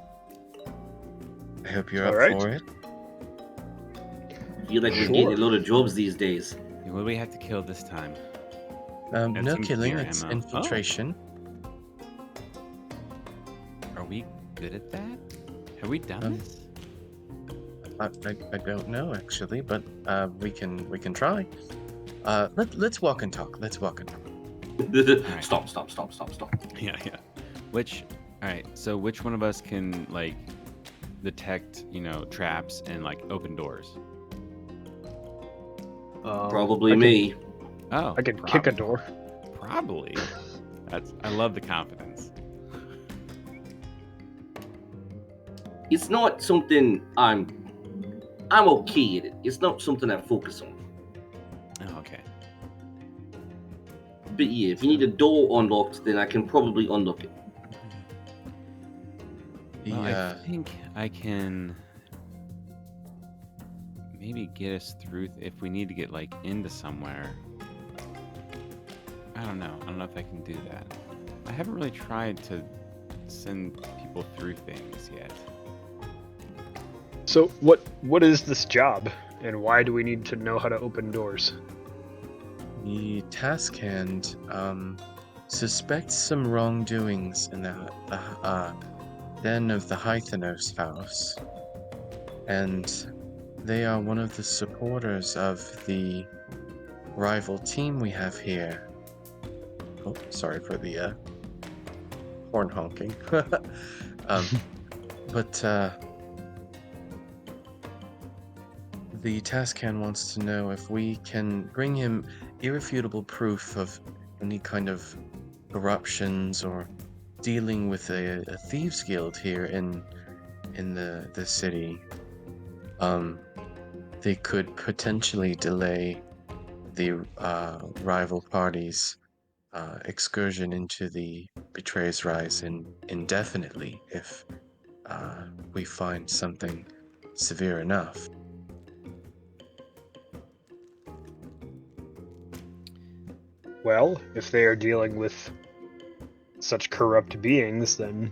I hope you're All up right. for it. I feel like we're Sure. getting a lot of jobs these days. What do we have to kill this time? And No some killing, gear it's ammo. infiltration. Are we good at that? Have we done this? I don't know actually, but we can try. Let's walk and talk. Let's walk and talk. Alright. Stop. Yeah. All right. So which one of us can like detect, traps and like open doors? Probably I could- me. Oh, I could kick a door. Probably. I love the confidence. It's not something I'm okay at it. It's not something I focus on. Oh, okay. But yeah, if you need a door unlocked, then I can probably unlock it. Well, I think I can maybe get us through if we need to get like into somewhere. I don't know if I can do that. I haven't really tried to send people through things yet. So what is this job, and why do we need to know how to open doors? The task hand suspects some wrongdoings in the den of the Hythenos house, and they are one of the supporters of the rival team we have here. Oh, sorry for the horn honking. But the task hand wants to know if we can bring him irrefutable proof of any kind of corruptions or dealing with a thieves guild here in the city. They could potentially delay the rival party's excursion into the Betrayer's Rise indefinitely if we find something severe enough. Well, if they are dealing with such corrupt beings, then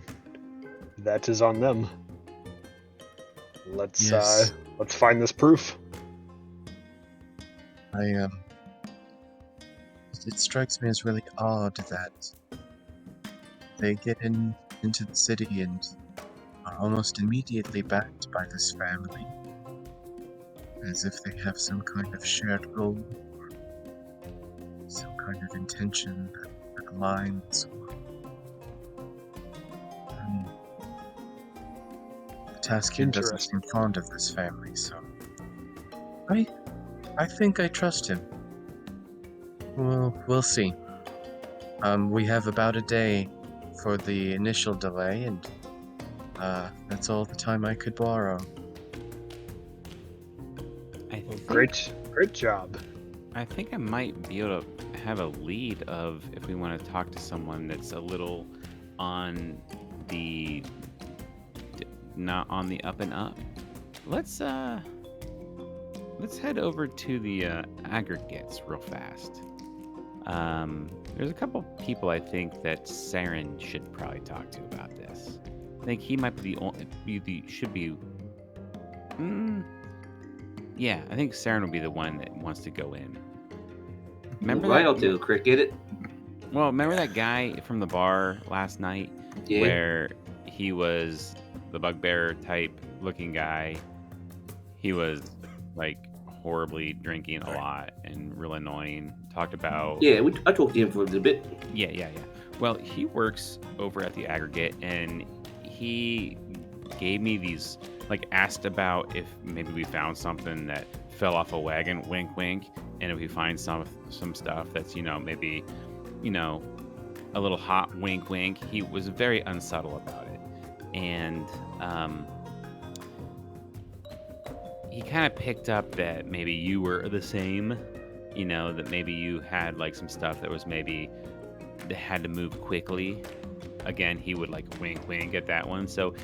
that is on them. Let's Yes. let's find this proof. It strikes me as really odd that they get into the city and are almost immediately backed by this family, as if they have some kind of shared goal, or some kind of intention that aligns. The Taskian doesn't seem fond of this family, so I think I trust him. Well, we'll see. We have about a day for the initial delay, and that's all the time I could borrow. Great job. I think I might be able to have a lead of if we want to talk to someone that's a little on the not on the up and up. Let's head over to the aggregates real fast. There's a couple people I think that Saeryn should probably talk to about this. I think he might be yeah, I think Saeryn will be the one that wants to go in. Remember Right, that? I'll do. Crick, get it? Well, remember that guy from the bar last night Yeah. where he was the bugbear type looking guy? He was like horribly drinking a lot and real annoying. Talked about Yeah, I talked to him for a little bit. Yeah. Well, he works over at the aggregate, and he gave me these, like, asked about if maybe we found something that fell off a wagon, wink, wink, and if we find some stuff that's, maybe, a little hot, wink, wink. He was very unsubtle about it, and he kind of picked up that maybe you were the same, that maybe you had like some stuff that was maybe they had to move quickly, again, he would like wink at that one. So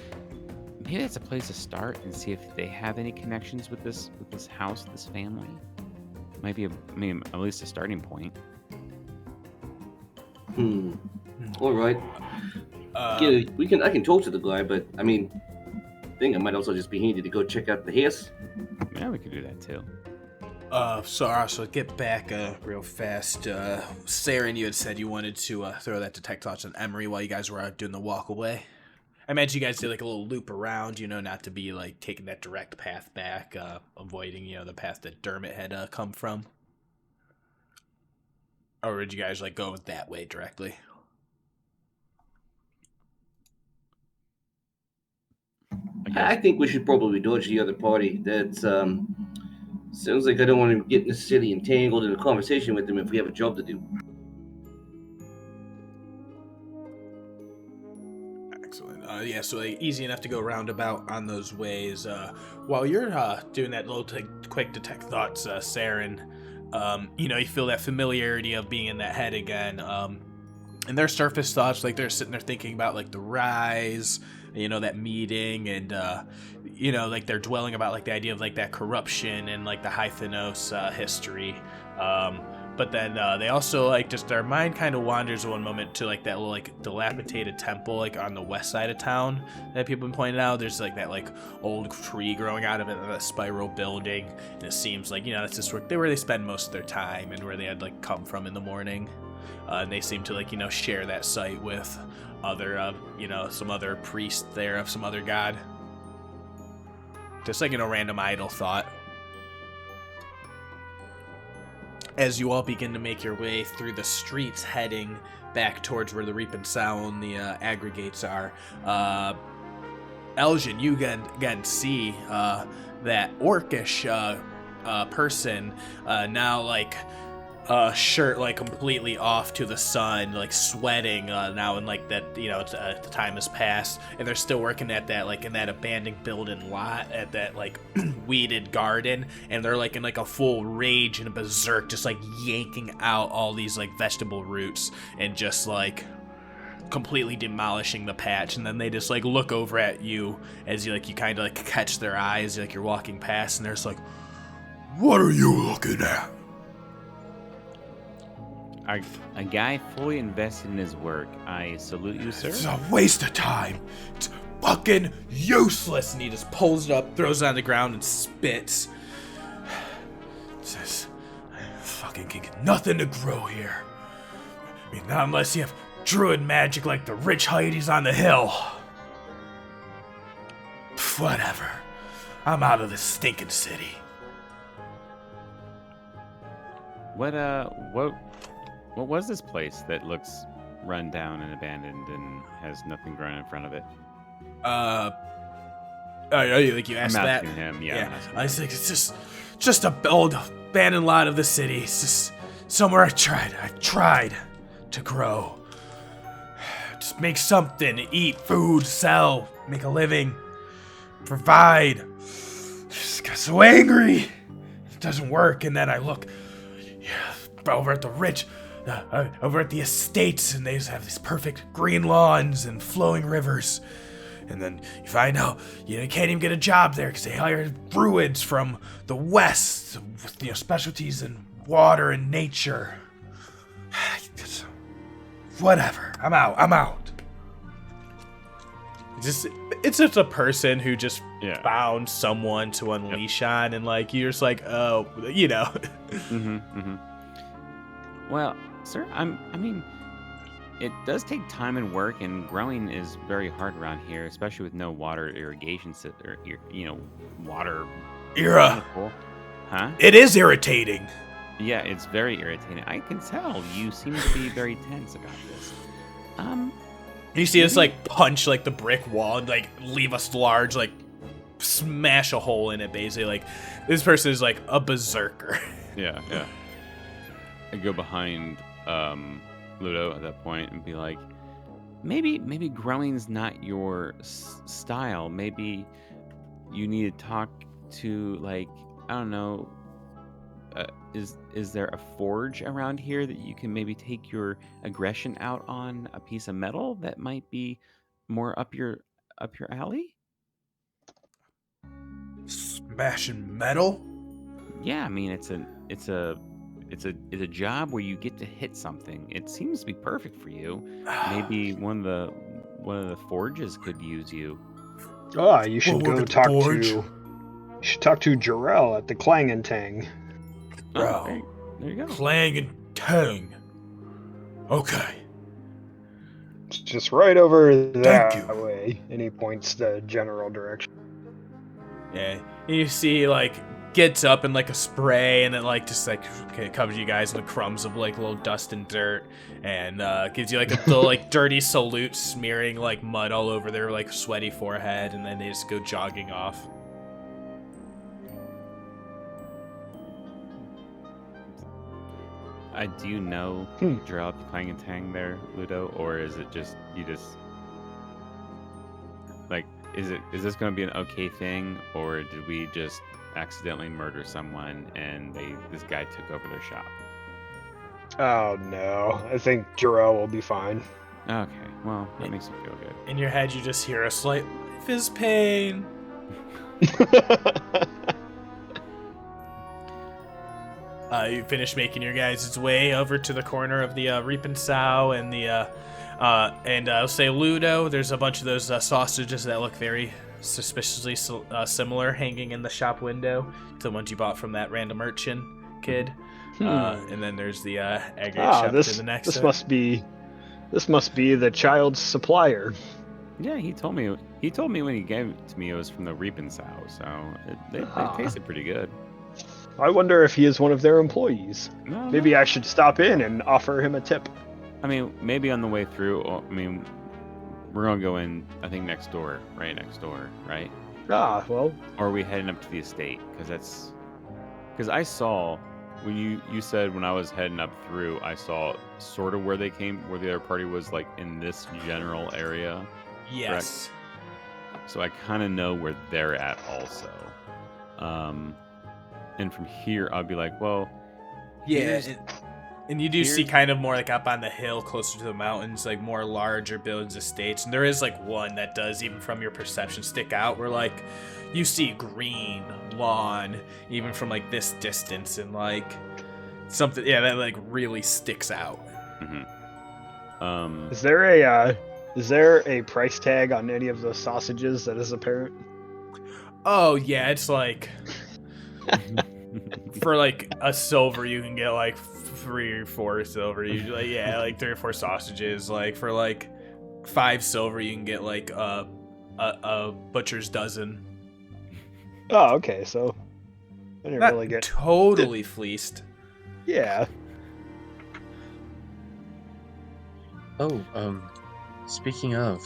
maybe that's a place to start and see if they have any connections with this house, this family. Might be at least a starting point. All right. Yeah, I can talk to the guy, but I mean, I think I might also just be handy to go check out the house. Yeah, we could do that too. So get back real fast. Saeryn, you had said you wanted to throw that detect thoughts on Emery while you guys were doing the walk away. I imagine you guys did like a little loop around, not to be like taking that direct path back, avoiding, the path that Dermot had come from. Or did you guys like go that way directly? I think we should probably dodge the other party. That sounds like I don't want to get necessarily entangled in a conversation with them if we have a job to do. Excellent. Yeah, so like, easy enough to go roundabout on those ways. While you're doing that little quick detect thoughts, Saeryn, you feel that familiarity of being in that head again. And their surface thoughts, like they're sitting there thinking about like the rise, that meeting, and like they're dwelling about like the idea of like that corruption and like the Hythenos history. But then they also like just their mind kind of wanders one moment to like that little like dilapidated temple like on the west side of town that people have been pointing out. There's like that like old tree growing out of it, a spiral building, and it seems like that's just where they spend most of their time and where they had like come from in the morning. And they seem to like share that site with other some other priest there of some other god. Just like random idle thought. As you all begin to make your way through the streets heading back towards where the Reap and Sow and the aggregates are, Aljin, you again see that orcish person now like shirt like completely off to the sun, like sweating now, and like that the time has passed, and they're still working at that like in that abandoned building lot at that like weeded garden, and they're like in like a full rage and a berserk, just like yanking out all these like vegetable roots and just like completely demolishing the patch. And then they just like look over at you as you kind of like catch their eyes, like you're walking past, and they're just like, "What are you looking at?" A guy fully invested in his work. I salute you, sir. It's a waste of time. It's fucking useless. And he just pulls it up, throws it on the ground, and spits. Says, "I fucking can get nothing to grow here. I mean, not unless you have druid magic like the rich Heidi's on the hill. Whatever. I'm out of this stinking city." What was this place that looks run down and abandoned and has nothing growing in front of it? Like you asked I'm that? asking him, yeah. I was like, it's just a old abandoned lot of the city. It's just somewhere I've tried to grow. Just make something, eat food, sell, make a living, provide. Just got so angry. It doesn't work, and then I look over at the rich, over at the estates, and they just have these perfect green lawns and flowing rivers. And then you find out you can't even get a job there because they hire druids from the west with specialties in water and nature. Whatever. I'm out. It's just a person who just found someone to unleash on, and like you're just like, oh, Well, sir, I mean, it does take time and work, and growing is very hard around here, especially with no water irrigation or water. Huh? It is irritating. Yeah, it's very irritating. I can tell you seem to be very tense about this. You see us like punch like the brick wall and like leave us large, like smash a hole in it. Basically, like this person is like a berserker. Yeah. I go behind Ludo at that point and be like, maybe growing's not your style. Maybe you need to talk to, like, I don't know, is there a forge around here that you can maybe take your aggression out on, a piece of metal that might be more up your alley? Smashing metal? Yeah, I mean it's a job where you get to hit something. It seems to be perfect for you. Maybe one of the forges could use you. Ah, you should We'll go work at the talk forge. to. You should talk to Jarrell at the Clang and Tang. Bro. There you go. Clang and Tang. Okay. It's just right over that you. way. And he points the general direction. Yeah. And you see, like, gets up in, like, a spray, and it, like, just, like, okay, covers you guys in the crumbs of, like, little dust and dirt, and gives you, like, a little, like, dirty salute, smearing, like, mud all over their, like, sweaty forehead, and then they just go jogging off. Do you know Jarrell at the Clang and Tang there, Ludo, or is it just you just like is this going to be an okay thing, or did we just accidentally murder someone and this guy took over their shop? Oh no, I think Jarrell will be fine. Okay, well that makes me feel good. In your head, you just hear a slight life is pain. You finish making your guys' way over to the corner of the Reap and Sow and the I'll say Ludo. There's a bunch of those sausages that look very suspiciously similar hanging in the shop window to the ones you bought from that random merchant kid. And then there's the egg shop to the next. This must be the child's supplier. Yeah, he told me when he gave it to me it was from the Reap and Sow, so they tasted pretty good. I wonder if he is one of their employees. No, Maybe I should stop in and offer him a tip. I mean, maybe on the way through. I mean, we're gonna go in. I think next door, right? Ah, well. Or are we heading up to the estate? Because I saw when you said when I was heading up through, I saw sort of where the other party was, like in this general area. Yes. Correct? So I kind of know where they're at also. And from here, I'll be like, well, Yeah, and you do see kind of more like up on the hill, closer to the mountains, like more larger buildings, estates. And there is like one that does, even from your perception, stick out where like you see green lawn, even from like this distance, and like something, that like really sticks out. Mm-hmm. Is there a price tag on any of those sausages that is apparent? Oh yeah, it's like for like a silver you can get like 3 or 4 silver usually. Yeah, like 3 or 4 sausages. Like for like 5 silver you can get like a butcher's dozen. Oh, okay, so I didn't Not really get totally fleeced. Yeah. Oh, speaking of,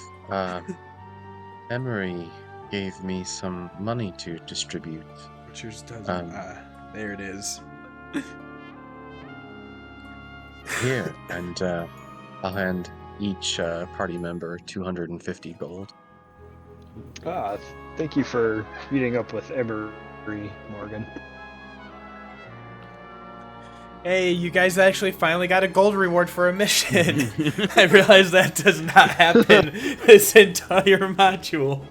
Emery gave me some money to distribute. Butcher's dozen. There it is. Here, and I'll hand each party member 250 gold. Thank you for meeting up with Emery, Morgan. Hey, you guys actually finally got a gold reward for a mission. I realize that does not happen this entire module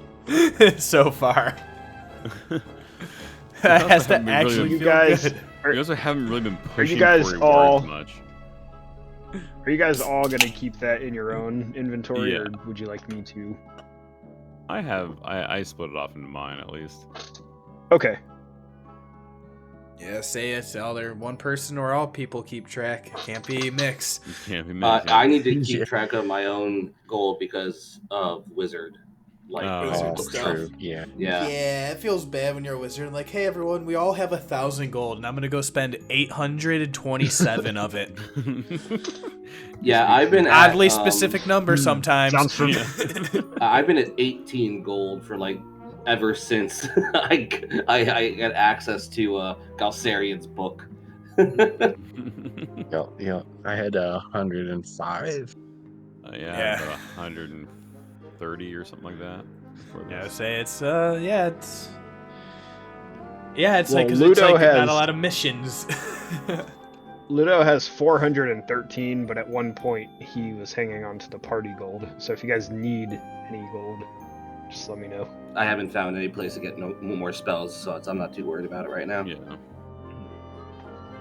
so far. That has to actually You feel guys, good. We also haven't really been pushing you guys for rewards all- much. Are you guys all going to keep that in your own inventory, Yeah. or would you like me to? I split it off into mine at least. Okay. Yeah, say it's either one person or all people keep track. It can't be mixed. Yeah, we mentioned. I need to keep Yeah. track of my own gold because of wizard. Wizard Oh, stuff. true. Yeah. Yeah. It feels bad when you're a wizard. Like, hey everyone, we all have 1,000 gold, and I'm gonna go spend 827 of it. Yeah, I've been at, Oddly specific number sometimes. Sounds familiar. I've been at 18 gold for like ever since I got access to Galsarian's book. Yeah. I had 105. Yeah, about 130 or something like that. Yeah, say it's Yeah, it's Well, like, 'cause Ludo it's like not has- a lot of missions. Ludo has 413, but at one point he was hanging on to the party gold. So if you guys need any gold, just let me know. I haven't found any place to get no more spells, so I'm not too worried about it right now. Yeah.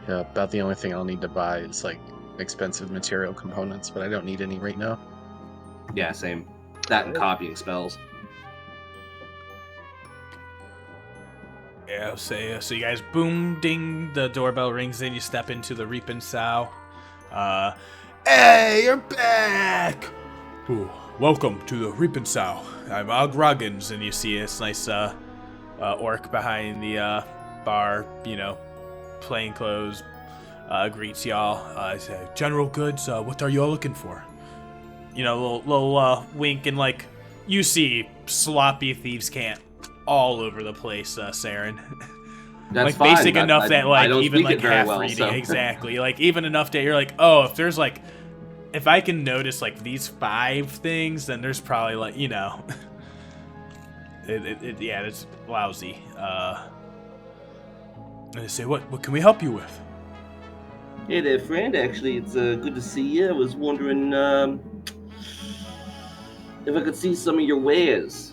Yeah, about the only thing I'll need to buy is like expensive material components, but I don't need any right now. Yeah, same. That and copying spells. Yeah, so you guys boom, ding, the doorbell rings in, you step into the Reaping Sow. Hey, you're back! Ooh, welcome to the Reaping Sow. I'm Og Ruggins, and you see this nice orc behind the bar, plainclothes, greets y'all. General goods, what are y'all looking for? Little wink, and like, you see sloppy thieves' camp all over the place, Saeryn. That's like fine. basic enough that like don't even speak like it very half well, reading so. exactly, like even enough that you're like, oh, if there's like, if I can notice like these 5 things, then there's probably like it's lousy. And they say, what can we help you with? Hey there, friend. Actually, it's good to see you. I was wondering if I could see some of your wares.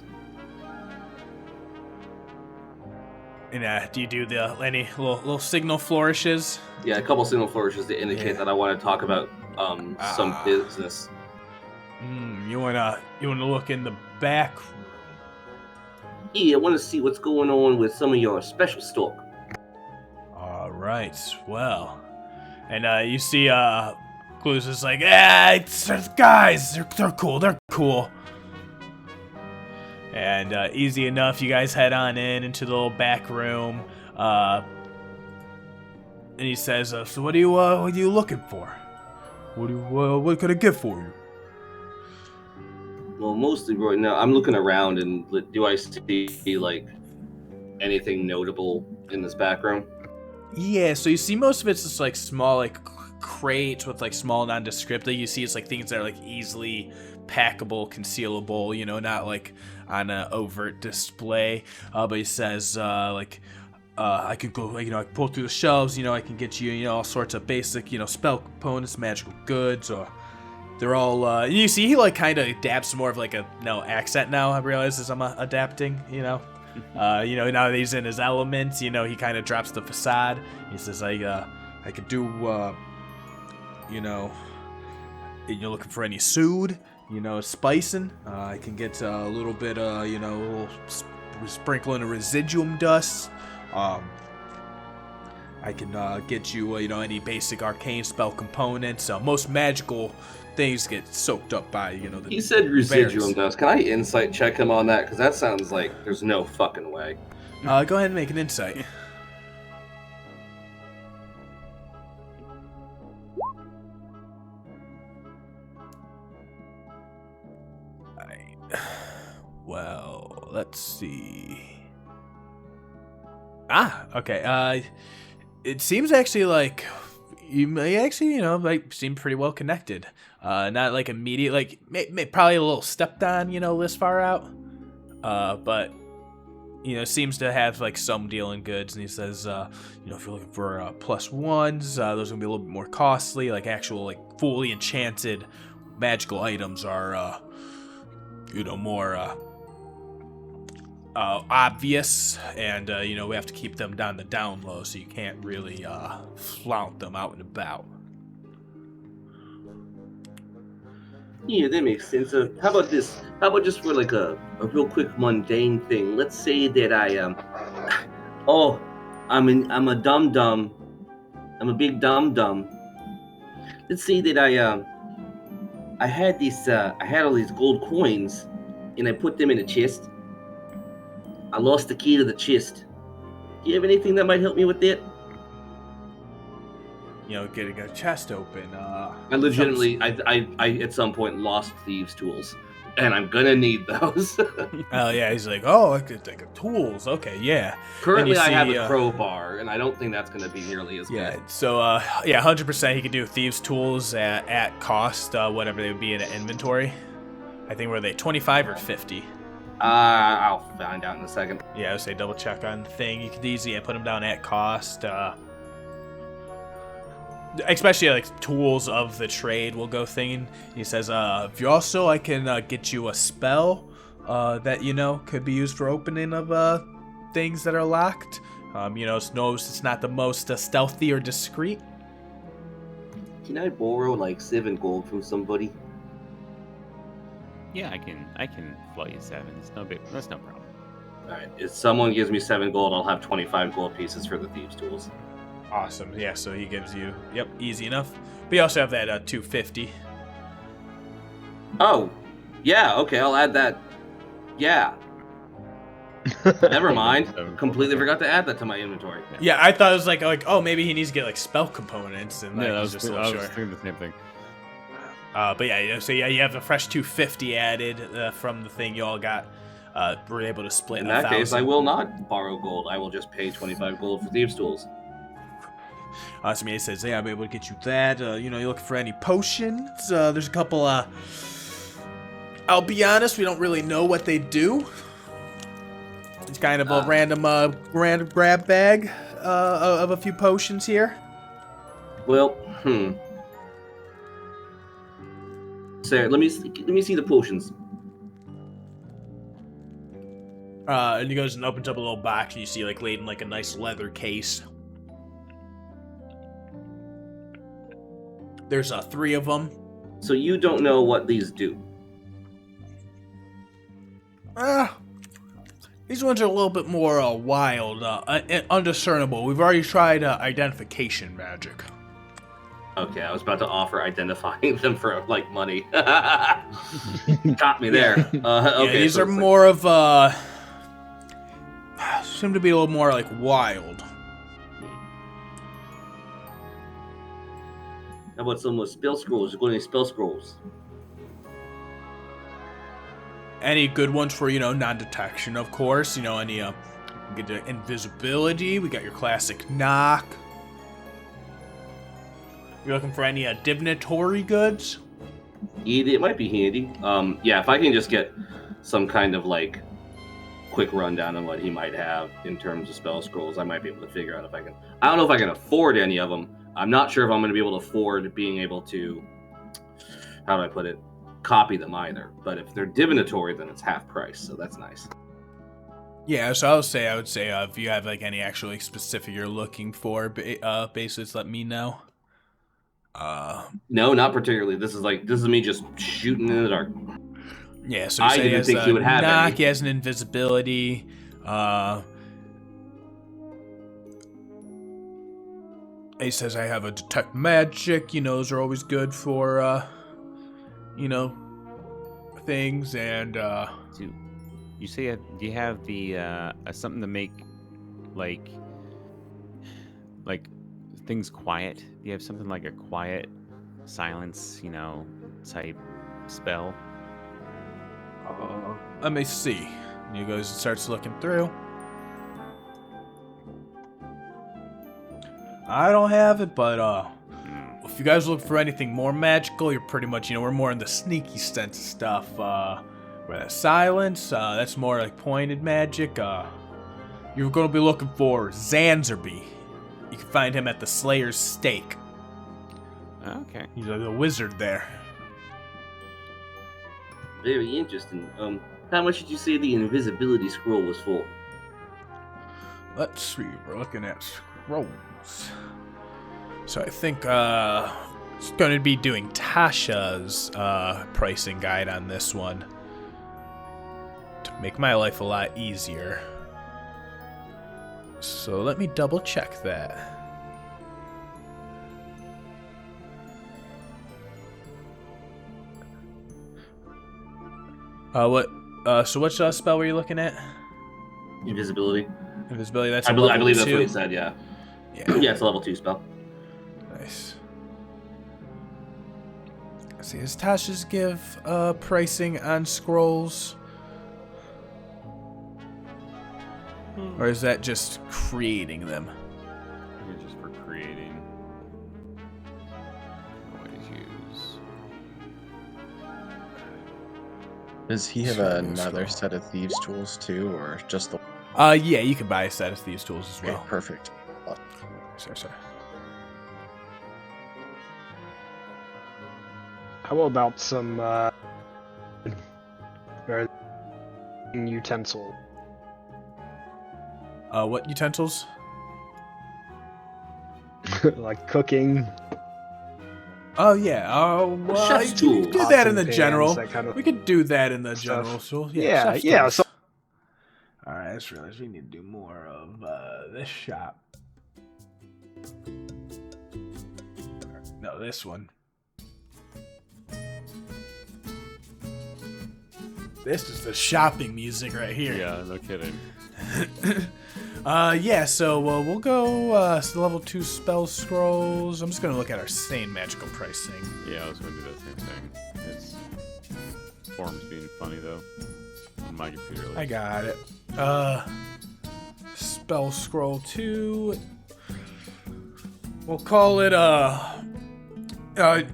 And do you do any little signal flourishes? Yeah, a couple signal flourishes to indicate that I want to talk about some business. You wanna look in the back room? Yeah, I want to see what's going on with some of your special stock. All right, well, and you see, Clues is like, guys, they're cool. And easy enough, you guys head on into the little back room. And he says, "So what are you looking for? What can I get for you?" Well, mostly right now, I'm looking around, and do I see like anything notable in this back room? Yeah, so you see most of it's just like small like crates with like small nondescript. You see it's like things that are like easily packable, concealable, not like on an overt display. But he says I could go, I can pull through the shelves, I can get you, all sorts of basic, spell components, magical goods, or they're all, you see he like kind of adapts more of like a accent now. I realize as I'm adapting, now that he's in his element, he kind of drops the facade. He says, I could do, you're looking for any sood, spicing. I can get a little bit, a little sprinkling of residuum dust. I can get you, any basic arcane spell components. Most magical things get soaked up by, the He said residuum bears. dust. Can I insight check him on that? Because that sounds like there's no fucking way. Go ahead and make an insight. Well, let's see. Okay. It seems actually like you may actually, like seem pretty well connected. Not like immediate, like probably a little stepped on, this far out. But seems to have like some deal in goods. And he says, if you're looking for +1s, those are gonna be a little bit more costly. Like actual, like fully enchanted magical items are, more obvious, and we have to keep them down the down low, so you can't really flaunt them out and about. Yeah, that makes sense. How about this? How about just for like a real quick mundane thing? Let's say that I'm a dum-dum. I'm a big dum-dum. Let's say that I had all these gold coins, and I put them in a chest. I lost the key to the chest. Do you have anything that might help me with that? Getting a chest open. I legitimately, I at some point lost thieves' tools, and I'm gonna need those. Oh yeah, he's like, oh, I could take tools. Okay, yeah. Currently, I have see, a crowbar, and I don't think that's gonna be nearly as Yeah. good. So 100% he could do thieves' tools at cost, whatever they would be in an inventory. I think were they 25 or 50? I'll find out in a second. Yeah, I would say double check on the thing. You could easily put them down at cost. Especially like tools of the trade will go thing. He says, if you also, I can get you a spell that, you know, could be used for opening of things that are locked. You know, it's not the most stealthy or discreet. Can I borrow like 7 gold from somebody? Yeah, I can float you 7. That's no problem. All right. If someone gives me 7 gold, I'll have 25 gold pieces for the thieves' tools. Awesome. Yeah, so he gives you, yep, easy enough. But you also have that 250. Oh, yeah. Okay, I'll add that. Yeah. Never mind. Completely forgot to add that to my inventory. Yeah, I thought it was like oh, maybe he needs to get like spell components and like Yeah, he's just a little I was short. thinking the same thing. But yeah, so yeah, you have a fresh 250 added from the thing you all got. We're able to split. In that case, I will not borrow gold. I will just pay 25 gold for thieves' tools. So he says, "Yeah, I'm able to get you that. You know, you're looking for any potions? There's a couple. I'll be honest, we don't really know what they do. It's kind of a random grab bag of a few potions here. Well, Sarah, let me see the potions. And he goes and opens up a little box, and you see like laid in like a nice leather case. There's 3 of them. So you don't know what these do? These ones are a little bit more wild, undiscernible. We've already tried identification magic. Okay, I was about to offer identifying them for like money. Got me there. Okay, Yeah, these so are it's more of seem to be a little more like wild. How about some spell scrolls? You got any spell scrolls? Any good ones for, you know, non-detection, of course. You know, any get the invisibility. We got your classic knock. You're looking for any divinatory goods? It might be handy. Yeah, if I can just get some kind of like quick rundown on what he might have in terms of spell scrolls, I might be able to figure out if I can. I don't know if I can afford any of them. I'm not sure if I'm going to be able to afford being able to, how do I put it, copy them either. But if they're divinatory, then it's half price, so that's nice. Yeah, so I would say if you have like any actually specific you're looking for, basically just let me know. No, not particularly. This is me just shooting in the dark. Yeah, so I didn't think he would have knock, any. he has an invisibility. He says I have a detect magic. You know, those are always good for you know, things. And You say do you have the something to make like things quiet? Do you have something like a quiet silence, you know, type spell? Let me see. And he goes and starts looking through. I don't have it, but if you guys look for anything more magical, you're pretty much, you know, we're more in the sneaky sense of stuff. Where that silence, that's more like pointed magic. You're going to be looking for Zanzerby. You can find him at the Slayer's Stake. Okay. He's a wizard there. Very interesting. How much did you say the invisibility scroll was for? Let's see, we're looking at scrolls. So I think it's going to be doing Tasha's pricing guide on this one to make my life a lot easier. So let me double check that. So what spell were you looking at? Invisibility. Invisibility, that's I a believe level that's 2. what he said, yeah. Yeah. Yeah, it's a level 2 spell. Nice. Let's see, does Tasha's give pricing on scrolls? Or is that just creating them? Maybe just for creating. Always use. Does he have Scroll, another scroll. set of thieves' tools too, or just the? Yeah, you can buy a set of thieves' tools as Okay, well. perfect. Sorry. How about some utensil? What utensils? Like cooking, Oh yeah. Oh, well, Chef's you tools. can do pots that in and the pans, general. that kind of We could do that in the stuff. general. So Yeah, chef's yeah, tools. so- All right, I just realized we need to do more of this shop. No, this one. This is the shopping music right here. Yeah, no kidding. Yeah, so we'll go level 2 spell scrolls. I'm just gonna look at our sane magical pricing. Yeah, I was gonna do that same thing. It's forms being funny though on my computer. I got it. Spell scroll 2. We'll call it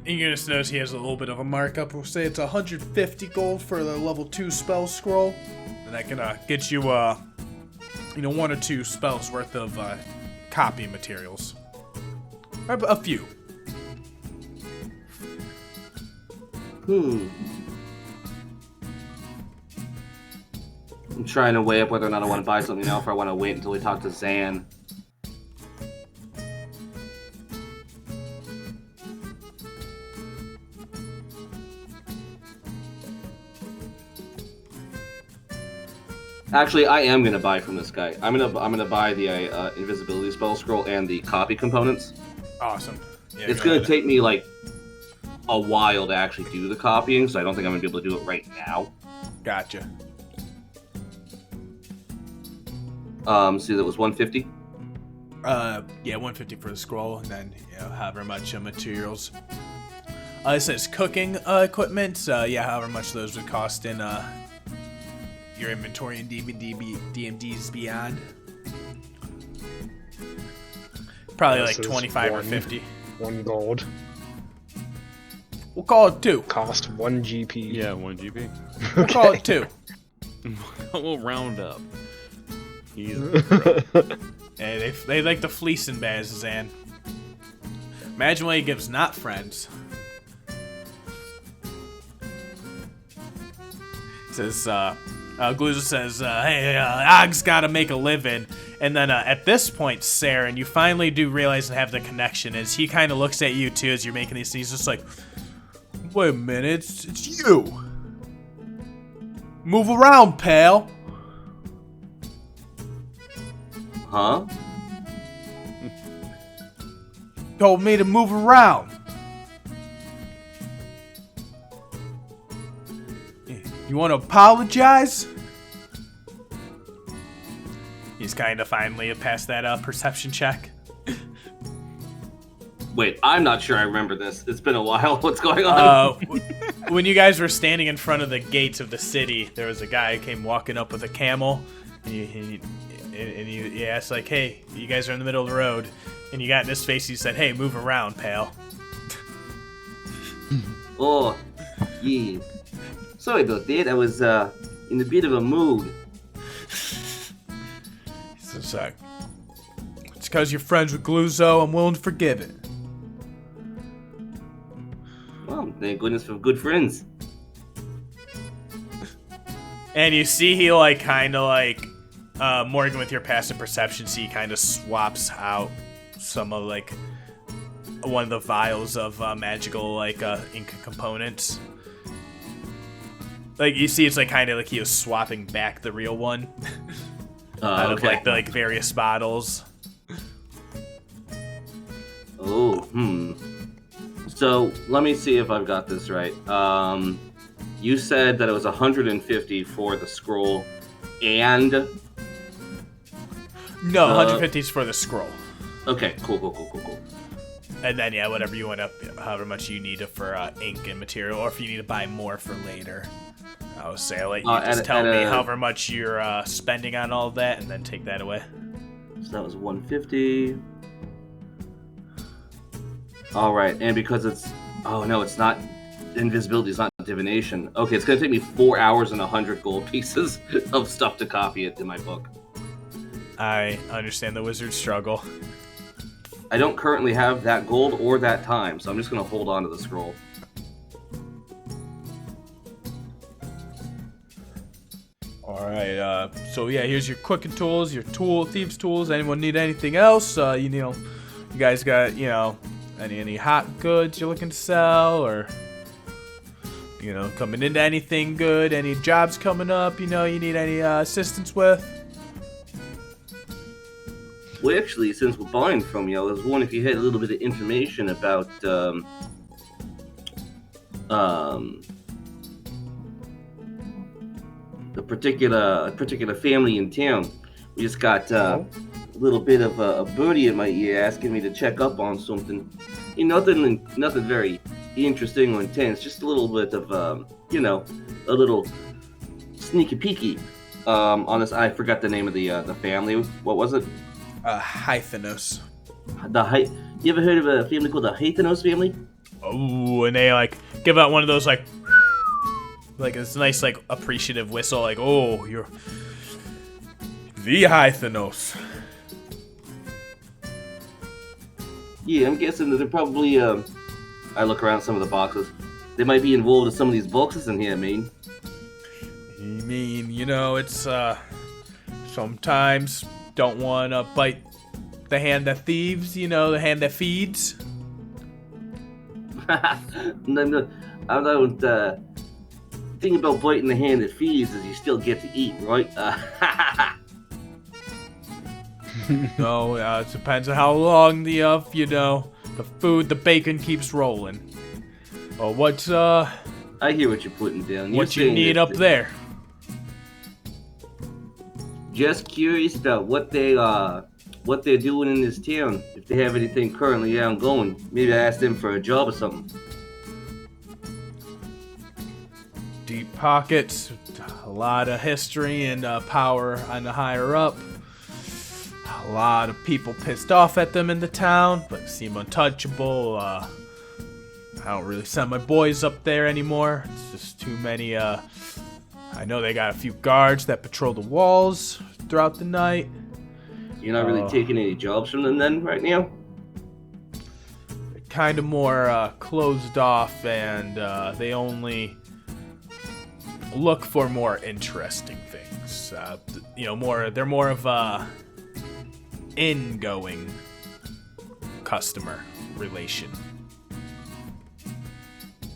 you just notice he has a little bit of a markup. We'll say it's 150 gold for the level 2 spell scroll. And that can get you 1 or 2 spells worth of copy materials. Or a few. I'm trying to weigh up whether or not I want to buy something now, or if I want to wait until we talk to Zan. Actually, I am gonna buy from this guy. I'm gonna buy the invisibility spell scroll and the copy components. Awesome. Yeah, It's go gonna ahead. take me like a while to actually do the copying, so I don't think I'm gonna be able to do it right now. Gotcha. See, that was 150. Yeah, 150 for the scroll, and then however much materials. It says cooking equipment. Yeah, however much those would cost in your inventory in DMD's Beyond. Probably This like is 25 or 1. 50. 1 gold. We'll call it 2. Cost 1 GP. Yeah, 1 GP. We'll call it 2. We'll round up. He's Hey, they like the fleecing bears, Zan. Imagine what he gives not friends. It says, Gluza says, hey, Og's gotta make a living. And then at this point, Saeryn, you finally do realize and have the connection as he kind of looks at you too as you're making these things. He's just like, wait a minute, it's you. Move around, pal. Huh? Told me to move around. You want to apologize? He's kind of finally passed that perception check. Wait, I'm not sure I remember this. It's been a while. What's going on? When you guys were standing in front of the gates of the city, there was a guy who came walking up with a camel, and he asked like, "Hey, you guys are in the middle of the road," and you got in his face. He said, "Hey, move around, pal." Oh, yeah. Sorry about that. I was in a bit of a mood. He says, "It's because you're friends with Gluzo. I'm willing to forgive it." Well, thank goodness for good friends. And you see he Morgan, with your passive perception, see he kind of swaps out some of one of the vials of magical ink components. You see it's kind of he was swapping back the real one out Okay. of the various bottles. Oh, So let me see if I've got this right. You said that it was 150 for the scroll, and No, 150 is for the scroll. okay, cool. And then whatever you want up, however much you need for ink and material, or if you need to buy more for later. I would say I'll let you just tell me however much you're spending on all of that, and then take that away. So that was 150. All right, and because it's, oh no, it's not invisibility is not divination. Okay, it's gonna take me 4 hours and 100 gold pieces of stuff to copy it in my book. I understand the wizard's struggle. I don't currently have that gold or that time, so I'm just gonna hold on to the scroll. All right. So yeah, here's your cooking tools, your thieves' tools. Anyone need anything else? You guys got any hot goods you're looking to sell, or coming into anything good? Any jobs coming up? You need any assistance with? Well, actually, since we're buying from you, I was wondering if you had a little bit of information about the particular family in town. We just got a little bit of a birdie in my ear asking me to check up on something. Nothing very interesting or intense. Just a little bit of a little sneaky peeky on this. I forgot the name of the family. What was it? Hythenos. You ever heard of a family called the Hythenos family? Oh, and they give out one of those like this nice appreciative whistle, oh, you're the Hythenos. Yeah, I'm guessing that they're probably. I look around some of the boxes. They might be involved in some of these boxes in here, man. You mean, it's sometimes don't want to bite the hand that thieves, the hand that feeds. No, I don't. The thing about biting the hand that feeds is you still get to eat, right? No, it depends on how long the food, the bacon keeps rolling. Well, what's I hear what you're putting down. What you need up there? Just curious about what they're doing in this town. If they have anything currently ongoing, maybe I ask them for a job or something. Deep pockets, a lot of history and power on the higher up. A lot of people pissed off at them in the town, but seem untouchable. I don't really send my boys up there anymore. It's just too many. I know they got a few guards that patrol the walls throughout the night. You're not really taking any jobs from them then, right now? They're kind of more closed off, and they only look for more interesting things. They're more of a ingoing customer relation.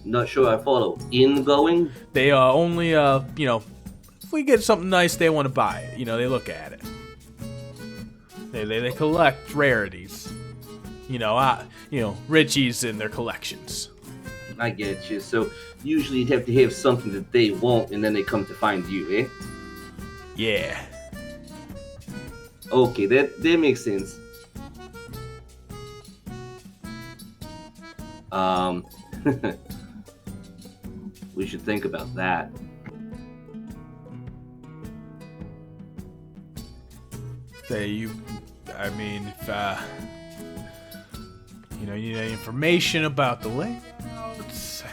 Not sure I follow. Ingoing? They only, if we get something nice, they want to buy it. They look at it. They collect rarities. Richies in their collections. I get you. So usually you'd have to have something that they want, and then they come to find you, eh? Yeah. Okay, that makes sense. We should think about that. If you need any information about the layouts,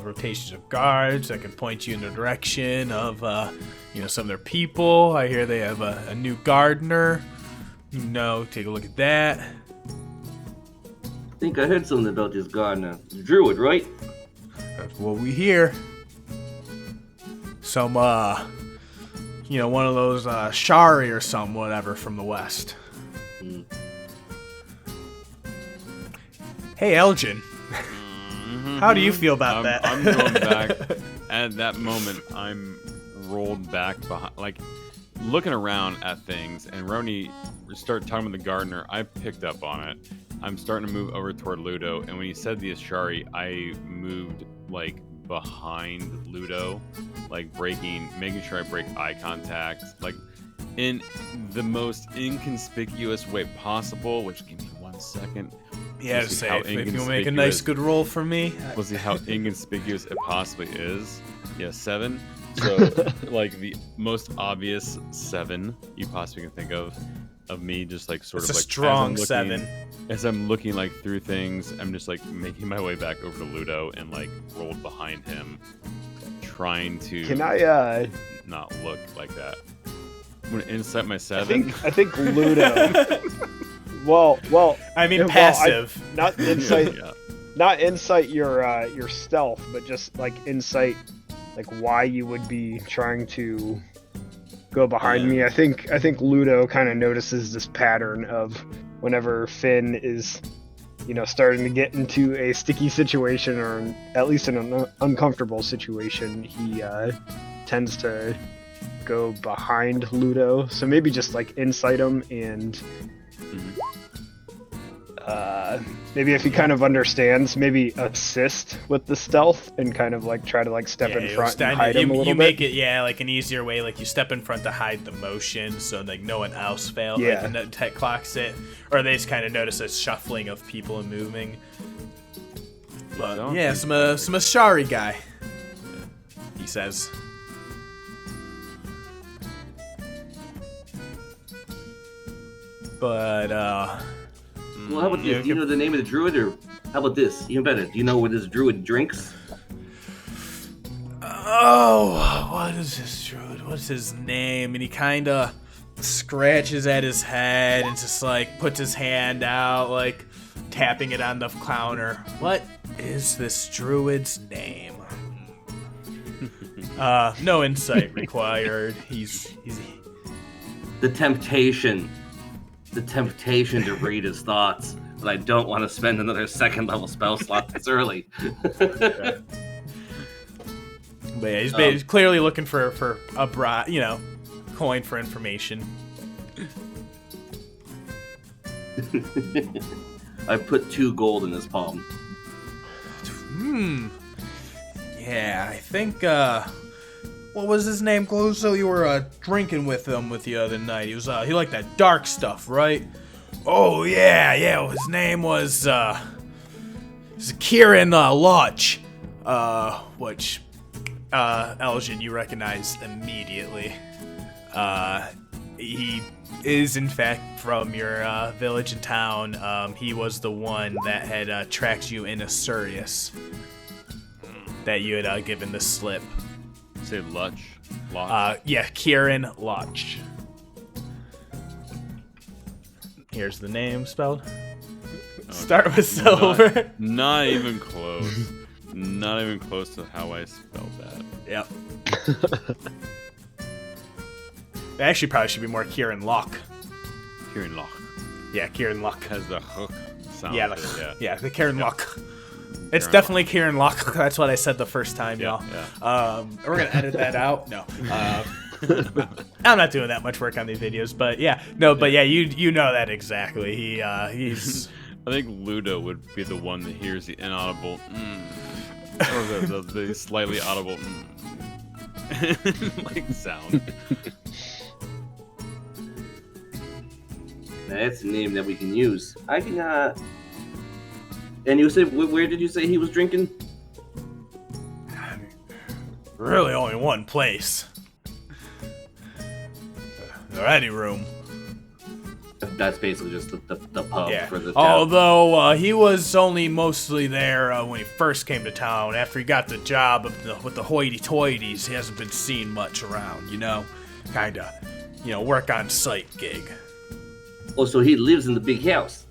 rotations of guards, I can point you in the direction of, some of their people. I hear they have a new gardener. Take a look at that. I think I heard something about this gardener. Druid, right? That's what we hear. Some, one of those, Shari or some whatever from the west. Mm. Hey, Aljin. How do you feel about that? I'm going back. At that moment, I'm rolled back behind, looking around at things, and Roni started talking with the gardener. I picked up on it. I'm starting to move over toward Ludo, and when he said the Ashari, I moved behind Ludo, making sure I break eye contact, in the most inconspicuous way possible. Which, give me 1 second. Yeah, if you'll make a nice good roll for me. We'll see how inconspicuous it possibly is. Yeah, 7. So, the most obvious 7 you possibly can think of. of me just like sort It's of a like strong 7. As I'm looking like through things, I'm just like making my way back over to Ludo and like rolled behind him, trying to Can I not look like that. I'm gonna insight my 7. I think Ludo. well. I mean, well, passive. Not insight. Yeah. Not insight your stealth, but just like insight, like why you would be trying to go behind me. I think Ludo kind of notices this pattern of whenever Finn is, starting to get into a sticky situation or at least in an uncomfortable situation, he tends to go behind Ludo. So maybe just like insight him and. Maybe if he kind of understands, maybe assist with the stealth and kind of like try to like step in front and hide him a little you bit. make it, like an easier way. Like you step in front to hide the motion, so like no one else fails. Yeah. Like the tech clocks it, or they just kind of notice a shuffling of people and moving. But yeah, some Ashari guy. He says. But Well, how about this? Do you know the name of the druid, or how about this? Even better, do you know where this druid drinks? Oh, what is this druid? What's his name? And he kind of scratches at his head and just like puts his hand out, like tapping it on the counter. What is this druid's name? No insight required. He's The temptation to read his thoughts, but I don't want to spend another second level spell slot this early. But yeah, he's clearly looking for a coin for information. I put 2 gold in his palm. Yeah, I think what was his name, Closo? You were drinking with him the other night. He liked that dark stuff, right? Oh yeah. His name was Kieran Lodge, which Aljin you recognized immediately. He is in fact from your village and town. He was the one that had tracked you in Asurius, that you had given the slip. Say Luch. Yeah, Kieran Lodge. Here's the name spelled. Start with silver. Not even close. Not even close to how I spelled that. Yep. It actually probably should be more Kieran Locke. Kieran Loch Yeah, Kieran Locke. has the hook sound. Yeah, to it, the Kieran Locke. It's Kieran definitely Kieran Locke. That's what I said the first time, y'all. Yeah. We're gonna edit that out. No. I'm not doing that much work on these videos, but yeah, you know that exactly. He's. I think Ludo would be the one that hears the inaudible or the slightly audible like sound. That's a name that we can use. I can, And you said, where did you say he was drinking? Really only one place. The ready room. That's basically just the pub for the town. Although he was only mostly there when he first came to town. After he got the job with the hoity-toities, he hasn't been seen much around, Kinda, work on site gig. Oh, so he lives in the big house.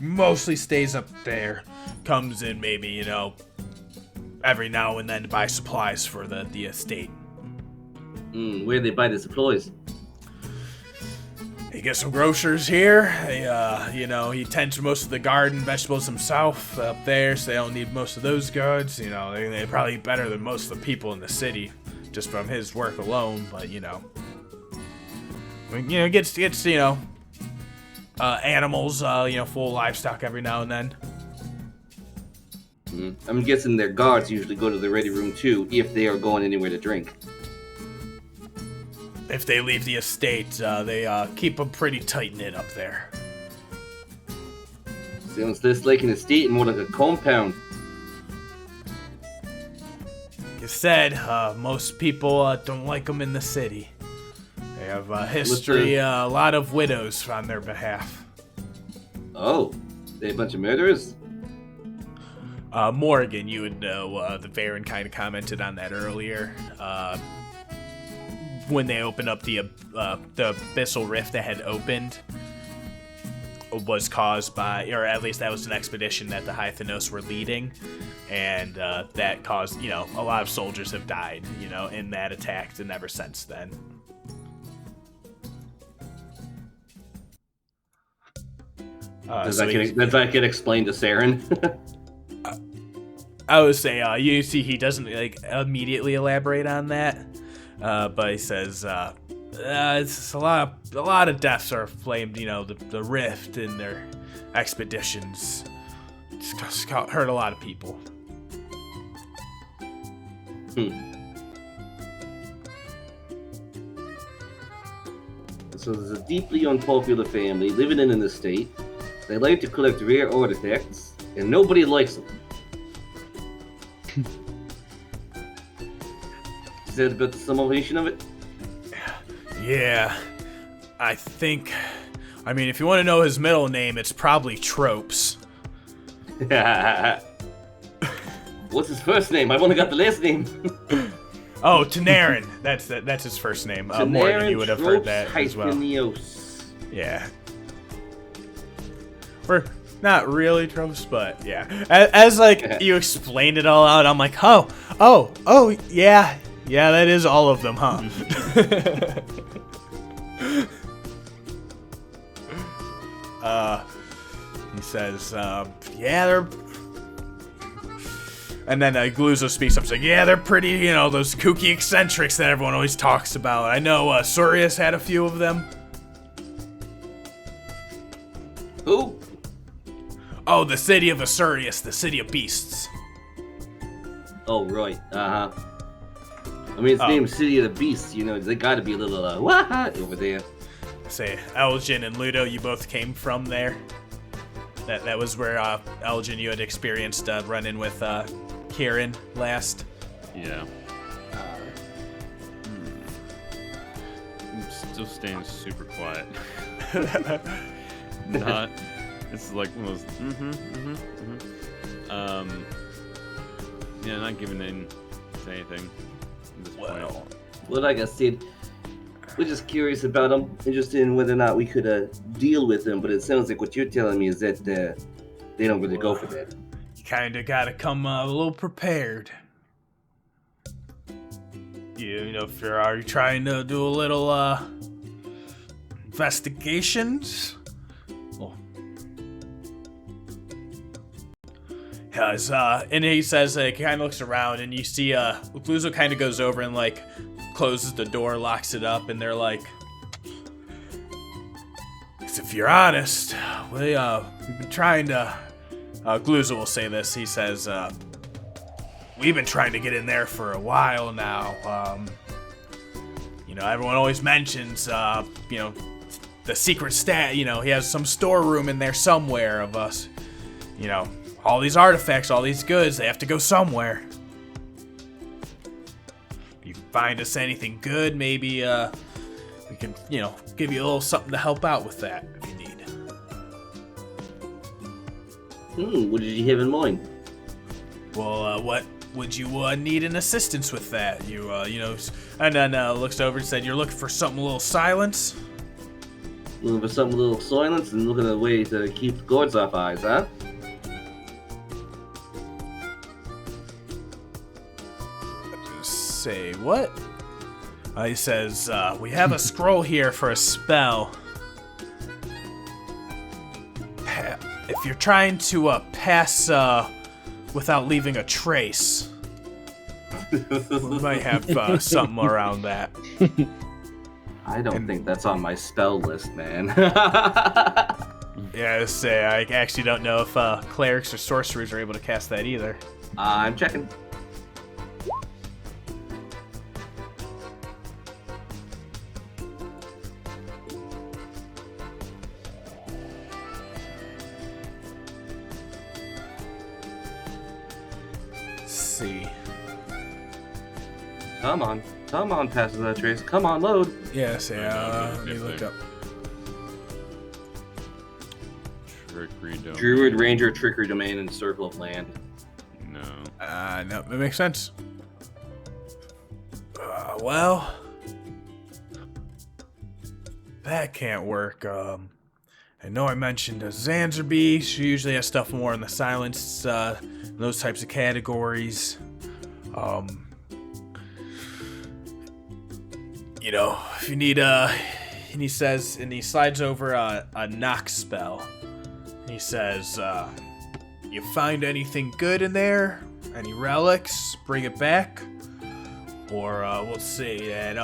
Mostly stays up there. Comes in maybe, every now and then to buy supplies for the estate. Where they buy the supplies? He gets some grocers here. He tends to most of the garden vegetables himself up there, so they don't need most of those goods. They're probably better than most of the people in the city, just from his work alone. But gets animals, full livestock every now and then. I'm guessing their guards usually go to the ready room too, if they are going anywhere to drink. If they leave the estate, they keep them pretty tight-knit up there. Sounds less like an estate and more like a compound. You said most people don't like them in the city. They have a history, a lot of widows on their behalf. Oh, they a bunch of murderers? Morgen, you would know. The Varen kind of commented on that earlier. When they opened up the abyssal rift that had opened, was caused by, or at least that was an expedition that the Hythanos were leading, and that caused, a lot of soldiers have died, in that attack, and ever since then. Does that get explained to Saeryn? I would say, you see, he doesn't immediately elaborate on that, but he says, it's a lot of deaths are blamed, the rift and their expeditions. It's hurt a lot of people. So there's a deeply unpopular family living in an estate. They like to collect rare artifacts, and nobody likes them. Is that about the summation of it? Yeah, if you want to know his middle name, it's probably Tropes. What's his first name? I've only got the last name. Oh, Tanarin. That's his first name. Morgen, you would have heard that as well. Yeah. We're not really Tropes, but yeah. As you explained it all out, I'm like, oh, yeah. Yeah, that is all of them, huh? He says, yeah, they're... And then Gluzo speaks up, saying, yeah, they're pretty, those kooky eccentrics that everyone always talks about. I know Surius had a few of them. Who? Oh, the city of Asurius, the city of beasts. Oh, right. Uh-huh. I mean, it's named City of the Beasts, they gotta be a little, over there. Say, Aljin and Ludo, you both came from there. That was where, Aljin, you had experienced run-in with, Kieran last. Yeah. I'm still staying super quiet. It's like one of those, yeah, not giving in to anything. Well, like I said, we're just curious about them, interested in whether or not we could deal with them. But it sounds like what you're telling me is that they don't really go for that. You kind of got to come a little prepared. If are you trying to do a little investigations? And he says, he kind of looks around, and you see, Gluzo kind of goes over and, closes the door, locks it up, and they're like, if you're honest, we've been trying to, Gluzo will say this, he says, we've been trying to get in there for a while now. Everyone always mentions, the secret he has some storeroom in there somewhere of us, all these artifacts, all these goods, they have to go somewhere. If you find us anything good, maybe we can, give you a little something to help out with that if you need. What did you have in mind? Well, what would you need an assistance with that? And then looks over and said, you're looking for something a little silence? Looking for something a little silence and looking at a way to keep the guards off eyes, huh? Say what? He says, we have a scroll here for a spell. If you're trying to pass without leaving a trace, we might have something around that. I don't think that's on my spell list, man. Yeah, I actually don't know if clerics or sorcerers are able to cast that either. I'm checking. Come on, passes that trace. Come on, load. Yes, yeah. know, Let me same look thing. up. Trickery domain. Druid, Ranger, Trickery Domain, and Circle of Land. No. No, that makes sense. Well, that can't work. I know I mentioned Exandria. She usually has stuff more in the silence, those types of categories. You know, if you need and he says, and he slides over a knock spell. And he says, you find anything good in there? Any relics? Bring it back. Or we'll see, and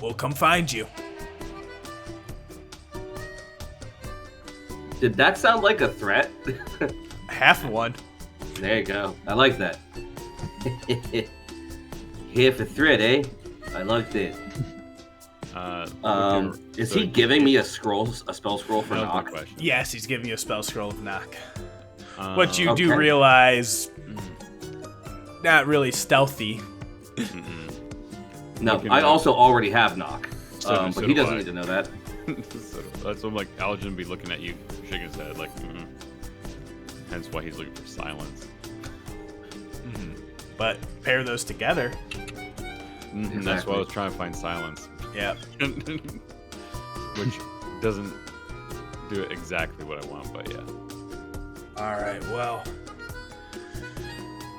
we'll come find you. Did that sound like a threat? Half one. There you go. I like that. Here for threat, eh? I liked it. Is he giving me a spell scroll for knock? Yes, he's giving you a spell scroll of knock. What you do Okay. realize, not really stealthy. No, Looking I at- also already have knock. So but he do doesn't I. need to know that. So that's what I'm like. Aljin be looking at you, shaking his head, like. Hence why he's looking for silence. But pair those together. That's why I was trying to find silence, Yeah. which doesn't do it exactly what I want, but yeah. Alright, well.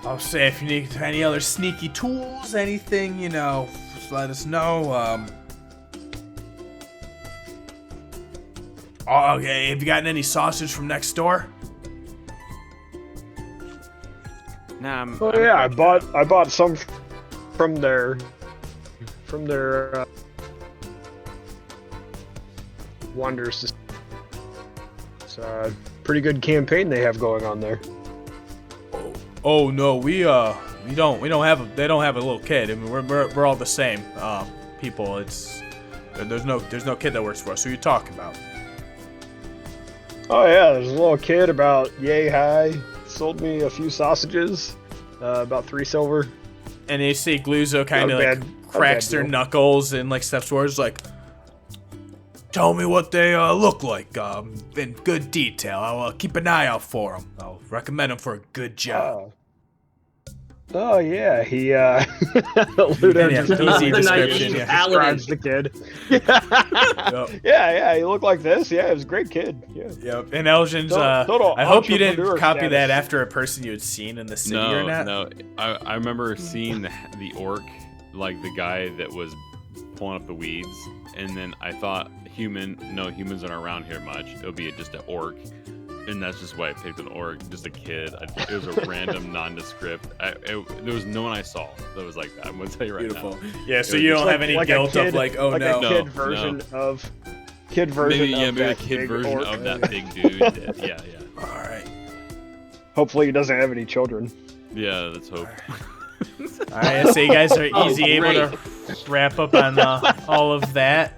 I'll say if you need any other sneaky tools, anything, you know, just let us know. Okay, have you gotten any sausage from next door? Nah, Oh yeah, I bought some from their wonders. It's a pretty good campaign they have going on there. Oh no, we don't have they don't have a little kid. I mean, we're all the same people. There's no kid that works for us. Who are you talking about? Oh yeah, there's a little kid about yay high. Sold me a few sausages, about 3 silver. And you see Gluzo kind of Not a like bad cracks their deal. knuckles and like steps towards like, tell me what they look like in good detail. I'll keep an eye out for them. I'll recommend them for a good job. Oh yeah, he Ludo Yeah, just easy The description. naive Yeah. paladin. describes the kid. Yep. Yeah, he looked like this. Yeah, he was a great kid. Yeah. Yep. And Elgin's. Total I hope you didn't entrepreneur copy that status. after a person you had seen in the city or not. No. I remember seeing the orc, like the guy that was pulling up the weeds, and then I thought humans aren't around here much. It'll be just an orc, and that's just why I picked an orc, just a kid. It was a random nondescript. There was no one I saw that was like that. I'm gonna tell you right Beautiful. now. Yeah. So was you just don't have any a guilt kid, of like, oh like no. a kid version of Maybe of a that kid big version orc. of that big dude. Yeah. All right. Hopefully he doesn't have any children. Yeah, let's hope. All right. So you guys are Oh, easy able to wrap up on all of that.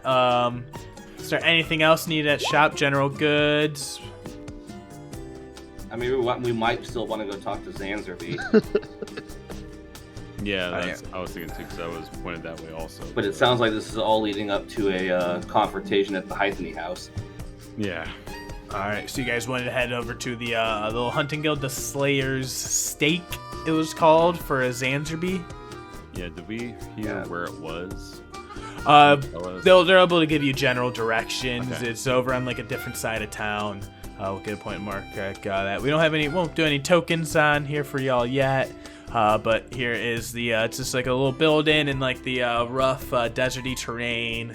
Is there anything else needed at shop? General goods. I mean, we might still want to go talk to Exandria, Yeah, I was thinking too, because I was pointed that way also. but it sounds like this is all leading up to a confrontation at the Hythany house. Yeah. All right. So you guys wanted to head over to the little hunting guild, the Slayer's Stake. It was called for Exandria. Yeah, did we hear where it was? They're able to give you general directions. Okay. It's over on like a different side of town. We'll get a point mark. Got that. We don't have any. Won't do any tokens on here for y'all yet. But here is the. It's just like a little building in like the rough deserty terrain.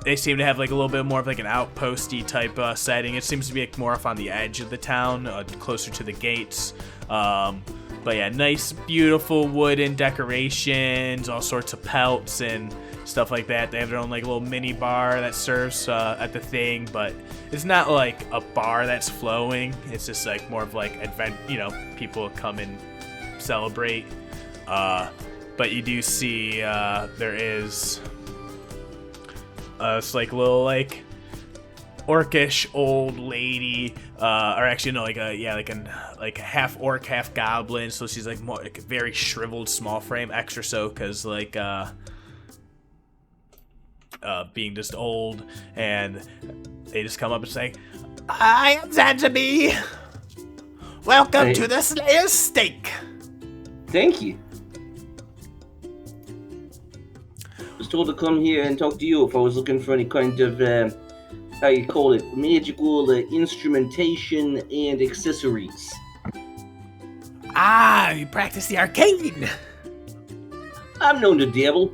They seem to have like a little bit more of like an outposty type setting. It seems to be like more off on the edge of the town, closer to the gates. But yeah, nice, beautiful wooden decorations, all sorts of pelts and stuff like that. They have their own like little mini bar that serves at the thing, but it's not like a bar that's flowing. It's just like more of like people come and celebrate. But you do see there is it's like little like orcish old lady, or actually no, like a half orc, half goblin. So she's like more like a very shriveled, small frame, extra so because like being just old, and they just come up and say, "I am Zanjabi. Welcome Hey. to the Slayer's Steak." Thank you. I was told to come here and talk to you if I was looking for any kind of, how you call it, magical instrumentation and accessories. Ah, you practice the arcane. I'm known to dabble.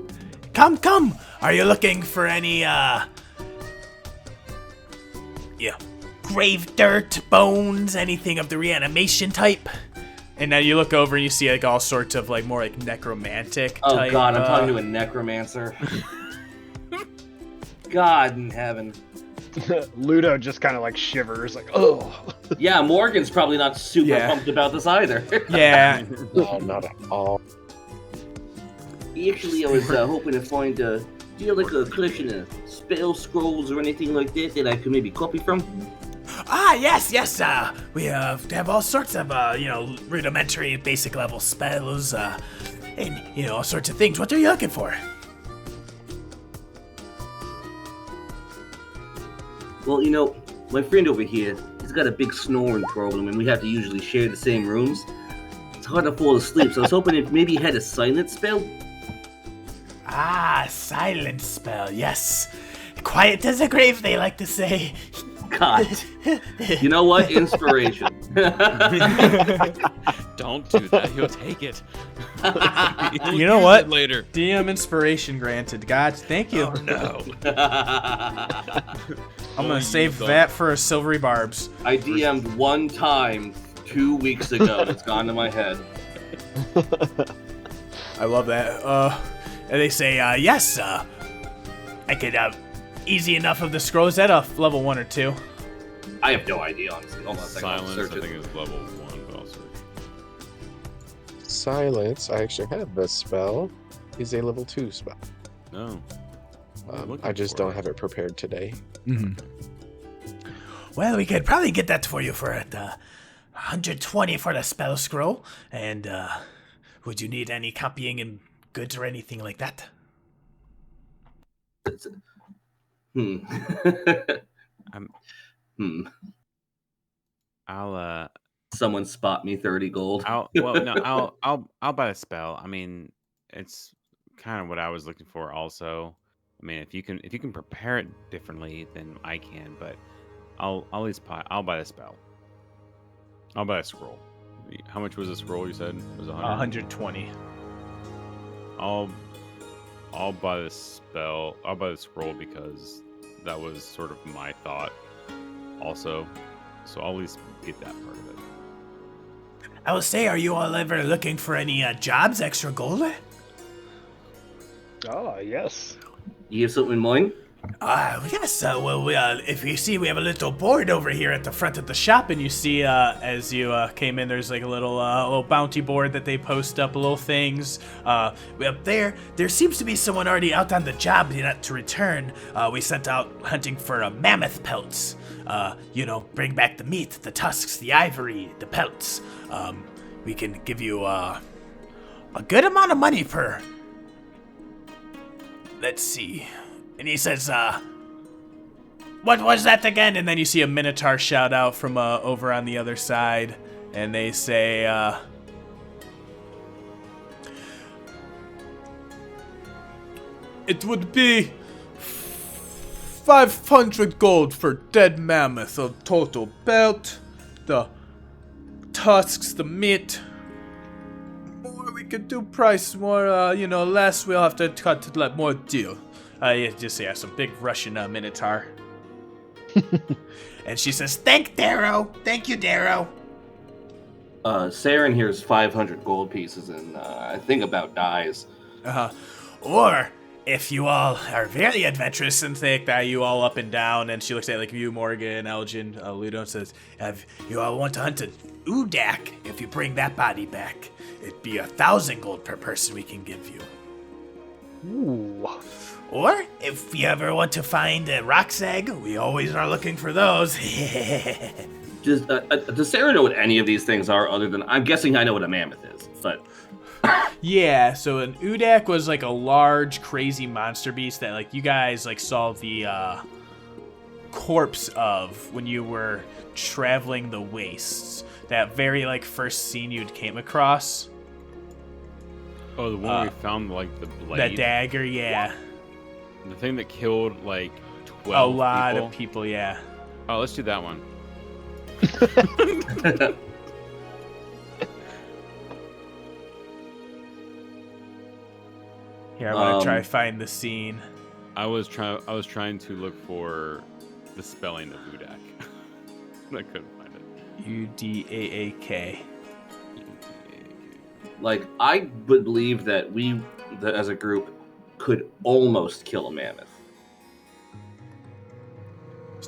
Come. Are you looking for any, grave dirt, bones, anything of the reanimation type? And now you look over and you see like all sorts of like more like necromantic Oh type. god, I'm talking to a necromancer. God in heaven. Ludo just kind of like shivers, like, oh. Yeah, Morgan's probably not super Yeah. pumped about this either. Yeah. No, not at all. Actually, I was hoping to find, do you have like a collection of spell scrolls or anything like that I could maybe copy from? Ah, yes. We have all sorts of rudimentary, basic level spells, and all sorts of things. What are you looking for? Well, my friend over here, he's got a big snoring problem, and we have to usually share the same rooms. It's hard to fall asleep, so I was hoping if maybe he had a silent spell. Ah, silent spell. Yes, quiet as a grave. They like to say. God. You know what? Inspiration. Don't do that. He'll take it. You know what? Later. DM inspiration granted. God, thank you. Oh no. I'm gonna Oh, save you that for a silvery barbs. I DM'd one time 2 weeks ago. It's gone to my head. I love that. And they say, yes, I could easy enough of the scrolls at a level 1 or 2. I have no idea, honestly. Hold on a second. I'll Silence, search I it. think, is level 1, but I'll search. Silence, I actually have this spell, is a level 2 spell. No. I just don't have it prepared today. Mm-hmm. Well, we could probably get that for you for 120 for the spell scroll. And would you need any copying and goods or anything like that? I'll Someone spot me 30 gold. I'll buy a spell. I mean, it's kind of what I was looking for also. I mean, if you can prepare it differently than I can, but I'll buy the spell. I'll buy a scroll. How much was the scroll you said? It was 120. I'll buy the spell. I'll buy the scroll because that was sort of my thought also. So I'll at least get that part of it. I will say, are you all ever looking for any jobs, extra gold? Oh, yes. You have something in mind? Yes. If you see, we have a little board over here at the front of the shop, and you see, as you came in, there's like a little bounty board that they post up little things. Up there seems to be someone already out on the job, not to return. We sent out hunting for mammoth pelts. Bring back the meat, the tusks, the ivory, the pelts. We can give you a good amount of money per. Let's see. And he says, what was that again? And then you see a Minotaur shout out from over on the other side. And they say, it would be 500 gold for dead mammoth of total belt, the tusks, the meat. More we could do price, more, less we'll have to cut to let more deal. Some big Russian Minotaur. And she says, thank you, Darrow. Saeryn here's 500 gold pieces and I think about dies. Or if you all are very adventurous and think that you all up and down, and she looks at like you, Morgen, Aljin, Ludo, and says, if you all want to hunt an Udak, if you bring that body back, it'd be 1,000 gold per person we can give you. Ooh. Or if you ever want to find a rock's egg, we always are looking for those. Does Saeryn know what any of these things are other than... I'm guessing I know what a mammoth is, but... Yeah, so an Udak was like a large, crazy monster beast that like you guys like saw the corpse of when you were traveling the wastes. That very like first scene you came across. Oh, the one we found, like, the blade? That dagger, yeah. The thing that killed, like, 12 A lot people? of people, yeah. Oh, let's do that one. Here, I'm gonna try to find the scene. I was trying to look for the spelling of Udak. I couldn't find it. Udaak. Like, I would believe that we, as a group, could almost kill a mammoth.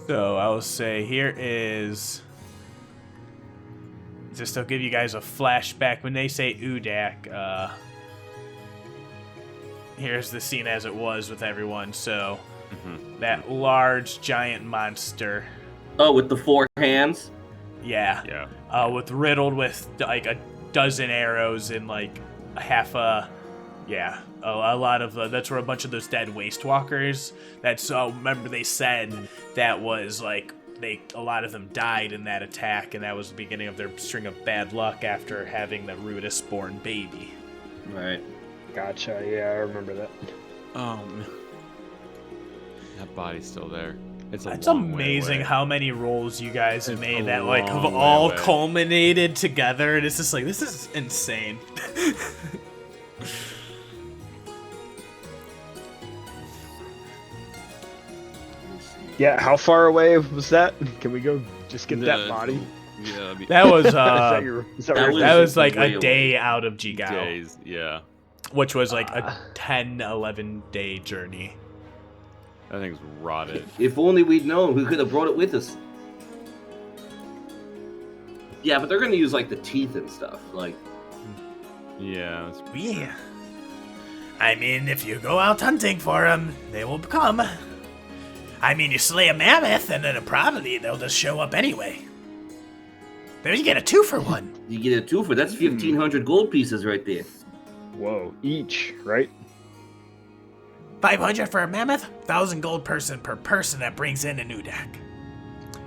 So I'll say here is... Just to give you guys a flashback, when they say Udak, here's the scene as it was with everyone. So that large giant monster. Oh, with the 4 hands? Yeah. Yeah. With riddled with like a dozen arrows and like a lot of that's where a bunch of those dead waste walkers. That's remember they said that was like a lot of them died in that attack, and that was the beginning of their string of bad luck after having the rudest born baby. Right. Gotcha. Yeah, I remember that. That body's still there. It's amazing how many rolls you guys have made that like have long way all away. culminated together, and it's just like this is insane. Yeah, how far away was that? Can we go just get that body? Yeah, That was Is that your? Is that that where that was like way a day out of Jigao, days. Yeah, which was like a 10-11 day journey. that thing's rotted. If only we'd known, we could have brought it with us. Yeah, but they're gonna use like the teeth and stuff. Like, Yeah, Yeah. I mean, if you go out hunting for them, they will come. I mean, you slay a mammoth, and then probably they'll just show up anyway. There you get a 2-for-1. you get a 2 for that's 1,500 gold pieces right there. Whoa, each, right? 500 for a mammoth, 1,000 gold per person that brings in a Udak.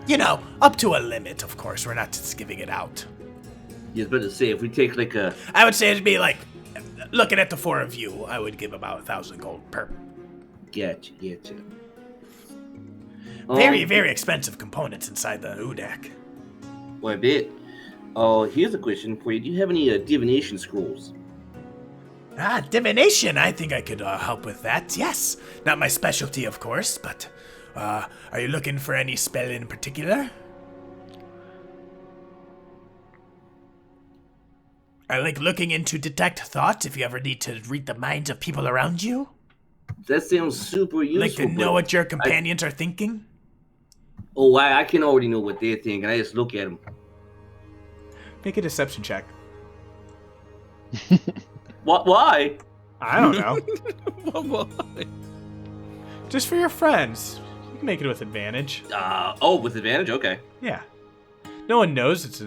You know, up to a limit, of course. We're not just giving it out. You was about to say if we take like a I would say it'd be like, looking at the 4 of you, I would give about 1,000 gold per. Getcha. Very, very expensive components inside the Udak. Well, I bet. Oh, here's a question for you. Do you have any divination scrolls? Divination. I think I could help with that. Yes. Not my specialty, of course, but are you looking for any spell in particular? I like looking into detect thoughts if you ever need to read the minds of people around you. That sounds super useful. Like to know but what your companions are thinking. Oh, I can already know what they're thinking. I just look at them. Make a deception check. What? Why? I don't know. Why? Just for your friends. You can make it with advantage. With advantage? Okay. Yeah. No one knows it's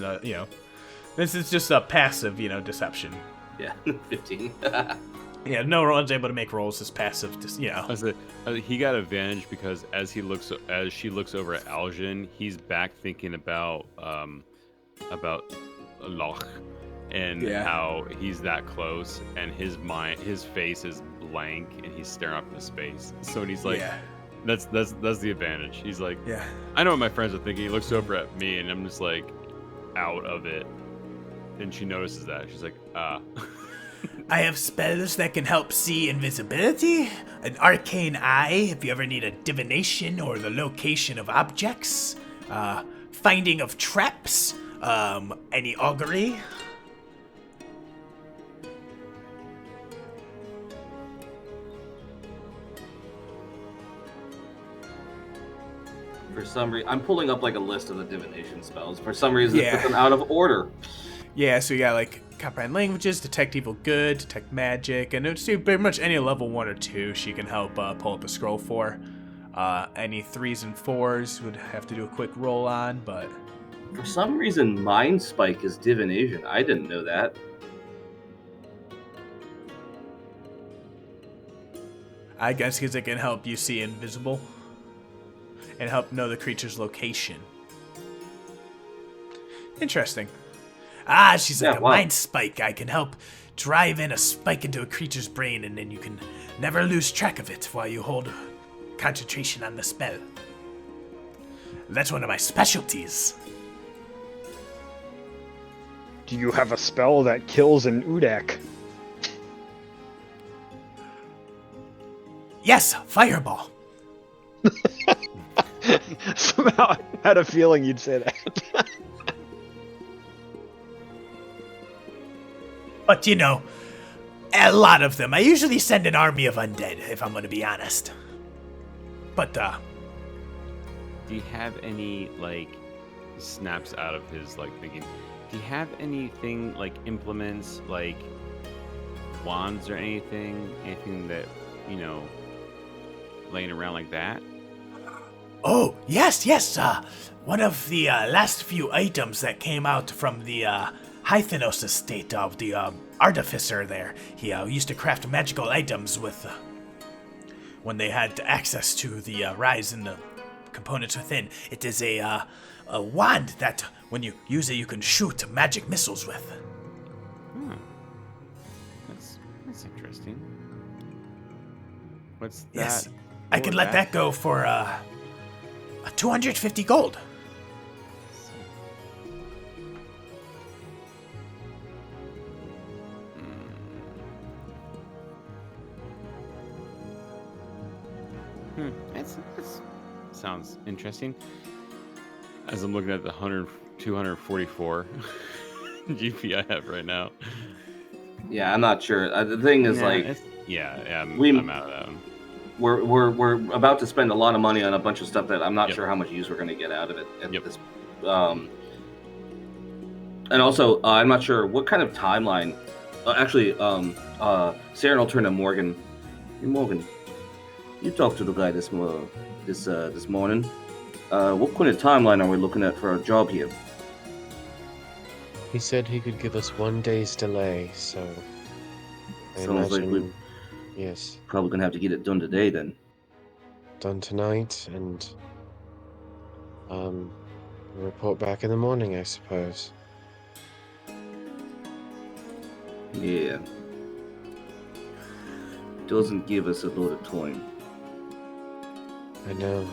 this is just a passive, deception. Yeah, 15. Yeah, no one's able to make rolls as passive, He got advantage because as she looks over at Aljin, he's back thinking about Loch and how he's that close, and his face is blank, and he's staring up into space. So he's like, that's the advantage. He's like, I know what my friends are thinking. He looks over at me, and I'm just like, out of it. And she notices that. She's like, I have spells that can help see invisibility, an arcane eye if you ever need a divination or the location of objects, finding of traps, any augury. For some reason, I'm pulling up like a list of the divination spells. For some reason, it puts them out of order. Yeah, so you got like comprehend languages, detect evil good, detect magic, and it's pretty much any level 1 or 2 she can help pull up a scroll for. Any 3s and 4s would have to do a quick roll on, but... For some reason, Mind Spike is divination. I didn't know that. I guess because it can help you see invisible and help know the creature's location. Interesting. She's like a mind spike. I can help drive in a spike into a creature's brain, and then you can never lose track of it while you hold concentration on the spell. That's one of my specialties. Do you have a spell that kills an Udak? Yes, fireball. Somehow I had a feeling you'd say that. But, you know, a lot of them. I usually send an army of undead, if I'm going to be honest. But, Do you have any, like, snaps out of his, like, thinking, do you have anything, like, implements, like, wands or anything that, you know, laying around like that? Oh, yes. One of the last few items that came out from the Hythenos estate of the artificer there. He used to craft magical items with when they had access to the rise in the components within. It is a wand that when you use it, you can shoot magic missiles with. That's interesting. What's that? Yes, I could let that go for 250 gold. That sounds interesting. As I'm looking at the 244 GP I have right now. Yeah, I'm not sure. The thing is, I'm out of that one. We're about to spend a lot of money on a bunch of stuff that I'm not sure how much use we're going to get out of it at this. And also, I'm not sure what kind of timeline. Saeryn will turn to Morgen. Hey, Morgen, you talked to the guy this morning. What kind of timeline are we looking at for our job here? He said he could give us 1 day's delay, so I Sounds like imagine, yes, probably gonna have to get it done today then. done tonight, and report back in the morning, I suppose. Yeah. Doesn't give us a lot of time. I know.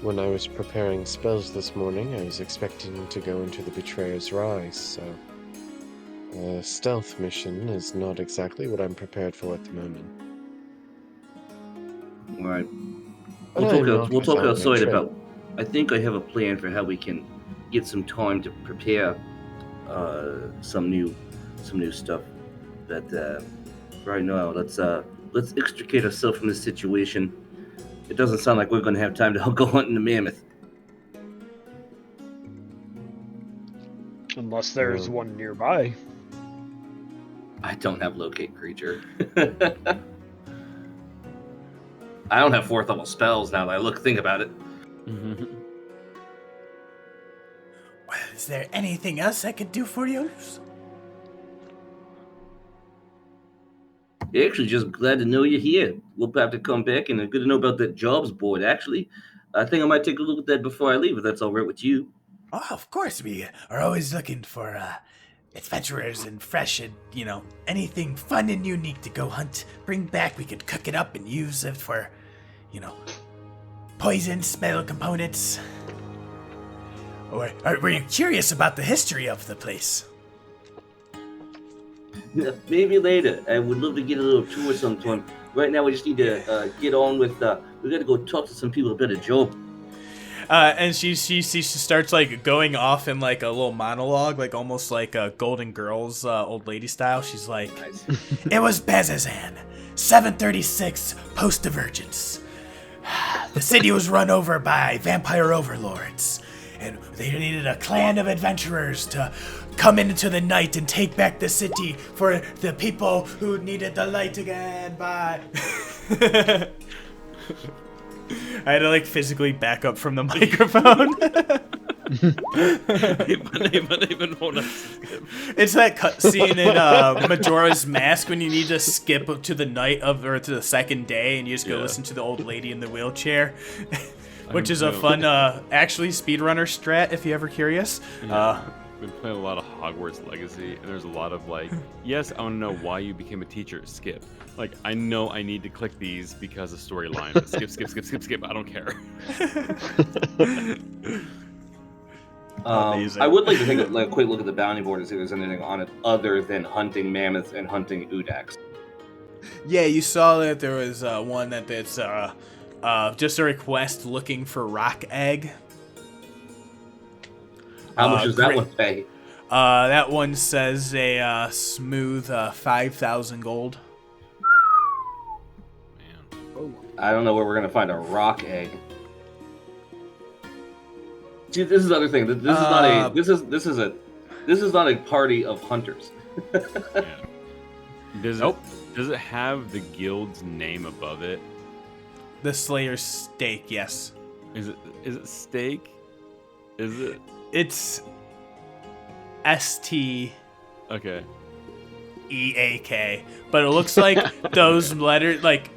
When I was preparing spells this morning, I was expecting to go into the Betrayer's Rise, so a stealth mission is not exactly what I'm prepared for at the moment. All right. But We'll talk outside about. I think I have a plan for how we can get some time to prepare some new stuff. But right now, let's extricate ourselves from this situation. It doesn't sound like we're going to have time to go hunting the mammoth. Unless there's one nearby. I don't have locate creature. I don't have 4th level spells now that I think about it. Well, is there anything else I could do for you? Actually, just glad to know you're here. We'll have to come back, and good to know about that jobs board, actually. I think I might take a look at that before I leave, if that's all right with you. Oh, of course. We are always looking for adventurers and fresh and, anything fun and unique to go hunt. Bring back. We could cook it up and use it for, poison spell components. Or were you curious about the history of the place? Maybe later. I would love to get a little tour sometime. Right now, we just need to get on with. We got to go talk to some people about a job. And she starts going off in a little monologue, almost like a Golden Girls old lady style. She's like, Nice. It was Bezazan, 736 post-divergence. The city was run over by vampire overlords, and they needed a clan of adventurers to come into the night and take back the city for the people who needed the light again. Bye. I had to like physically back up from the microphone. It's that cutscene in Majora's Mask when you need to skip to the night of or to the second day and you just go listen to the old lady in the wheelchair, which is a fun actually speedrunner strat if you're ever curious. Been playing a lot of Hogwarts Legacy, and there's a lot of like, yes, I want to know why you became a teacher. Skip. Like, I know I need to click these because of storyline. Skip. I don't care. I would like to take a quick look at the bounty board and see if there's anything on it other than hunting mammoths and hunting udaks. Yeah, you saw that there was one that's just a request looking for rock egg. How much does that one pay? That one says a smooth 5,000 gold. Man. I don't know where we're gonna find a rock egg. See, this is the other thing. This is not a party of hunters. Yeah. Does it have the guild's name above it? The Slayer's Stake, yes. Is it steak? Is it? It's ST. Okay. EAK, but it looks like those letters, like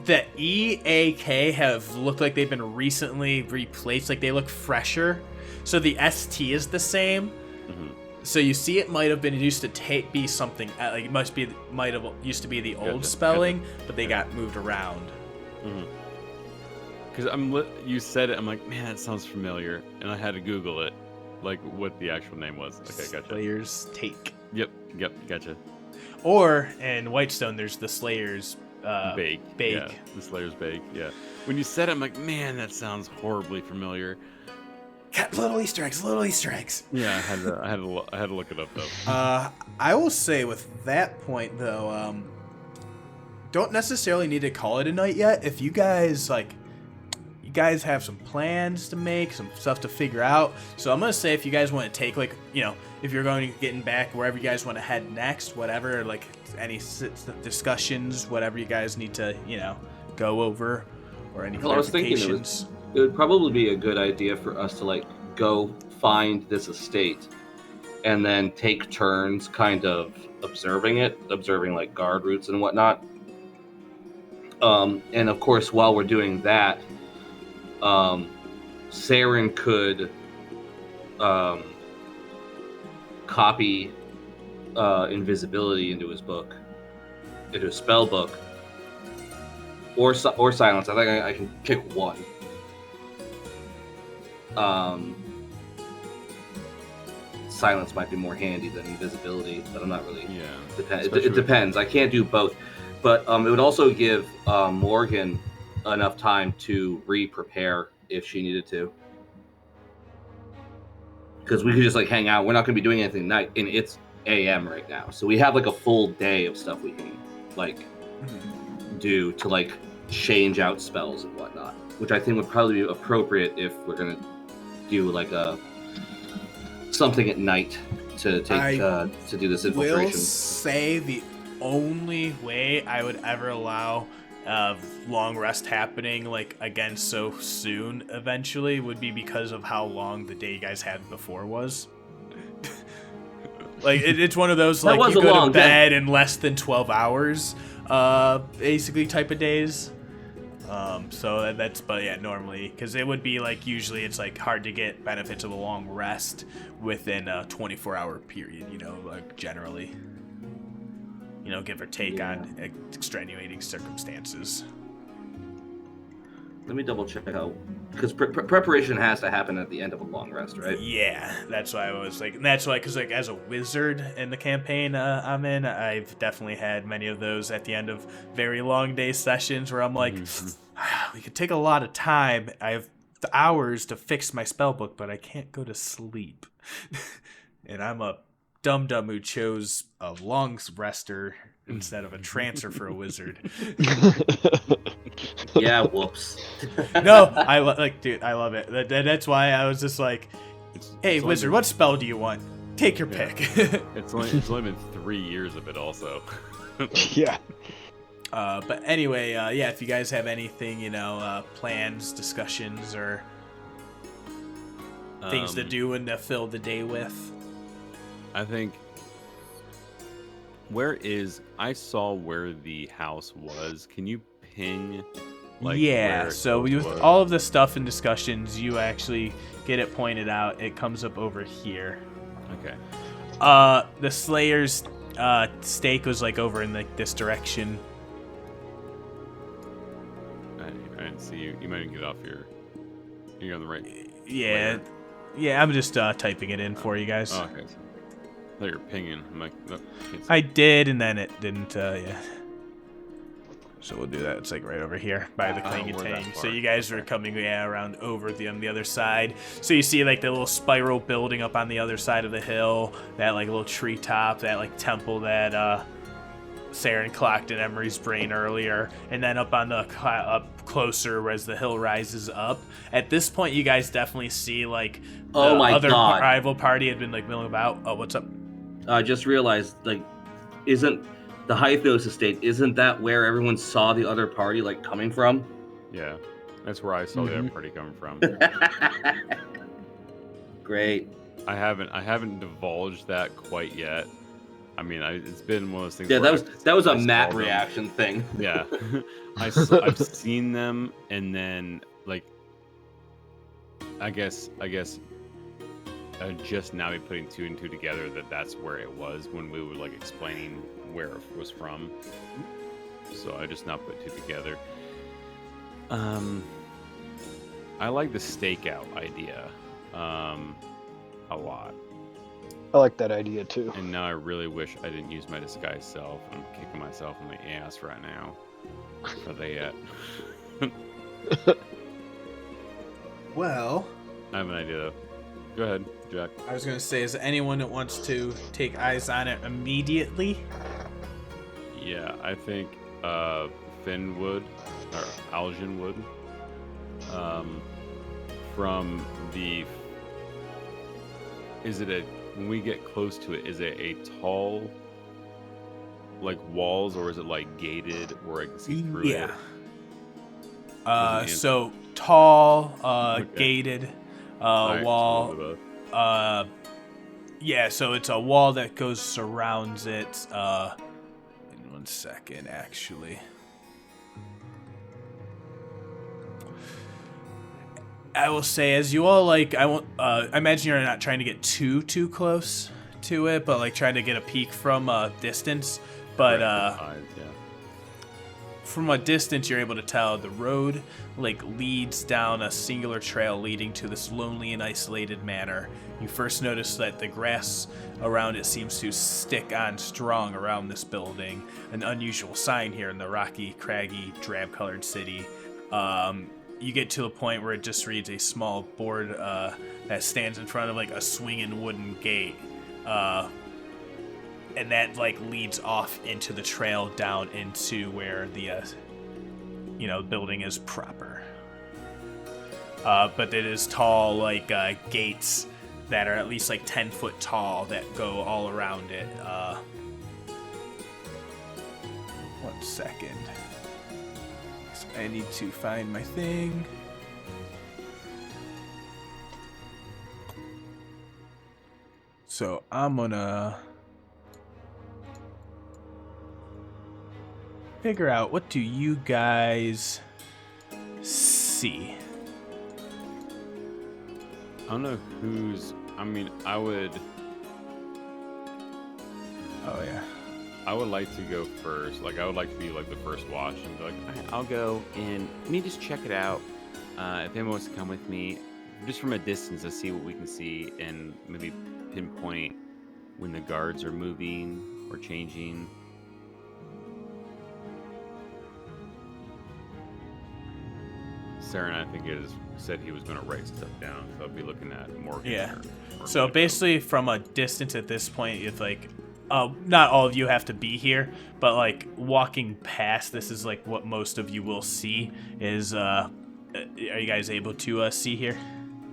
the EAK, have looked like they've been recently replaced. Like they look fresher. So the ST is the same. Mm-hmm. So you see, it might have been used to be something like it might have used to be the old spelling, but they got moved around. Because you said it, I'm like, man, that sounds familiar, and I had to Google it, like what the actual name was. Okay, gotcha. Slayer's Take. Yep, gotcha. Or in Whitestone, there's the Slayer's Bake. Yeah, the Slayer's Bake. Yeah. When you said it, I'm like, man, that sounds horribly familiar. Got little Easter eggs. Yeah, I had to look it up though. I will say with that point though, don't necessarily need to call it a night yet. If you guys have some plans to make, some stuff to figure out. So I'm gonna say if you guys want to take if you're going to getting back wherever you guys want to head next, whatever, like any discussions, whatever you guys need to go over, or any Well, I was thinking it would probably be a good idea for us to go find this estate and then take turns kind of observing like guard routes and whatnot. And of course, while we're doing that, Saeryn could copy invisibility into his spell book, or silence. I think I can pick one. Silence might be more handy than invisibility, but I'm not really. Yeah. It depends. I can't do both, but it would also give Morgen enough time to re-prepare if she needed to, because we could just hang out. We're not going to be doing anything night, and it's AM right now, so we have a full day of stuff we can do to change out spells and whatnot, which I think would probably be appropriate if we're going to do something at night to take to do this infiltration. Will say the only way I would ever allow long rest happening again so soon eventually would be because of how long the day you guys had before was. It's one of those you go to bed in less than 12 hours basically type of days. So that's, but yeah, normally, because it would be usually it's hard to get benefits of a long rest within a 24-hour period, generally, give or take on extenuating circumstances. Let me double check out, because preparation has to happen at the end of a long rest, right? Yeah, that's why I was that's why, because as a wizard in the campaign I'm in, I've definitely had many of those at the end of very long day sessions where I'm we could take a lot of time. I have the hours to fix my spell book, but I can't go to sleep. And I'm a Dum Dum who chose a long rester instead of a transfer for a wizard. Yeah, whoops. No, dude, I love it. That's why I was just like, hey, it's only wizard, been- what spell do you want? Take your Yeah. pick. It's only been 3 years of it, also. Yeah. But anyway, yeah, if you guys have anything, plans, discussions, or things to do and to fill the day with. I think. I saw where the house was. Can you ping? Yeah, where so it with was? all of the stuff and discussions, you actually get it pointed out. It comes up over here. Okay. The Slayer's stake was over in this direction. I didn't see you. You might get off your. You're on the right. Yeah, layer. yeah. I'm just typing it in for you guys. Oh, okay. I thought you were pinging. I'm like, nope, can't see. I did, and then it didn't. Yeah. So we'll do that. It's right over here by the we're that Klingatang. So far. you guys are coming around over on the other side. So you see the little spiral building up on the other side of the hill. That little treetop. That temple that Saeryn clocked in Emery's brain earlier. And then up on the up closer as the hill rises up. At this point, you guys definitely see the Oh my other God. rival party had been milling about. Oh, what's up? I just realized, isn't the Hythos estate, isn't that where everyone saw the other party, coming from? Yeah, that's where I saw the Mhm. other party coming from. Great. I haven't divulged that quite yet. I mean, it's been one of those things. Yeah, where that was a I saw Matt them. reaction thing. Yeah, I've seen them, and then I guess just now be putting two and two together that's where it was when we were explaining where it was from. So I just now put two together. I like the stakeout idea a lot. I like that idea too. And now I really wish I didn't use my disguise self. I'm kicking myself in the ass right now. Are they yet? Well, I have an idea though. Go ahead, Jack. I was going to say, is there anyone that wants to take eyes on it immediately? Yeah, I think Finn would, or Aljin would. From the... when we get close to it, is it a tall, walls, or is it gated where I can see through it? Yeah. So tall, Okay. gated, Alright, wall. so we'll do both. Yeah, so it's a wall that surrounds it. In 1 second, actually. I will say, as you all I imagine you're not trying to get too close to it, but trying to get a peek from a distance. But Right, sides, yeah. from a distance, you're able to tell the road leads down a singular trail leading to this lonely and isolated manor. You first notice that the grass around it seems to stick on strong around this building, an unusual sign here in the rocky, craggy, drab-colored city. You get to a point where it just reads a small board that stands in front of a swinging wooden gate. And that leads off into the trail down into where the building is proper. But it is tall gates that are at least 10 foot tall that go all around it. 1 second. I need to find my thing. So I'm gonna figure out, what do you guys see? I don't know who's... I would... Oh yeah. I would like to go first. I would like to be the first watch and be all right, I'll go and let me just check it out. If anyone wants to come with me, just from a distance to see what we can see and maybe pinpoint when the guards are moving or changing. Saeryn, I think, said he was going to write stuff down, so I'll be looking at Morgen. Yeah. or So Ludo. basically, from a distance at this point, it's like, not all of you have to be here, but like walking past, this is like what most of you will see. Is are you guys able to see here?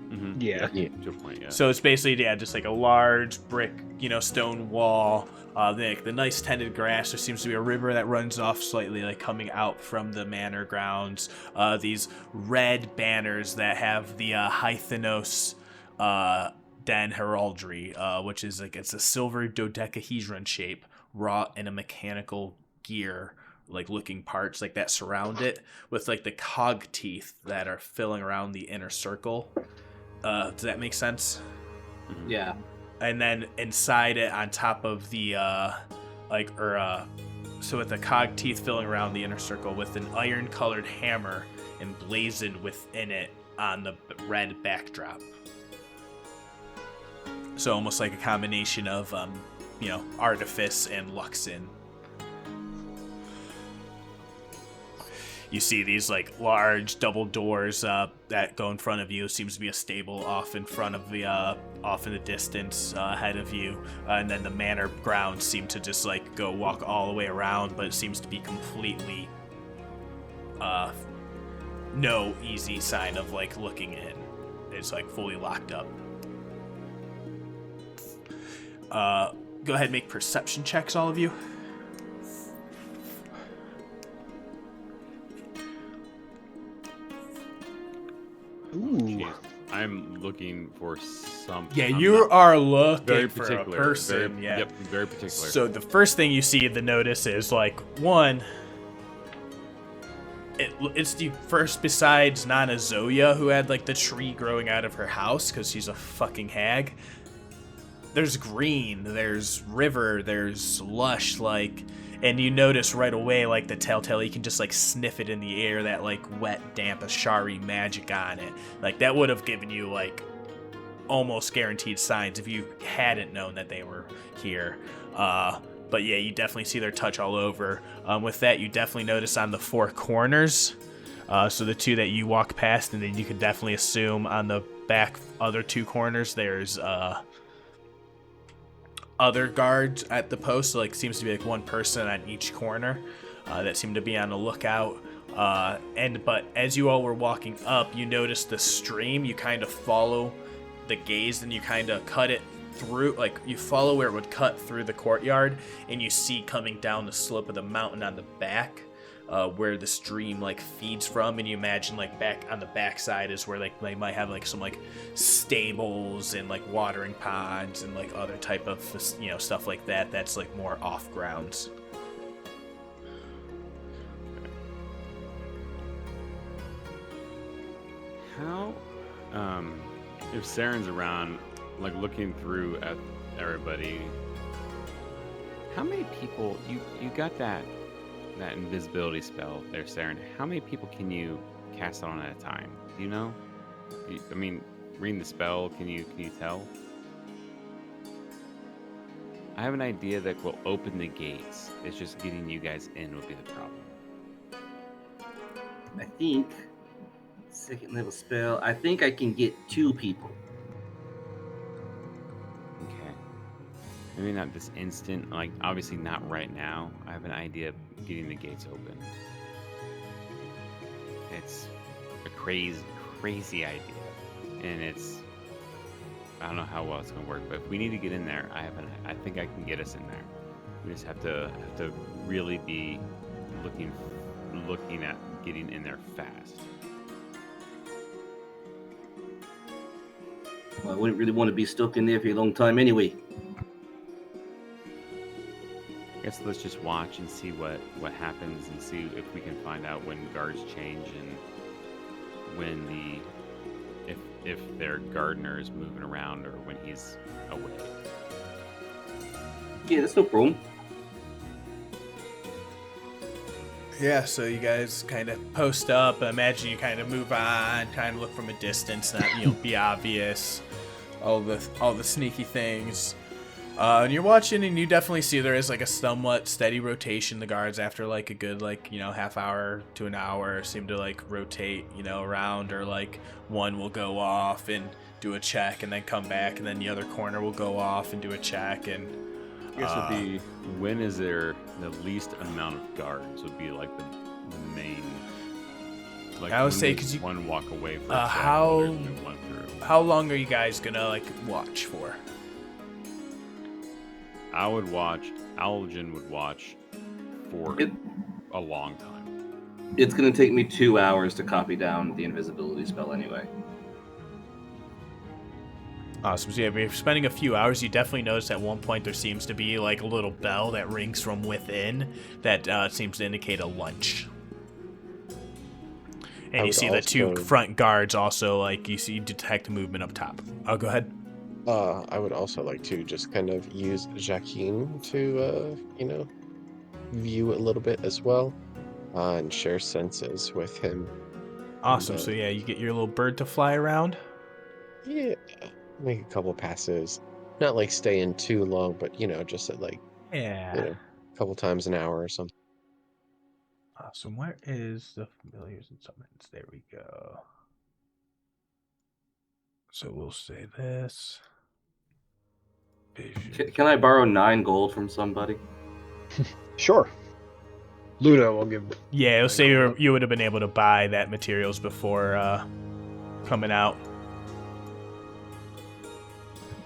Mhm. Yeah. Yeah. To a point, yeah. So it's basically, yeah, just like a large brick, stone wall. The nice tended grass. There seems to be a river that runs off slightly, like coming out from the manor grounds. These red banners that have the Hythenos Den heraldry, which is like it's a silver dodecahedron shape, wrought in a mechanical gear, like looking parts like that surround it, with like the cog teeth that are filling around the inner circle. Does that make sense? Yeah. And then inside it, on top of the so with the cog teeth filling around the inner circle, with an iron-colored hammer emblazoned within it on the red backdrop. So almost like a combination of artifice and Luxin. You see these like large double doors that go in front of you. Seems to be a stable off in front of the off in the distance ahead of you, and then the manor grounds seem to just like walk all the way around, but it seems to be completely no easy sign of like looking in. It's like fully locked up. Go ahead and make perception checks, all of you. Ooh. Jeez. I'm looking for something. Yeah, I'm you not- are looking very for a particular. person. Very, yeah. Yep, very particular. So the first thing you see the notice is like one. It's the first besides Nana Zoya who had like the tree growing out of her house because she's a fucking hag. There's green, there's river, there's lush, like, and you notice right away like the telltale, you can just like sniff it in the air, that like wet, damp Ashari magic on it. Like that would have given you like almost guaranteed signs if you hadn't known that they were here. But yeah, you definitely see their touch all over. With that, you definitely notice on the four corners. So the two that you walk past, and then you can definitely assume on the back other two corners, there's other guards at the post. So like seems to be like one person on each corner that seem to be on the lookout. But as you all were walking up, you notice the stream. You kind of follow the gaze, and you kind of cut it through, like you follow where it would cut through the courtyard, and you see coming down the slope of the mountain on the back where the stream like feeds from, and you imagine like back on the backside is where like they might have like some like stables and like watering ponds and like other type of stuff like that that's like more off grounds. How, if Saren's around, like looking through at everybody, how many people you got that invisibility spell there, Saeryn? How many people can you cast on at a time? Do you know? I mean, reading the spell, can you tell? I have an idea that will open the gates. It's just getting you guys in would be the problem. I think second level spell. I think I can get 2 people. Okay. Maybe not this instant, like obviously not right now. I have an idea of getting the gates open. It's a crazy idea. And I don't know how well it's gonna work, but if we need to get in there, I think I can get us in there. We just have to really be looking at getting in there fast. Well, I wouldn't really want to be stuck in there for a long time anyway. I guess let's just watch and see what happens, and see if we can find out when guards change and when if their gardener is moving around or when he's away. Yeah, that's no problem. Yeah, so you guys kind of post up. I imagine you kind of move on, kind of look from a distance, not be obvious. All the sneaky things. And you're watching, and you definitely see there is like a somewhat steady rotation. The guards, after like a good half hour to an hour, seem to like rotate around, or like one will go off and do a check and then come back, and then the other corner will go off and do a check. And I guess would be, when is there the least amount of guards would be like the main. Like I would say, because one walk away for how one through. how long are you guys gonna like watch for? I would watch. Aljin would watch for a long time. It's going to take me 2 hours to copy down the invisibility spell anyway. Awesome. So yeah, if you're spending a few hours, you definitely notice at one point there seems to be like a little bell that rings from within that seems to indicate a lunch. And you see the two front guards also, like, you detect movement up top. Oh, go ahead. I would also like to just kind of use Jacqueline to, view a little bit as well, and share senses with him. Awesome. So yeah, you get your little bird to fly around. Yeah, make a couple passes. Not like staying too long, but just at like a couple times an hour or something. Awesome. Where is the familiars and summons? There we go. So we'll say this. Can I borrow 9 gold from somebody? Sure. Ludo will give. Yeah, it'll say you would have been able to buy that materials before coming out.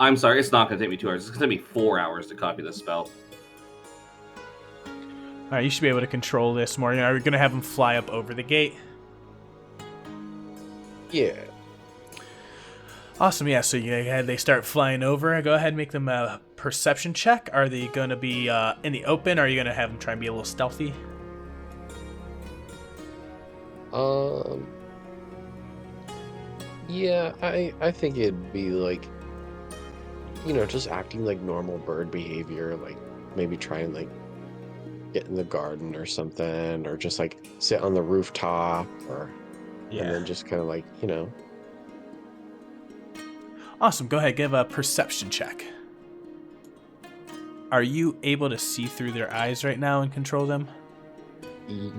I'm sorry, it's not going to take me 2 hours. It's going to take me 4 hours to copy this spell. All right, you should be able to control this, Morgen. Are we going to have them fly up over the gate? Yeah. Awesome, yeah, so they start flying over. Go ahead and make them a perception check. Are they going to be in the open, or are you going to have them try and be a little stealthy? Yeah, I think it'd be like, just acting like normal bird behavior, like maybe try and like get in the garden or something, or just like sit on the rooftop, and then just kind of like, Awesome. Go ahead, give a perception check. Are you able to see through their eyes right now and control them?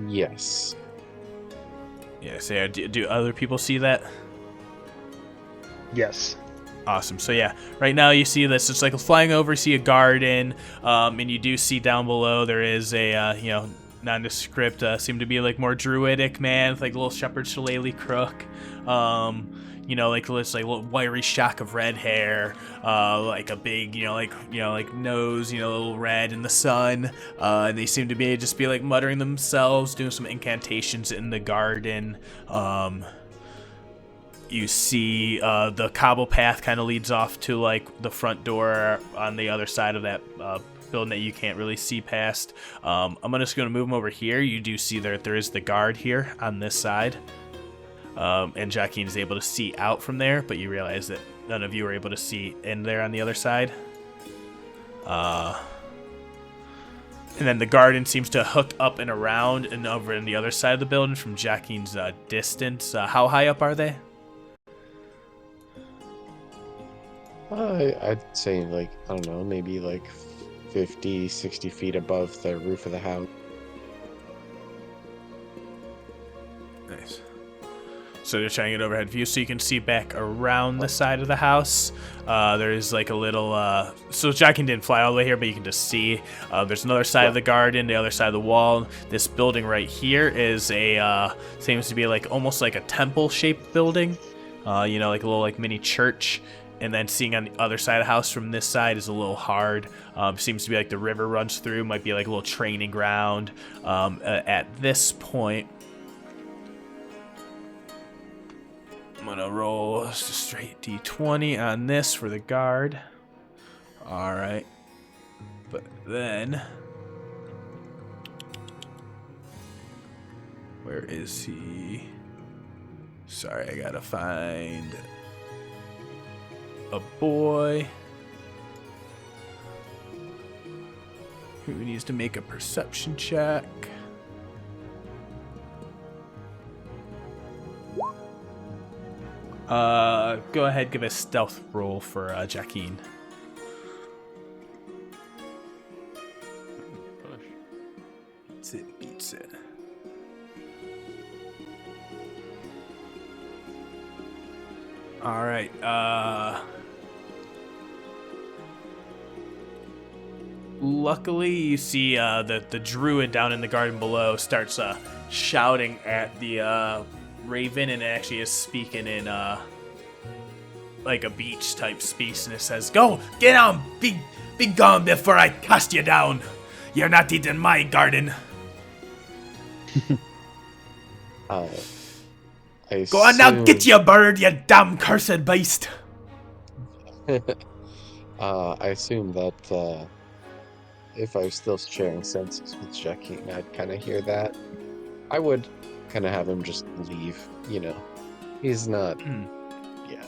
Yes. Yeah, so do other people see that? Yes. Awesome. So yeah, right now you see this. It's like flying over. You see a garden, and you do see down below there is a nondescript, seem to be like more druidic man with like a little shepherd shillelagh crook. Like this like little wiry shock of red hair, like a big, like nose, a little red in the sun. And they seem to be just be like muttering themselves, doing some incantations in the garden. You see the cobble path kind of leads off to like the front door on the other side of that building that you can't really see past. I'm just going to move them over here. You do see that there is the guard here on this side. And Jacqueline is able to see out from there, but you realize that none of you are able to see in there on the other side. And then the garden seems to hook up and around and over in the other side of the building from Jacqueline's distance. How high up are they? I'd say like, I don't know, maybe like 50, 60 feet above the roof of the house. Nice. So they're trying to get overhead view so you can see back around the side of the house. There's like a little, so Jacqueline didn't fly all the way here, but you can just see there's another side of the garden, the other side of the wall. This building right here is seems to be like almost like a temple shaped building, like a little like mini church. And then seeing on the other side of the house from this side is a little hard. Seems to be like the river runs through, might be like a little training ground. At this point, I'm going to roll a straight d20 on this for the guard. All right. But then, where is he? Sorry, I got to find a boy who needs to make a perception check. Go ahead, give a stealth roll for Jacqueline. Beats it. All right. Luckily, you see the druid down in the garden below starts shouting at the raven, and it actually is speaking in like a beach type speech, and it says, "Go, get on, be gone before I cast you down. You're not eating my garden." I Go on now, get assume- you, bird, you damn cursed beast. I assume that if I was still sharing senses with Jackie, I'd kind of hear that. I would kind of have him just leave, you know. He's not, yeah.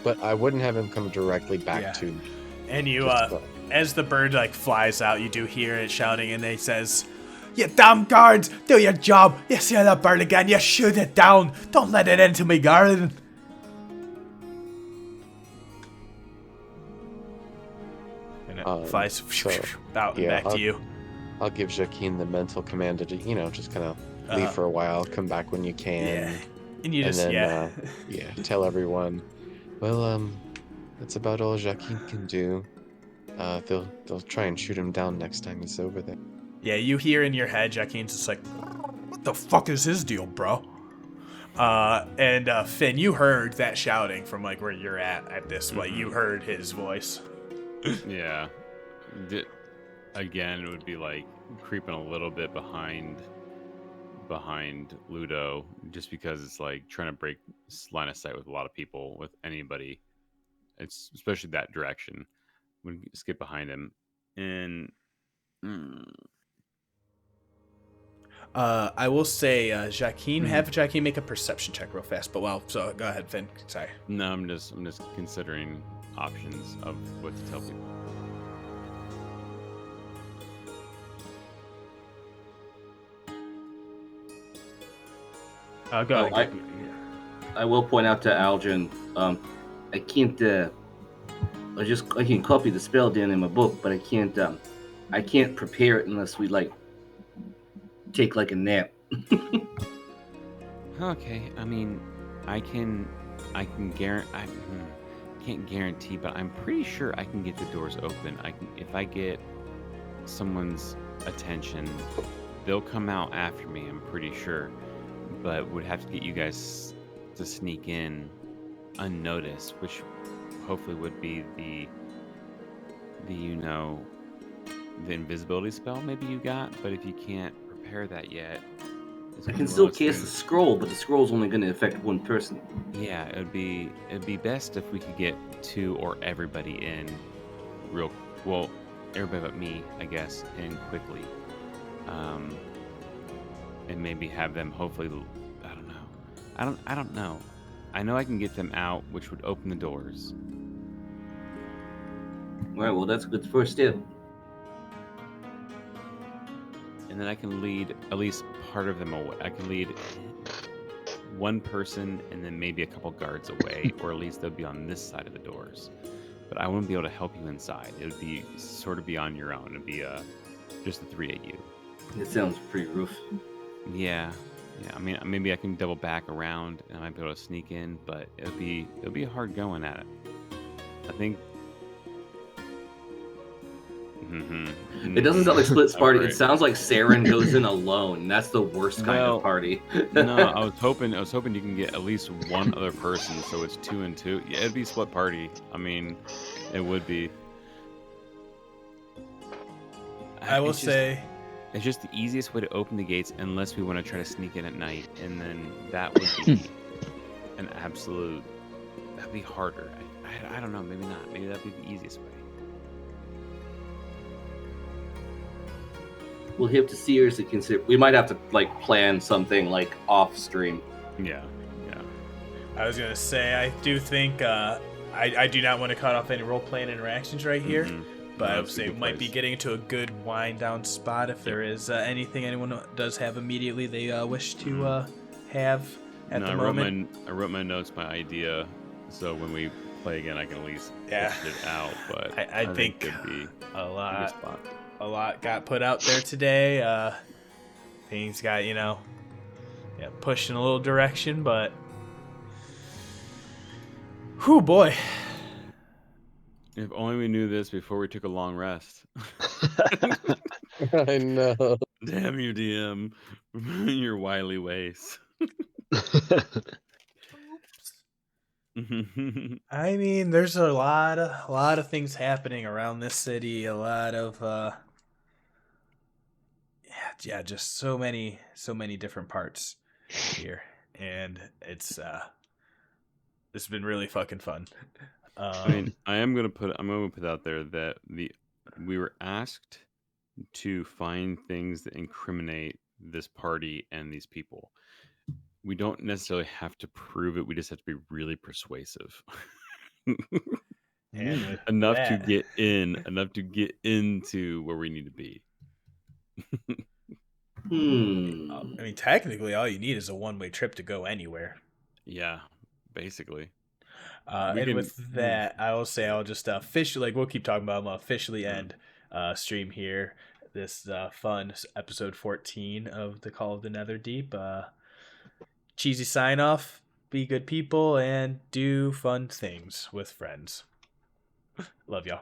But I wouldn't have him come directly back Yeah. to me. And you, Just fun. as the bird like flies out, you do hear it shouting, and it says, "You damn guards, do your job. You see that bird again, you shoot it down. Don't let it into my garden." And it flies out and yeah, back to you. I'll give Joaquin the mental command to, you know, just kind of leave for a while, come back when you can. Yeah. And you just, then, tell everyone, well, that's about all Joaquin can do. They'll try and shoot him down next time he's over there. Yeah, you hear in your head, Joaquin's just like, "What the fuck is his deal, bro?" And Finn, you heard that shouting from like where you're at this point. You heard his voice. Yeah. Again, it would be like creeping a little bit behind Ludo, just because it's like trying to break line of sight with a lot of people, with anybody. It's especially that direction. When you skip behind him, and I will say, Joaquin, have Joaquin make a perception check real fast. But so go ahead, Finn. Sorry. no, I'm just considering options of what to tell people. Go ahead. I will point out to Aljin, I can't. I can copy the spell down in my book, but I can't prepare it unless we like take like a nap. Okay, I mean, I can guarantee. I can't guarantee, but I'm pretty sure I can get the doors open. If I get someone's attention, they'll come out after me. I'm pretty sure, but would have to get you guys to sneak in unnoticed, which hopefully would be the invisibility spell maybe you got. But if you can't prepare that yet, I can still cast the scroll, but the scroll's only going to affect one person. Yeah, it'd be best if we could get two or everybody in everybody but me, I guess, in quickly. And maybe have them hopefully, I don't know. I know I can get them out, which would open the doors. All right, well, that's a good first step. And then I can lead at least part of them away. I can lead one person and then maybe a couple guards away, or at least they'll be on this side of the doors. But I wouldn't be able to help you inside. It would be sort of be on your own. It'd be just the three of you. It sounds pretty rough. Yeah. I mean, maybe I can double back around and I might be able to sneak in, but it'll be hard going at it. I think. It doesn't sound like Split's party. Right. It sounds like Saeryn goes in alone. That's the worst kind of party. No, I was hoping you can get at least one other person, so it's 2 and 2. Yeah, it'd be split party. I mean, it would be. I will say, it's just the easiest way to open the gates, unless we want to try to sneak in at night, and then that would be an absolute. That'd be harder. I don't know. Maybe not. Maybe that'd be the easiest way. We'll have to seriously consider. We might have to like plan something like off stream. Yeah. I was gonna say, I do think I do not want to cut off any role playing interactions right here. But I would say we might be getting to a good wind down spot if there is anything anyone does have immediately they wish to have at the moment. I wrote my notes, my idea, so when we play again, I can at least test it out. But I think it'd be a a good spot. lot got put out there today. things got, pushed in a little direction, but whew, boy. If only we knew this before we took a long rest. I know. Damn you, DM. Your wily ways. I mean, there's a lot of things happening around this city. A lot of just so many different parts here, and it's been really fucking fun. I mean, I'm gonna put out there that we were asked to find things that incriminate this party and these people. We don't necessarily have to prove it. We just have to be really persuasive. And with enough that, to get into where we need to be. I mean, technically, all you need is a one-way trip to go anywhere. Yeah, basically. With that, I will say I'll just officially, we'll keep talking about. I'm gonna officially end stream here. This fun episode 14 of the Call of the Netherdeep. Cheesy sign off. Be good people and do fun things with friends. Love y'all.